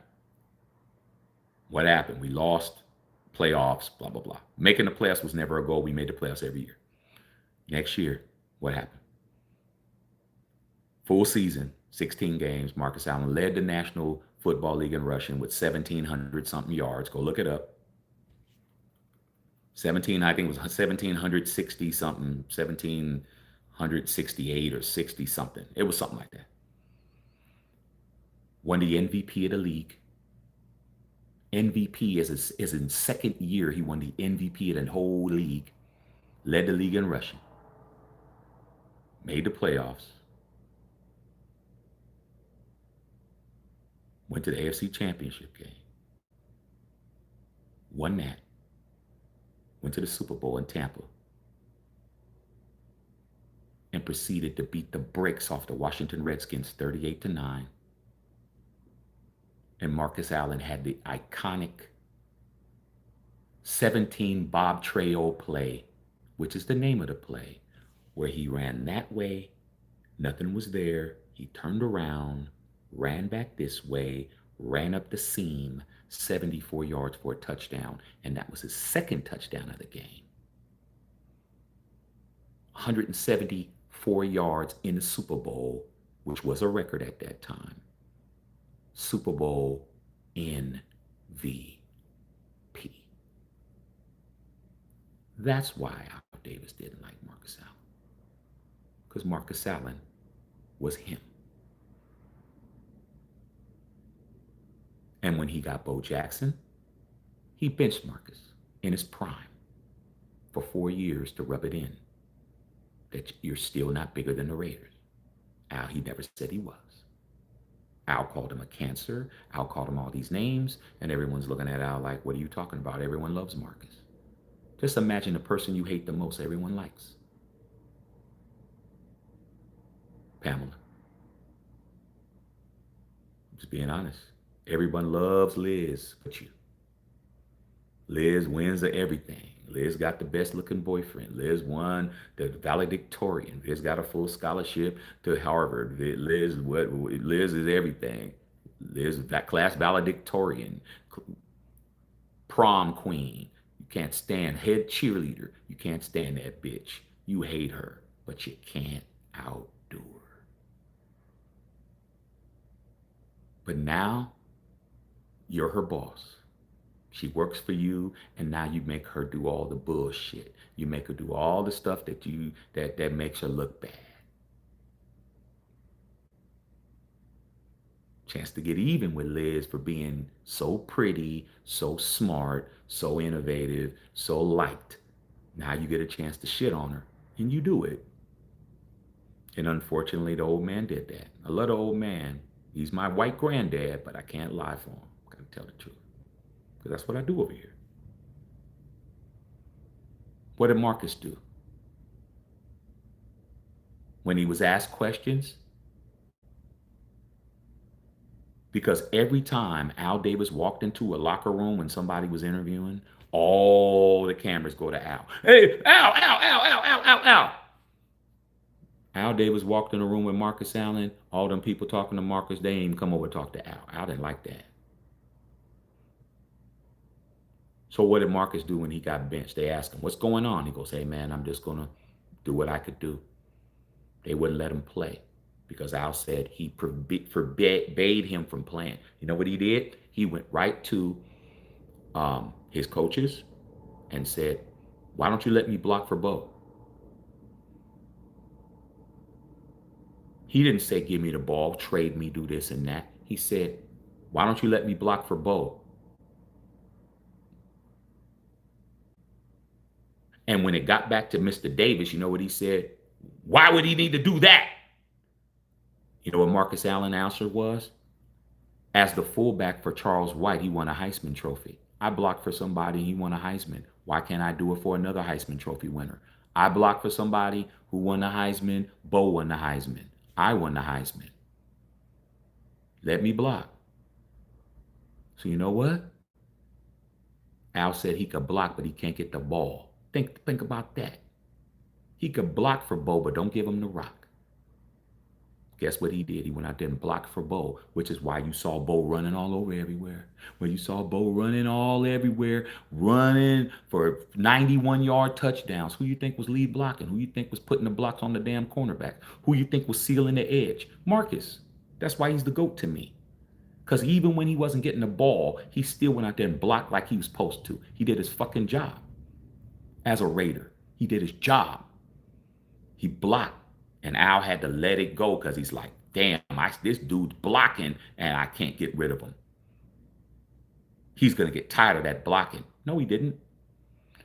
S1: What happened? We lost playoffs, blah, blah, blah. Making the playoffs was never a goal. We made the playoffs every year. Next year, what happened? Full season, 16 games. Marcus Allen led the National Football League in rushing with 1,700 something yards. Go look it up. I think it was 1,760 something, 1,768 or 60 something. It was something like that. Won the MVP of the league. MVP is in second year. He won the MVP of the whole league. Led the league in rushing. Made the playoffs. Went to the AFC Championship game. Won that. Went to the Super Bowl in Tampa. And proceeded to beat the brakes off the Washington Redskins 38-9. And Marcus Allen had the iconic 17 Bob Trail play, which is the name of the play, where he ran that way, nothing was there, he turned around, ran back this way, ran up the seam, 74 yards for a touchdown, and that was his second touchdown of the game. 174 yards in the Super Bowl, which was a record at that time. Super Bowl MVP. That's why Al Davis didn't like Marcus Allen. Because Marcus Allen was him. And when he got Bo Jackson, he benched Marcus in his prime for 4 years to rub it in that you're still not bigger than the Raiders. Al, he never said he was. Al called him a cancer. Al called him all these names, and everyone's looking at Al like, what are you talking about? Everyone loves Marcus. Just imagine the person you hate the most, everyone likes. Pamela. Just being honest. Everyone loves Liz but you. Liz wins everything. Liz got the best looking boyfriend. Liz won the valedictorian. Liz got a full scholarship to Harvard. Liz is everything. Liz that class valedictorian, prom queen. You can't stand head cheerleader. You can't stand that bitch. You hate her, but you can't outdo her. But now you're her boss. She works for you, and now you make her do all the bullshit. You make her do all the stuff that makes her look bad. Chance to get even with Liz for being so pretty, so smart, so innovative, so liked. Now you get a chance to shit on her, and you do it. And unfortunately, the old man did that. I love the old man. He's my white granddad, but I can't lie for him. I gotta tell the truth. Because that's what I do over here. What did Marcus do? When he was asked questions, because every time Al Davis walked into a locker room when somebody was interviewing, all the cameras go to Al. Hey, Al, Al, Al, Al, Al, Al, Al. Al Davis walked in a room with Marcus Allen. All them people talking to Marcus, they didn't even come over and talk to Al. Al didn't like that. So what did Marcus do when he got benched? They asked him, what's going on? He goes, hey, man, I'm just going to do what I could do. They wouldn't let him play because Al said he forbade him from playing. You know what he did? He went right to his coaches and said, why don't you let me block for Bo? He didn't say, give me the ball, trade me, do this and that. He said, why don't you let me block for Bo? And when it got back to Mr. Davis, you know what he said? Why would he need to do that? You know what Marcus Allen's answer was? As the fullback for Charles White, he won a Heisman Trophy. I blocked for somebody, he won a Heisman. Why can't I do it for another Heisman Trophy winner? I blocked for somebody who won the Heisman, Bo won the Heisman. I won the Heisman. Let me block. So you know what? Al said he could block, but he can't get the ball. Think about that. He could block for Bo, but don't give him the rock. Guess what he did? He went out there and blocked for Bo, which is why you saw Bo running all over everywhere. When you saw Bo running all everywhere, running for 91-yard touchdowns. Who you think was lead blocking? Who you think was putting the blocks on the damn cornerback? Who you think was sealing the edge? Marcus. That's why he's the GOAT to me. Because even when he wasn't getting the ball, he still went out there and blocked like he was supposed to. He did his fucking job. As a Raider, he did his job. He blocked, and Al had to let it go because he's like, damn, this dude's blocking, and I can't get rid of him. He's going to get tired of that blocking. No, he didn't.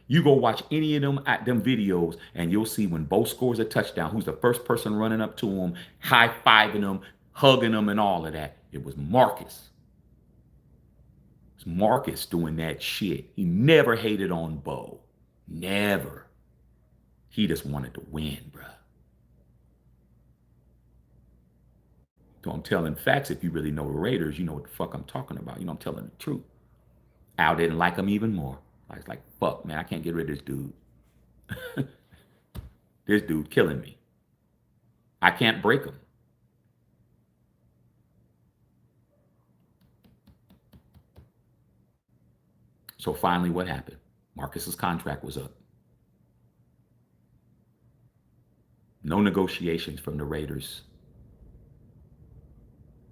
S1: You go watch any of them videos, and you'll see when Bo scores a touchdown, who's the first person running up to him, high-fiving him, hugging him, and all of that. It was Marcus. It's Marcus doing that shit. He never hated on Bo. Never. He just wanted to win, bruh. So I'm telling facts. If you really know the Raiders, you know what the fuck I'm talking about. You know I'm telling the truth. Al didn't like him even more. I was like, fuck, man, I can't get rid of this dude. This dude killing me. I can't break him. So finally, what happened? Marcus's contract was up. No negotiations from the Raiders.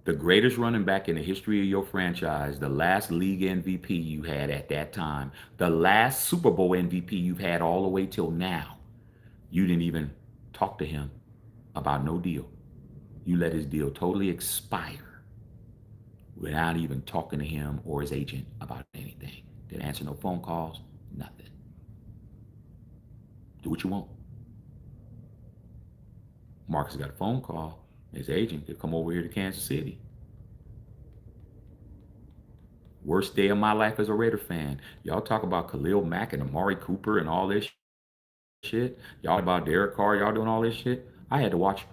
S1: The greatest running back in the history of your franchise, the last league MVP you had at that time, the last Super Bowl MVP you've had all the way till now, you didn't even talk to him about no deal. You let his deal totally expire. without even talking to him or his agent about anything. Didn't answer no phone calls, nothing. Do what you want. Marcus got a phone call. His agent could come over here to Kansas City. Worst day of my life as a Raider fan. Y'all talk about Khalil Mack and Amari Cooper and all this shit. Y'all about Derek Carr. Y'all doing all this shit. I had to watch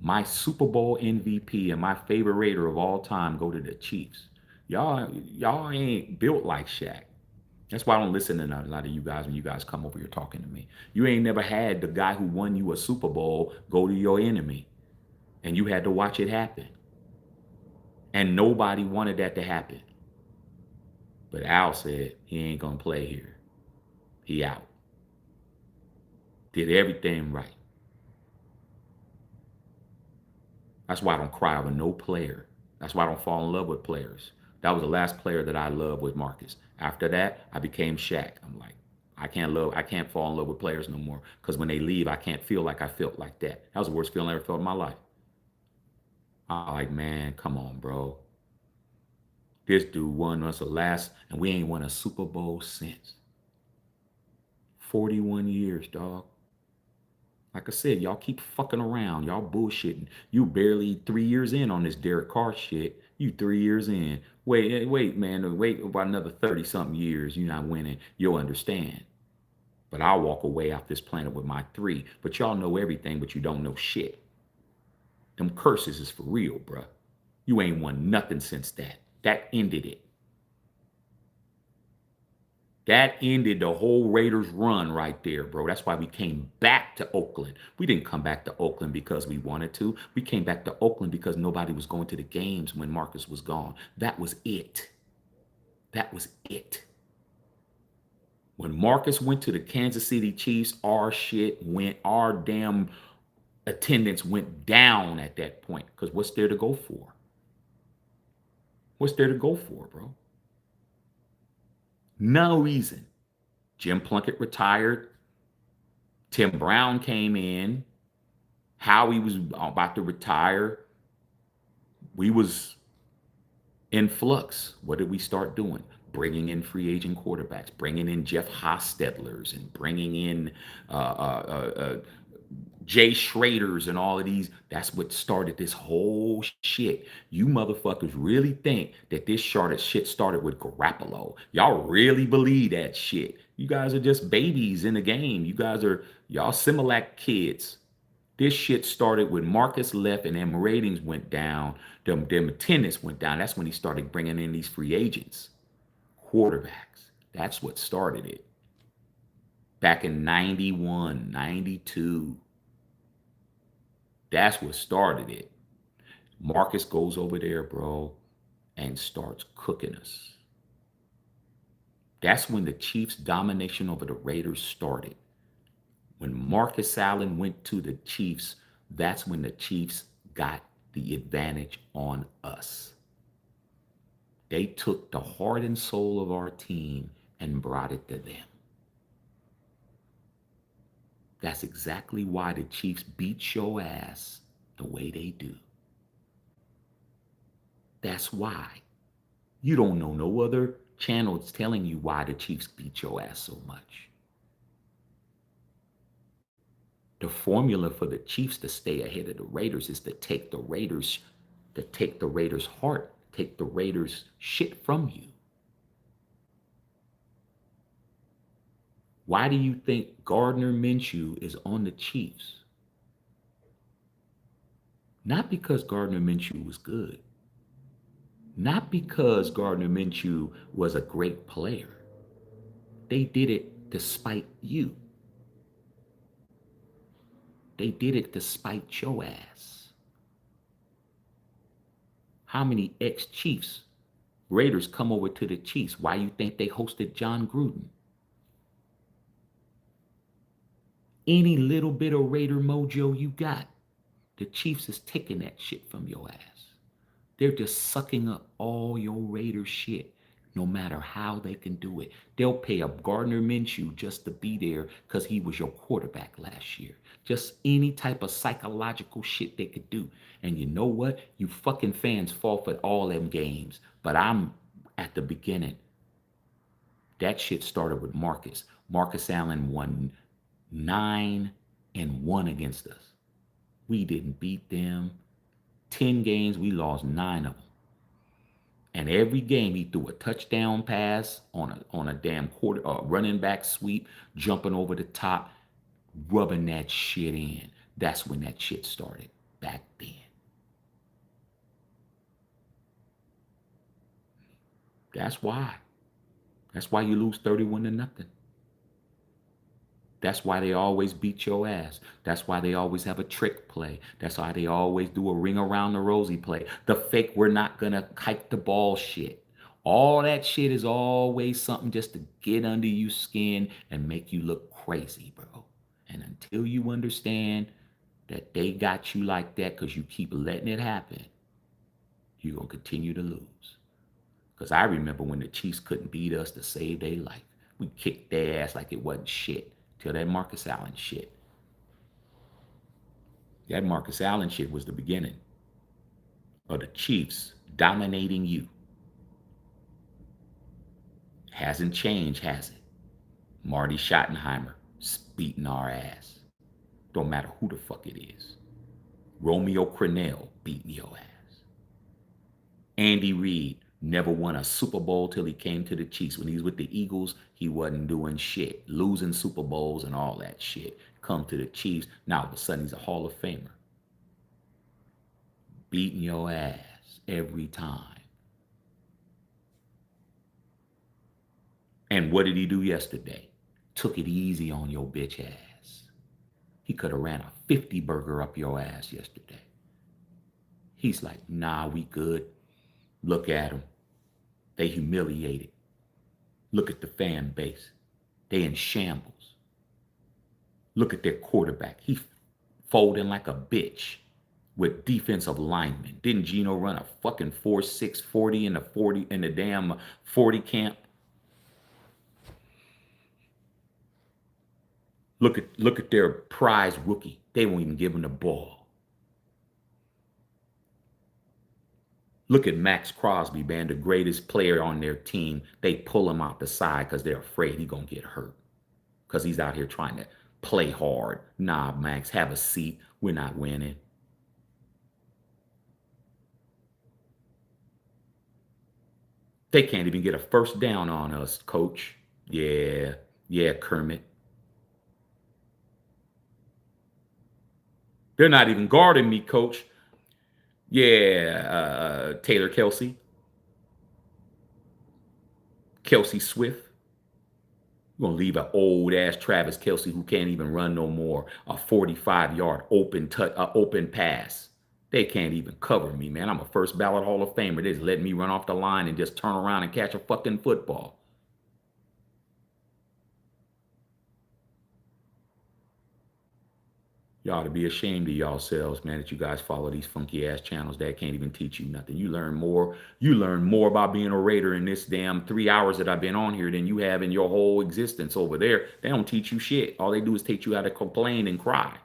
S1: my Super Bowl MVP and my favorite Raider of all time go to the Chiefs. Y'all ain't built like Shaq. That's why I don't listen to a lot of you guys when you guys come over here talking to me. You ain't never had the guy who won you a Super Bowl go to your enemy, and you had to watch it happen. And nobody wanted that to happen. But Al said he ain't gonna play here. He out. Did everything right. That's why I don't cry over no player. That's why I don't fall in love with players. That was the last player that I loved with Marcus. After that, I became Shaq. I'm like, I can't fall in love with players no more. Because when they leave, I can't feel like I felt like that. That was the worst feeling I ever felt in my life. I'm like, man, come on, bro. This dude won us the last, and we ain't won a Super Bowl since. 41 years, dog. Like I said, y'all keep fucking around. Y'all bullshitting. You barely 3 years in on this Derek Carr shit. You 3 years in. Wait, man. Wait about another 30 something years. You're not winning. You'll understand. But I'll walk away off this planet with my three. But y'all know everything, but you don't know shit. Them curses is for real, bruh. You ain't won nothing since that. That ended it. That ended the whole Raiders run right there, bro. That's why we came back to Oakland. We didn't come back to Oakland because we wanted to. We came back to Oakland because nobody was going to the games when Marcus was gone. That was it. That was it. When Marcus went to the Kansas City Chiefs, our damn attendance went down at that point. Because what's there to go for? What's there to go for, bro? No reason. Jim Plunkett retired. Tim Brown came in. Howie was about to retire. We was in flux. What did we start doing? Bringing in free agent quarterbacks, bringing in Jeff Hostetler's, and bringing in uh, uh, uh, Jay Schrader's and all of these. That's what started this whole shit. You motherfuckers really think that this shit started with Garoppolo. Y'all really believe that shit. You guys are just babies in the game. Y'all Similac kids. This shit started when Marcus left and them ratings went down. Them attendance went down. That's when he started bringing in these free agents, quarterbacks. That's what started it. Back in 91, 92. That's what started it. Marcus goes over there, bro, and starts cooking us. That's when the Chiefs' domination over the Raiders started. When Marcus Allen went to the Chiefs, that's when the Chiefs got the advantage on us. They took the heart and soul of our team and brought it to them. That's exactly why the Chiefs beat your ass the way they do. That's why. You don't know no other channels telling you why the Chiefs beat your ass so much. The formula for the Chiefs to stay ahead of the Raiders is to take the Raiders' heart, take the Raiders' shit from you. Why do you think Gardner Minshew is on the Chiefs? Not because Gardner Minshew was good. Not because Gardner Minshew was a great player. They did it despite you. They did it despite your ass. How many ex-Chiefs, Raiders come over to the Chiefs? Why you think they hosted John Gruden? Any little bit of Raider mojo you got, the Chiefs is taking that shit from your ass. They're just sucking up all your Raider shit. No matter how they can do it, they'll pay a Gardner Minshew just to be there because he was your quarterback last year. Just any type of psychological shit they could do. And you know what? You fucking fans forfeit all them games. But I'm at the beginning. That shit started with Marcus. Marcus Allen won 9-1 against us. We didn't beat them. 10 games, we lost 9 of them. And every game he threw a touchdown pass on a damn quarter running back sweep, jumping over the top, rubbing that shit in. That's when that shit started back then. That's why. That's why you lose 31-0. That's why they always beat your ass. That's why they always have a trick play. That's why they always do a ring around the rosy play. The fake, we're not going to kite the ball shit. All that shit is always something just to get under your skin and make you look crazy, bro. And until you understand that they got you like that because you keep letting it happen, you're going to continue to lose. Because I remember when the Chiefs couldn't beat us to save their life. We kicked their ass like it wasn't shit. Till that Marcus Allen shit. That Marcus Allen shit was the beginning of the Chiefs dominating you. Hasn't changed, has it? Marty Schottenheimer beating our ass. Don't matter who the fuck it is. Romeo Crennel beating your ass. Andy Reid never won a Super Bowl till he came to the Chiefs. When he was with the Eagles, he wasn't doing shit. Losing Super Bowls and all that shit. Come to the Chiefs, now all of a sudden he's a Hall of Famer. Beating your ass every time. And what did he do yesterday? Took it easy on your bitch ass. He could have ran a 50 burger up your ass yesterday. He's like, nah, we good. Look at them. They humiliated. Look at the fan base. They in shambles. Look at their quarterback. He folding like a bitch with defensive linemen. Didn't Gino run a fucking 4.6 40 in the 40 in the damn 40 camp? Look at their prize rookie. They won't even give him the ball. Look at Max Crosby, man, the greatest player on their team. They pull him out the side because they're afraid he's going to get hurt. Because he's out here trying to play hard. Nah, Max, have a seat. We're not winning. They can't even get a first down on us, coach. Yeah, Kermit. They're not even guarding me, coach. Yeah, Taylor Kelsey Swift. You're going to leave an old ass Travis Kelsey who can't even run no more. A 45-yard open pass. They can't even cover me, man. I'm a first ballot Hall of Famer. They just let me run off the line and just turn around and catch a fucking football. Y'all ought to be ashamed of yourselves, man, that you guys follow these funky ass channels that can't even teach you nothing. You learn more about being a Raider in this damn 3 hours that I've been on here than you have in your whole existence over there. They don't teach you shit. All they do is teach you how to complain and cry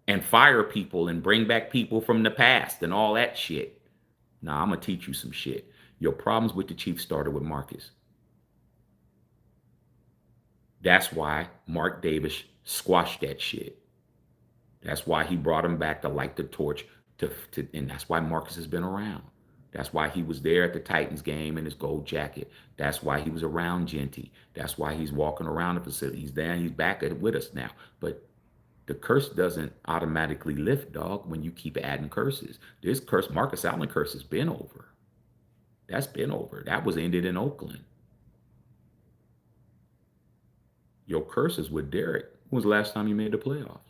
S1: and fire people and bring back people from the past and all that shit. Nah, I'm gonna teach you some shit. Your problems with the Chiefs started with Marcus. That's why Mark Davis squashed that shit. That's why he brought him back to light the torch and that's why Marcus has been around. That's why he was there at the Titans game in his gold jacket. That's why he was around Genty. That's why he's walking around the facility. He's there and he's back with us now. But the curse doesn't automatically lift, dog, when you keep adding curses. This curse, Marcus Allen curse, has been over. That's been over. That was ended in Oakland. Your curse is with Derek. When was the last time you made the playoffs?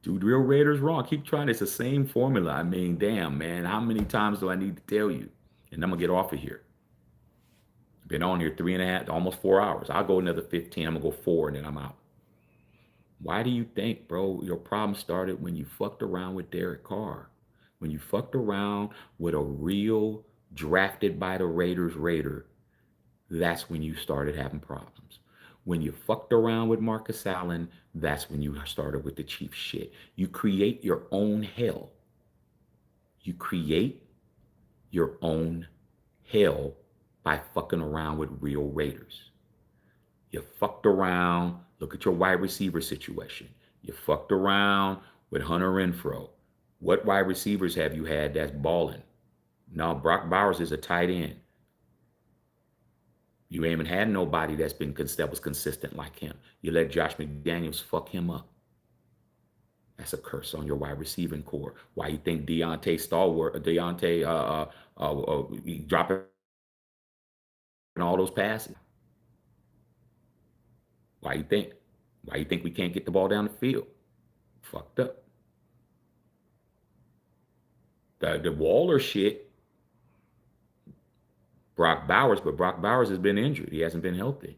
S1: Dude, real Raiders wrong. Keep trying. It's the same formula. I mean, damn, man. How many times do I need to tell you? And I'm going to get off of here. Been on here 3.5, almost 4 hours. I'll go another 15. I'm going to go 4 and then I'm out. Why do you think, bro, your problem started when you fucked around with Derek Carr? When you fucked around with a real drafted by the Raiders Raider, that's when you started having problems. When you fucked around with Marcus Allen, that's when you started with the Chiefs shit. You create your own hell. You create your own hell by fucking around with real Raiders. You fucked around. Look at your wide receiver situation. You fucked around with Hunter Renfro. What wide receivers have you had that's balling? No, Brock Bowers is a tight end. You ain't even had nobody that was consistent like him. You let Josh McDaniels fuck him up. That's a curse on your wide receiving core. Why you think dropping all those passes? Why you think? Why you think we can't get the ball down the field? Fucked up. The Waller shit, Brock Bowers, but Brock Bowers has been injured. He hasn't been healthy.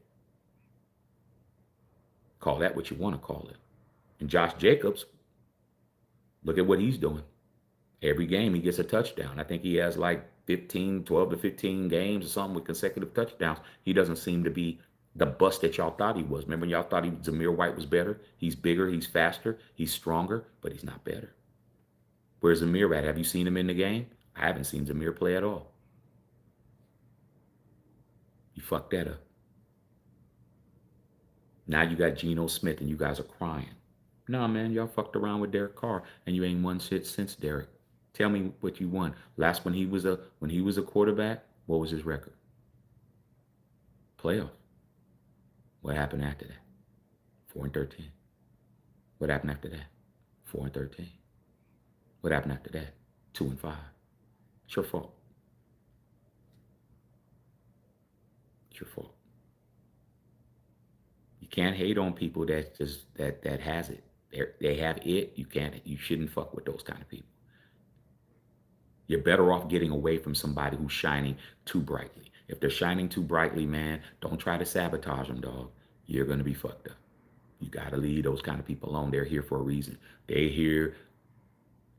S1: Call that what you want to call it. And Josh Jacobs, look at what he's doing. Every game he gets a touchdown. I think he has like 12 to 15 games or something with consecutive touchdowns. He doesn't seem to be the bust that y'all thought he was. Remember, y'all thought Zamir White was better? He's bigger, he's faster, he's stronger, but he's not better. Where's Zamir at? Have you seen him in the game? I haven't seen Zamir play at all. You fucked that up. Now you got Geno Smith and you guys are crying. Nah, man, y'all fucked around with Derek Carr and you ain't won shit since Derek. Tell me what you won. Last when he was a quarterback, what was his record? Playoff. What happened after that? 4-13. What happened after that? 4-13. What happened after that? 2-5. It's your fault. It's your fault. You can't hate on people that has it. They have it. You shouldn't fuck with those kind of people. You're better off getting away from somebody who's shining too brightly. If they're shining too brightly, man, don't try to sabotage them, dog. You're going to be fucked up. You got to leave those kind of people alone. They're here for a reason. They're here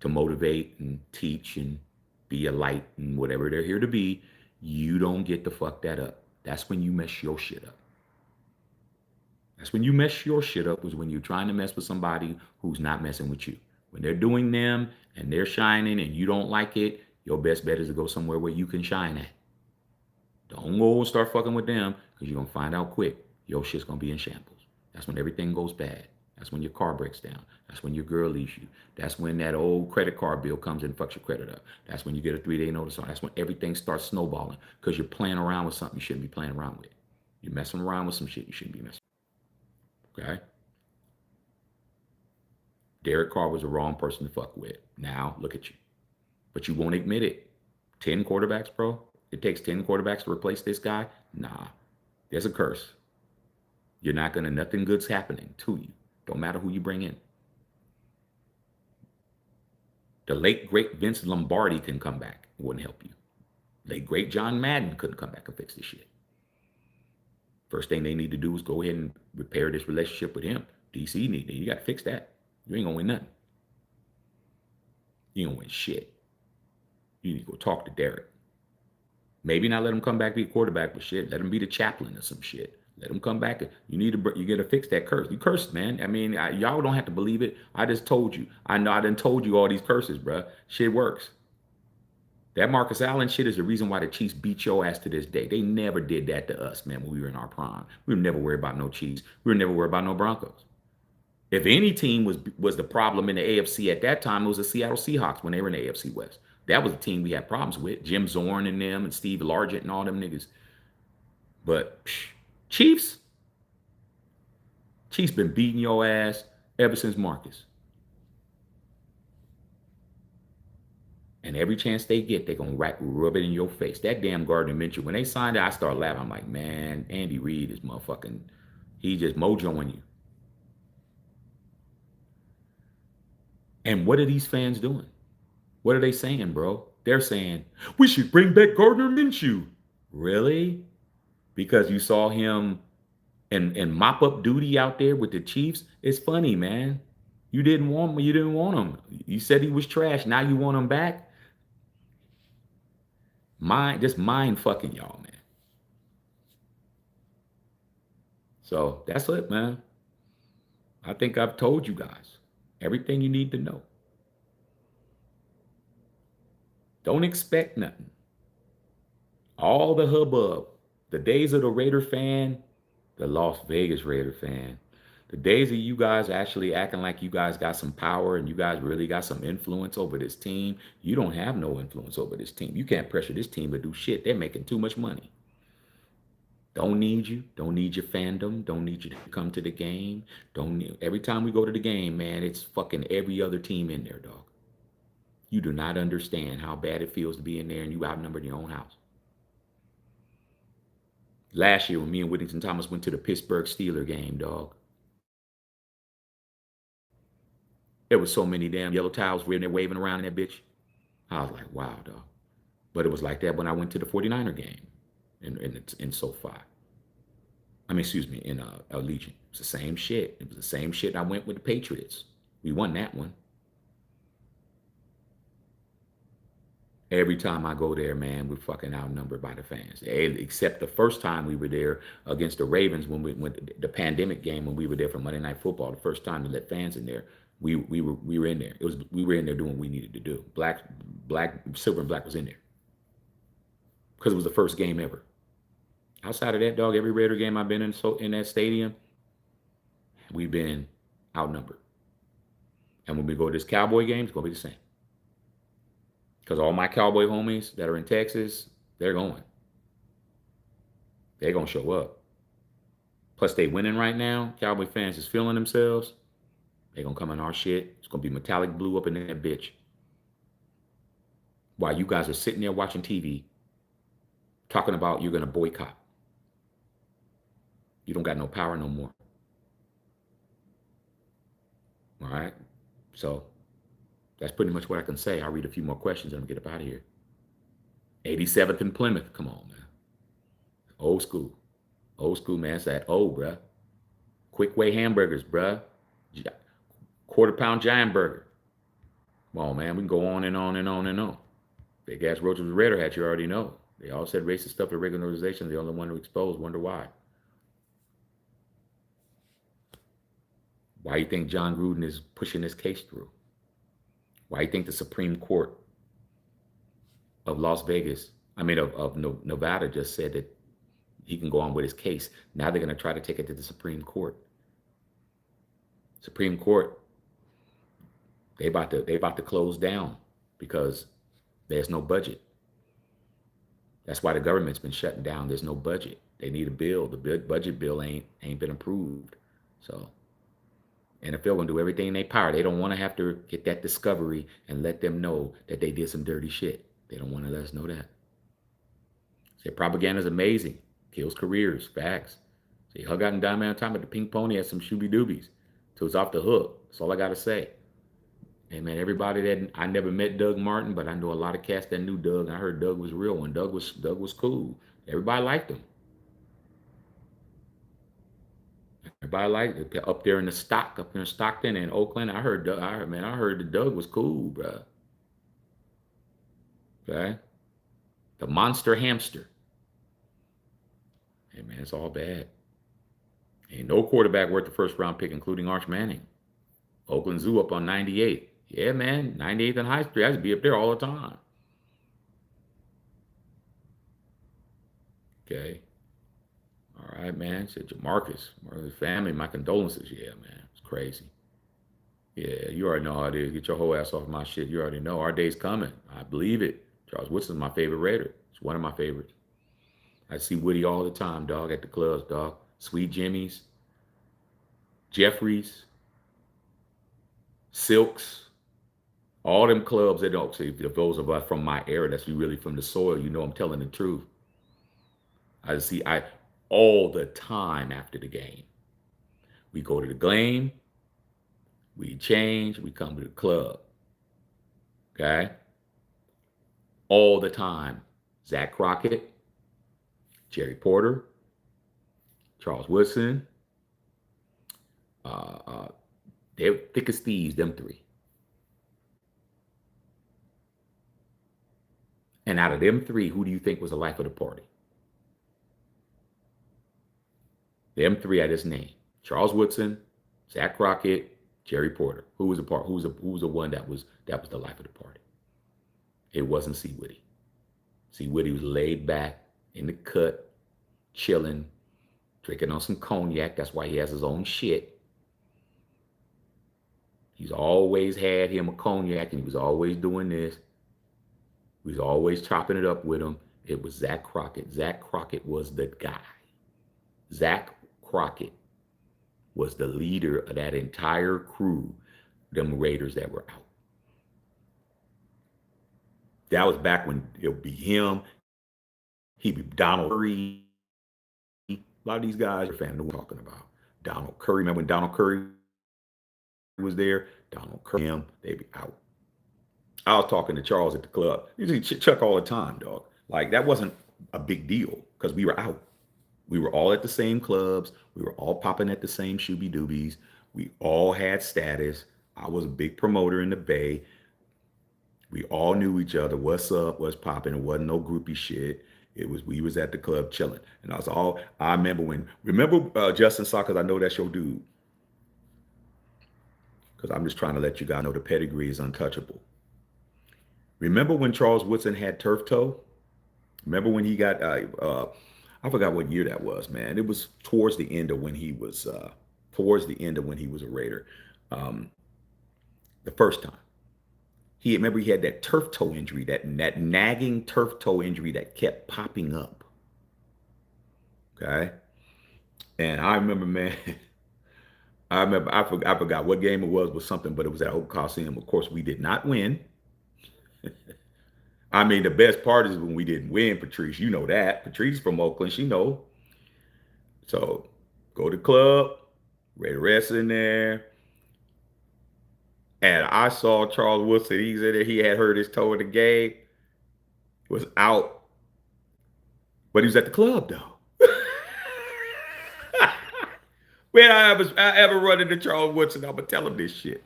S1: to motivate and teach and be a light and whatever they're here to be. You don't get to fuck that up. That's when you mess your shit up. That's when you mess your shit up, is when you're trying to mess with somebody who's not messing with you. When they're doing them and they're shining and you don't like it, your best bet is to go somewhere where you can shine at. Don't go and start fucking with them, because you're going to find out quick. Your shit's going to be in shambles. That's when everything goes bad. That's when your car breaks down. That's when your girl leaves you. That's when that old credit card bill comes and fucks your credit up. That's when you get a 3-day notice on. That's when everything starts snowballing, because you're playing around with something you shouldn't be playing around with. You're messing around with some shit you shouldn't be messing with. Okay? Derek Carr was the wrong person to fuck with. Now, look at you. But you won't admit it. 10 quarterbacks, bro? It takes 10 quarterbacks to replace this guy? Nah. There's a curse. You're not going to, nothing good's happening to you. Don't matter who you bring in. The late, great Vince Lombardi can come back. It wouldn't help you. Late, great John Madden couldn't come back and fix this shit. First thing they need to do is go ahead and repair this relationship with him. DC need, you got to fix that. You ain't going to win nothing. You ain't going to win shit. You need to go talk to Derek. Maybe not let him come back be a quarterback, but shit, let him be the chaplain or some shit. Let him come back. You got to fix that curse. You cursed, man. I mean, y'all don't have to believe it. I just told you. I know I done told you all these curses, bro. Shit works. That Marcus Allen shit is the reason why the Chiefs beat your ass to this day. They never did that to us, man, when we were in our prime. We were never worried about no Chiefs. We were never worried about no Broncos. If any team was the problem in the AFC at that time, it was the Seattle Seahawks when they were in the AFC West. That was the team we had problems with. Jim Zorn and them and Steve Largent and all them niggas. But Chiefs been beating your ass ever since Marcus. And every chance they get, they're going to rub it in your face. That damn Gardner Minshew, when they signed it, I started laughing. I'm like, man, Andy Reid is motherfucking, he just mojoing you. And what are these fans doing? What are they saying, bro? They're saying, we should bring back Gardner Minshew. Really? Because you saw him in mop-up duty out there with the Chiefs? It's funny, man. You didn't want him. You said he was trash. Now you want him back? Just mind fucking y'all, man. So that's it, man. I think I've told you guys everything you need to know. Don't expect nothing. All the hubbub, the days of the Raider fan, the Las Vegas Raider fan, the days of you guys actually acting like you guys got some power and you guys really got some influence over this team, you don't have no influence over this team. You can't pressure this team to do shit. They're making too much money. Don't need you. Don't need your fandom. Don't need you to come to the game. Don't need, every time we go to the game, man, it's fucking every other team in there, dog. You do not understand how bad it feels to be in there and you outnumbered in your own house. Last year when me and Whittington Thomas went to the Pittsburgh Steeler game, dog, there was so many damn yellow towels in there waving around in that bitch. I was like, wow, dog. But it was like that when I went to the 49er game in SoFi. I mean, excuse me, in Allegiant. It's the same shit. It was the same shit I went with the Patriots. We won that one. Every time I go there, man, we're fucking outnumbered by the fans. Except the first time we were there against the Ravens when we went the pandemic game when we were there for Monday Night Football. The first time to let fans in there, we were in there. We were in there doing what we needed to do. Silver and black was in there because it was the first game ever. Outside of that, dog, every Raider game I've been in in that stadium, we've been outnumbered. And when we go to this Cowboy game, it's gonna be the same. Because all my Cowboy homies that are in Texas, they're going. They're gonna show up. Plus, they winning right now. Cowboy fans is feeling themselves. They're gonna come in our shit. It's gonna be metallic blue up in that bitch. While you guys are sitting there watching TV, talking about you're gonna boycott. You don't got no power no more. All right. So that's pretty much what I can say. I'll read a few more questions and I'll get up out of here. 87th in Plymouth. Come on, man. Old school. Old school, man. It's that old, bruh. Quick way hamburgers, bruh. Quarter pound giant burger. Come on, man. We can go on and on and on and on. Big ass roaches with Raider hat, you already know. They all said racist stuff to regular organizations. The only one to expose. Wonder why. Why you think John Gruden is pushing this case through? Why you think the Supreme Court of Las Vegas, of Nevada, just said that he can go on with his case? Now they're going to try to take it to the Supreme Court. Supreme Court, they about to close down because there's no budget. That's why the government's been shutting down. There's no budget. They need a bill. The budget bill ain't been approved. So NFL gonna do everything in their power. They don't want to have to get that discovery and let them know that they did some dirty shit. They don't want to let us know that. Say propaganda is amazing. Kills careers. Facts. See, Hug out and Diamond on time at the Pink Pony had some shooby doobies. So it's off the hook. That's all I gotta say. Hey man, everybody that I never met Doug Martin, but I know a lot of cats that knew Doug. I heard Doug was real one. Doug was cool. Everybody liked him. Everybody liked it. Up there in Stockton and Oakland. I heard that Doug was cool, bro. Okay, the monster hamster. Hey man, it's all bad. Ain't no quarterback worth the first round pick, including Arch Manning. Oakland Zoo up on 98. Yeah, man, 98th and High Street. I used to be up there all the time. Okay. All right, man. Said Jamarcus, family, my condolences. Yeah, man. It's crazy. Yeah, you already know how it is. Get your whole ass off my shit. You already know. Our day's coming. I believe it. Charles Woodson's my favorite Raider. It's one of my favorites. I see Woody all the time, dog, at the clubs, dog. Sweet Jimmy's, Jeffries, Silks, all them clubs that don't see. If those of us from my era, that's really from the soil, you know I'm telling the truth. I all the time after the game. We go to the game, we change, we come to the club. Okay? All the time. Zach Crockett, Jerry Porter, Charles Woodson, they're thick as thieves, them three. And out of them three, who do you think was the life of the party? Them three I just named: Charles Woodson, Zach Crockett, Jerry Porter. Who was the part? Who was the one that was the life of the party? It wasn't C. Whitty. C. Whitty was laid back in the cut, chilling, drinking on some cognac. That's why he has his own shit. He's always had him a cognac, and he was always doing this. He was always chopping it up with him. It was Zach Crockett. Zach Crockett was the guy. Zach Crockett was the leader of that entire crew, them Raiders that were out. That was back when it would be him. He'd be Donald Curry. A lot of these guys are fans know what I'm talking about. Donald Curry. Remember when Donald Curry was there? Donald Curry, him, they'd be out. I was talking to Charles at the club. Usually Chuck all the time, dog. Like, that wasn't a big deal because we were out. We were all at the same clubs. We were all popping at the same shooby doobies. We all had status. I was a big promoter in the Bay. We all knew each other. What's up? What's popping? It wasn't no groupie shit. It was we was at the club chilling. And I was all I remember Justin Saw, because I know that's your dude. Because I'm just trying to let you guys know the pedigree is untouchable. Remember when Charles Woodson had turf toe? Remember when he got I forgot what year that was, man. It was towards the end of when he was a Raider. The first time. Remember he had that turf toe injury, that nagging turf toe injury that kept popping up. Okay. And I remember, man, I forgot what game it was something, but it was at Oak Coliseum. Of course, we did not win. I mean, the best part is when we didn't win, Patrice. You know that. Patrice from Oakland, she know. So go to the club, Raider Rest in there. And I saw Charles Woodson. He's in there. He had hurt his toe in the game. Was out. But he was at the club, though. When I ever run into Charles Woodson, I'm going to tell him this shit.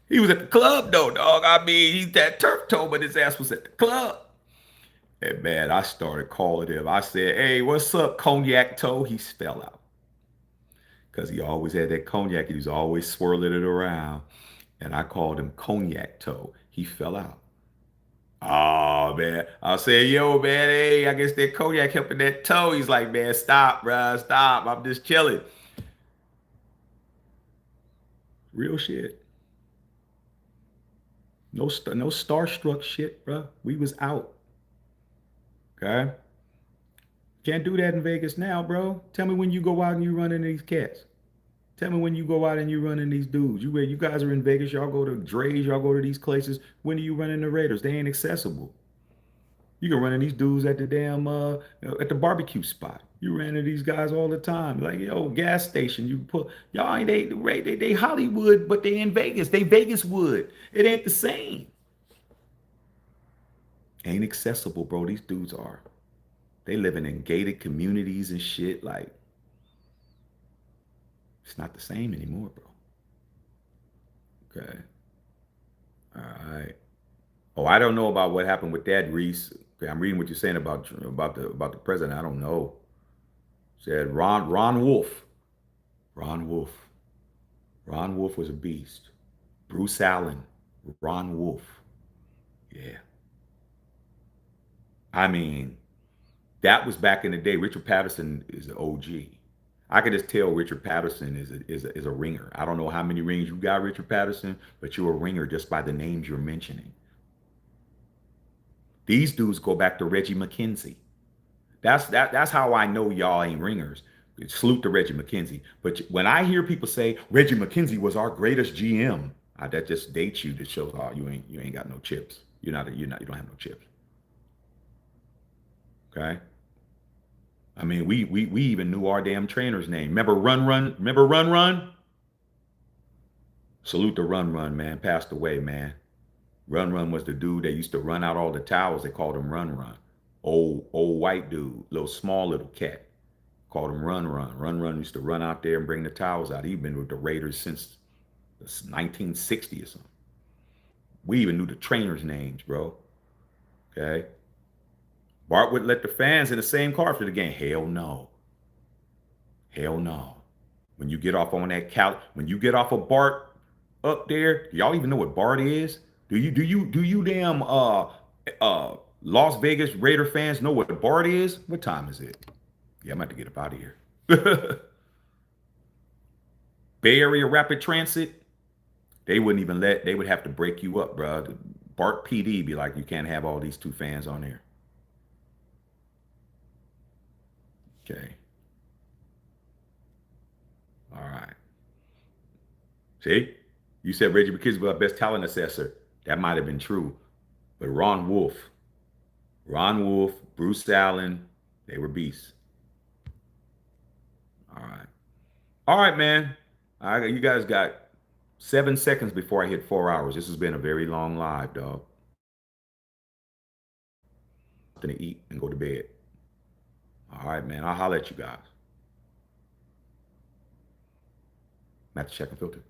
S1: He was at the club, though, dog. I mean, he's that turf toe, but his ass was at the club. And, man, I started calling him. I said, hey, what's up, cognac toe? He fell out. Because he always had that cognac. He was always swirling it around. And I called him cognac toe. He fell out. Oh, man. I said, yo, man, hey, I guess that cognac helping that toe. He's like, man, stop, bro, stop. I'm just chilling. Real shit. No starstruck shit, bro. We was out. Okay? Can't do that in Vegas now, bro. Tell me when you go out and you run into these cats. Tell me when you go out and you run into these dudes. You guys are in Vegas. Y'all go to Dre's. Y'all go to these places. When do you run into Raiders? They ain't accessible. You can run into these dudes at the damn at the barbecue spot. You ran into these guys all the time. Like, yo, gas station. You put y'all ain't they Hollywood, but they in Vegas. They Vegas wood. It ain't the same. Ain't accessible, bro. These dudes are. They living in gated communities and shit. Like, it's not the same anymore, bro. Okay. All right. Oh, I don't know about what happened with that, Reese. Okay, I'm reading what you're saying about the president. I don't know. Said Ron Wolf. Ron Wolf. Ron Wolf was a beast. Bruce Allen. Ron Wolf. Yeah. I mean, that was back in the day. Richard Patterson is the OG. I could just tell Richard Patterson is a ringer. I don't know how many rings you got, Richard Patterson, but you're a ringer just by the names you're mentioning. These dudes go back to Reggie McKenzie. That's how I know y'all ain't ringers. Salute to Reggie McKenzie. But when I hear people say Reggie McKenzie was our greatest GM, that just dates you. That shows you ain't got no chips. You don't have no chips. Okay. I mean, we even knew our damn trainer's name. Remember Run Run? Remember Run Run? Salute to Run Run, man. Passed away, man. Run Run was the dude that used to run out all the towels. They called him Run Run. Old white dude, small little cat. Called him Run Run. Run Run used to run out there and bring the towels out. He's been with the Raiders since 1960 or something. We even knew the trainers' names, bro. Okay. Bart would let the fans in the same car after the game. Hell no. Hell no. When you get off on that when you get off of Bart up there, do y'all even know what Bart is? Do you damn Las Vegas Raider fans know what Bart is? What time is it? Yeah, I'm about to get up out of here. Bay Area Rapid Transit, they wouldn't even they would have to break you up, bro. Bart PD be like, you can't have all these two fans on there. Okay. All right. See? You said Reggie McKenzie was our best talent assessor. That might have been true. But Ron Wolf, Bruce Allen, they were beasts. All right. All right, man. You guys got 7 seconds before I hit 4 hours. This has been a very long live, dog. Something to eat and go to bed. All right, man. I'll holler at you guys. I'm at the check and filter.